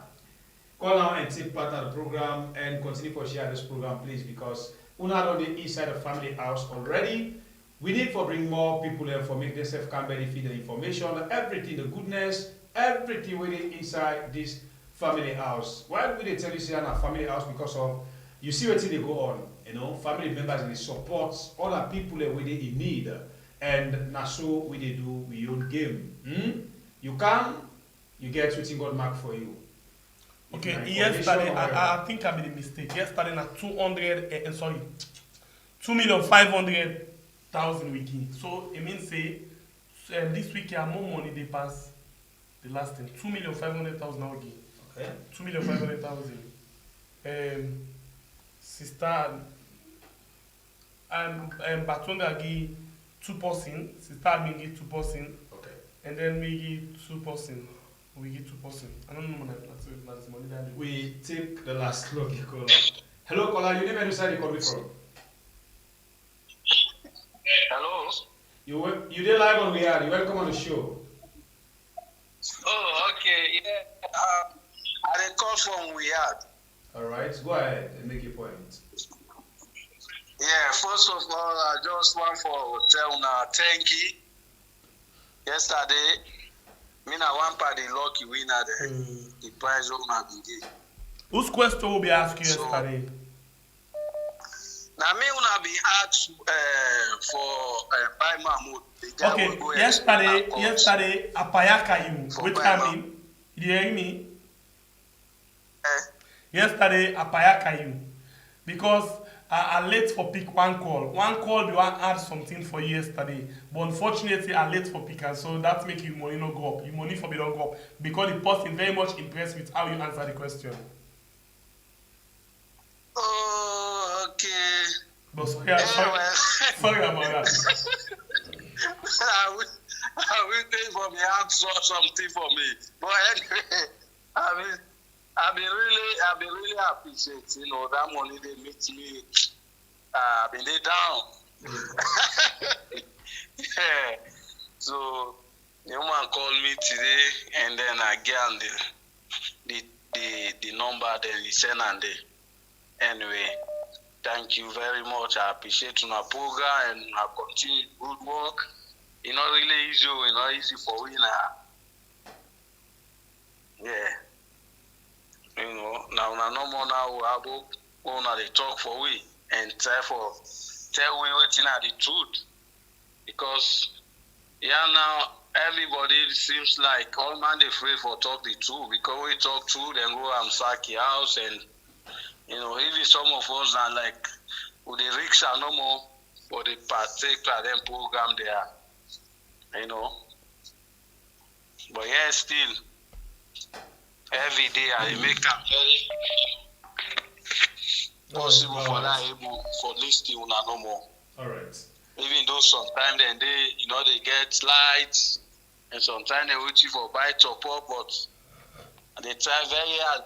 Call now and take part of the program and continue to share this program, please, because we're not on the east side of family house already. We need to bring more people there for make themselves can benefit the information, everything, the goodness, everything within inside this family house. Why do they tell you say a family house? Because of you see what they go on, you know, family members and support other people where they in need, and now so we they do we own game. You come, you get what God mark for you. Okay, yesterday I think I made a mistake. Yesterday na 2,500,000 wiki. So it means say this week you have more money they pass the last thing. 2,500,000 now again. Okay. 2,500,000. Sister Batonga give 2%. Sister Admin give 2%. Okay. And then we give 2%. We give 2%. I don't know that's money that we take the last lucky caller. Hello, caller. You name and where you call me from? Hello. You did live on We Are. You welcome on the show. Oh, okay. Yeah. I call from We Are. All right. Go ahead and make your point. Yeah. First of all, I just want to tell now thank you. Yesterday. Me na one party lucky winner the prize of my big. Whose question will be asked yesterday? Now me una be asked for buy Mahmoud. Okay, yesterday Apayaka you. Which time mean? You hear me? Yesterday Apayaka you. Because I late for pick one call. One call we want add something for you yesterday. But unfortunately I late for pick and so that make your money not go up. Your money for me don't go up. Because the person very much impressed with how you answer the question. Oh, okay. But sorry about that. I will pay for me answer something for me. But anyway, I've been really appreciate, that money they meet me. I've been laid down. Yeah. So the woman called me today, and then I gave the number, then he sent and anyway. Thank you very much. I appreciate your program and I continue good work. It's not really easy, it's not easy for we now. Yeah. You know, now no more now we have they talk for we and tell we waiting at the truth. Because now everybody seems like all man they afraid for talk the truth. Because we talk truth then go and sack your house, and even some of us are like with the rigs are no more for the particular them program there. But yeah, still every day I make them very possible for that able for listening no more. All right. Even though sometimes then they they get slides and sometimes they wait you for buy top up, but they try very hard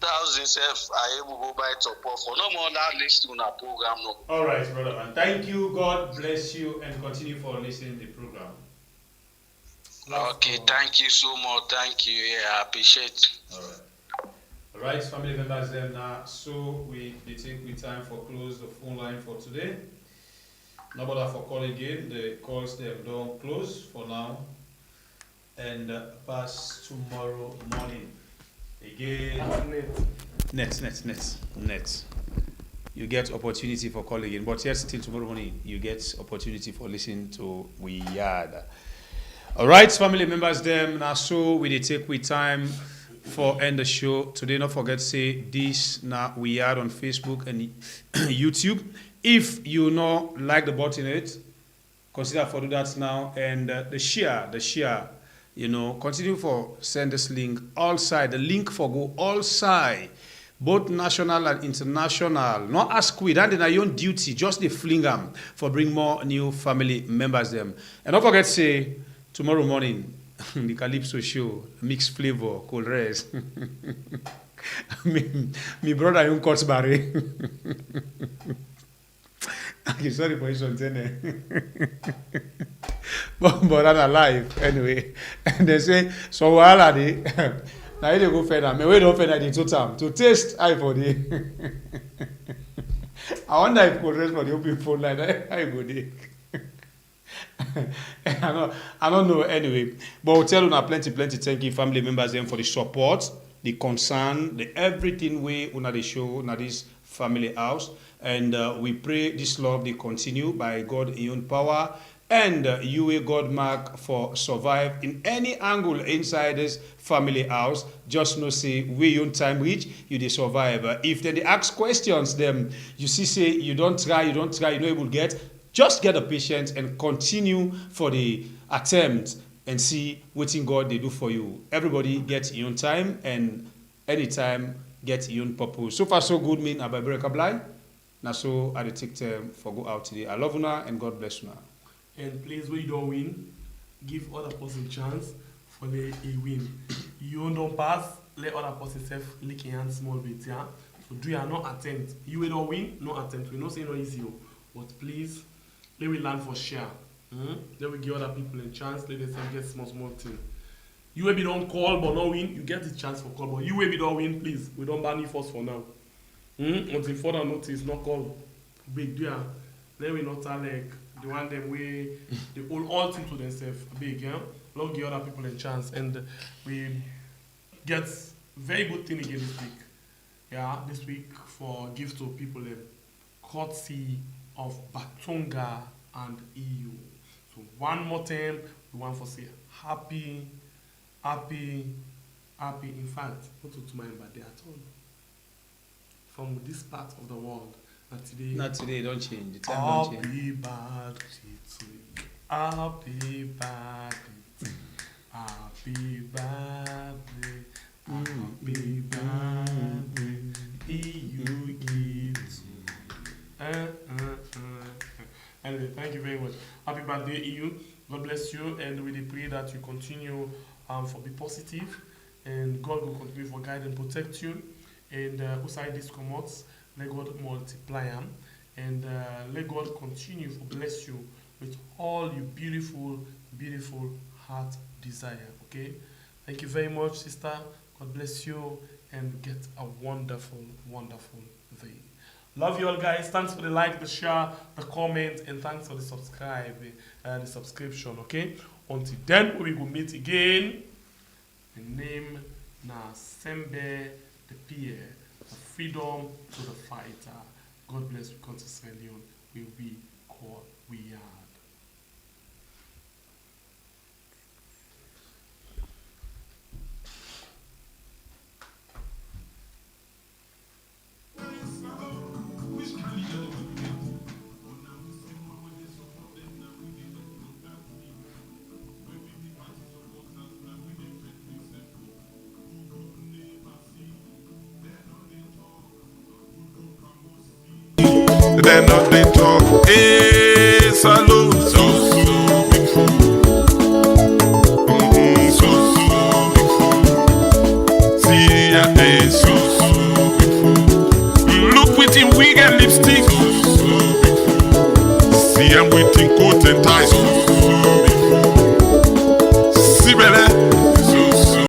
2,000-3,000 self are able to go buy top up for no more that listening on program no. All right, brother man. Thank you. God bless you and continue for listening to the program. Okay, thank you so much. Thank you. Yeah, I appreciate. All right. All right, family members then now. So we take time for close the phone line for today. No bother for call again. The calls them don't close for now. And pass tomorrow morning. Again. Net. You get opportunity for calling again. But yes, till tomorrow morning, you get opportunity for listening to We Yard. All right, family members, them now. So we take time for end the show today. Don't forget to say this now. We are on Facebook and YouTube. If you not like the button consider for do that now. And the share, continue for send this link all side. The link for go all side, both national and international. Not ask we that in your own duty, just the fling them for bring more new family members them. And don't forget to say tomorrow morning. The Calypso show, mixed flavor, cold rest. me brother, you cut barry. Okay, sorry for this one, but I'm alive anyway. And they say, so while are they? Now they go further. Me we don't further the total to taste I for the. I wonder if cold rest for the open phone line. I go there. I don't know anyway, but we'll tell you now plenty thank you family members them for the support, the concern, the everything way on the show, on this family house, and we pray this love they continue by God in your own power, and you will God mark for survive in any angle inside this family house. Just know say we your time reach you they survive. If they ask questions them you see say you don't try you not able to get. Just get the patience and continue for the attempt and see what God they do for you. Everybody gets your own time and anytime get your own purpose. So far so good, mean about break blind. Now so I take time for go out today. I love you now and God bless you now. And please, when you don't win, give other person chance for the win. You don't pass, let other person self lick your hand small bit, yeah. So do you not attempt? You will not win, no attempt. We not say no easy, but please. Let we learn for share. Let we give other people a chance. Let them get small thing. You maybe don't call but not win. You get the chance for call, but you maybe don't win. Please, we don't ban you first for now. Until further notice, not call big deal. Let we not like the one them way they all thing to themselves big. Yeah, don't give other people a chance, and we get very good thing again this week. Yeah, this week for gifts to people. Courtesy of Batonga and EU. So one more time, we want to say happy. In fact, not to my birthday at all. From this part of the world, not today, don't change. The time don't change. Happy birthday to you. Happy birthday. Happy birthday. Happy birthday. EU gives. Anyway, thank you very much. Happy birthday, EU. God bless you, and we pray that you continue for be positive, and God will continue for guide and protect you. And outside this commodity, let God multiply them, And let God continue to bless you with all your beautiful, beautiful heart desire. Okay? Thank you very much, sister. God bless you and get a wonderful, wonderful day. Love you all, guys. Thanks for the like, the share, the comment, and thanks for the subscribe, the subscription. Okay? Until then, we will meet again. The name na Sembe the Pierre, the freedom to the fighter. God bless you, Countess Leone. Will be called we are. They're not they talk. Hey, salute. See ya, hey, look with him wig and lipstick. See him with him coat and ties.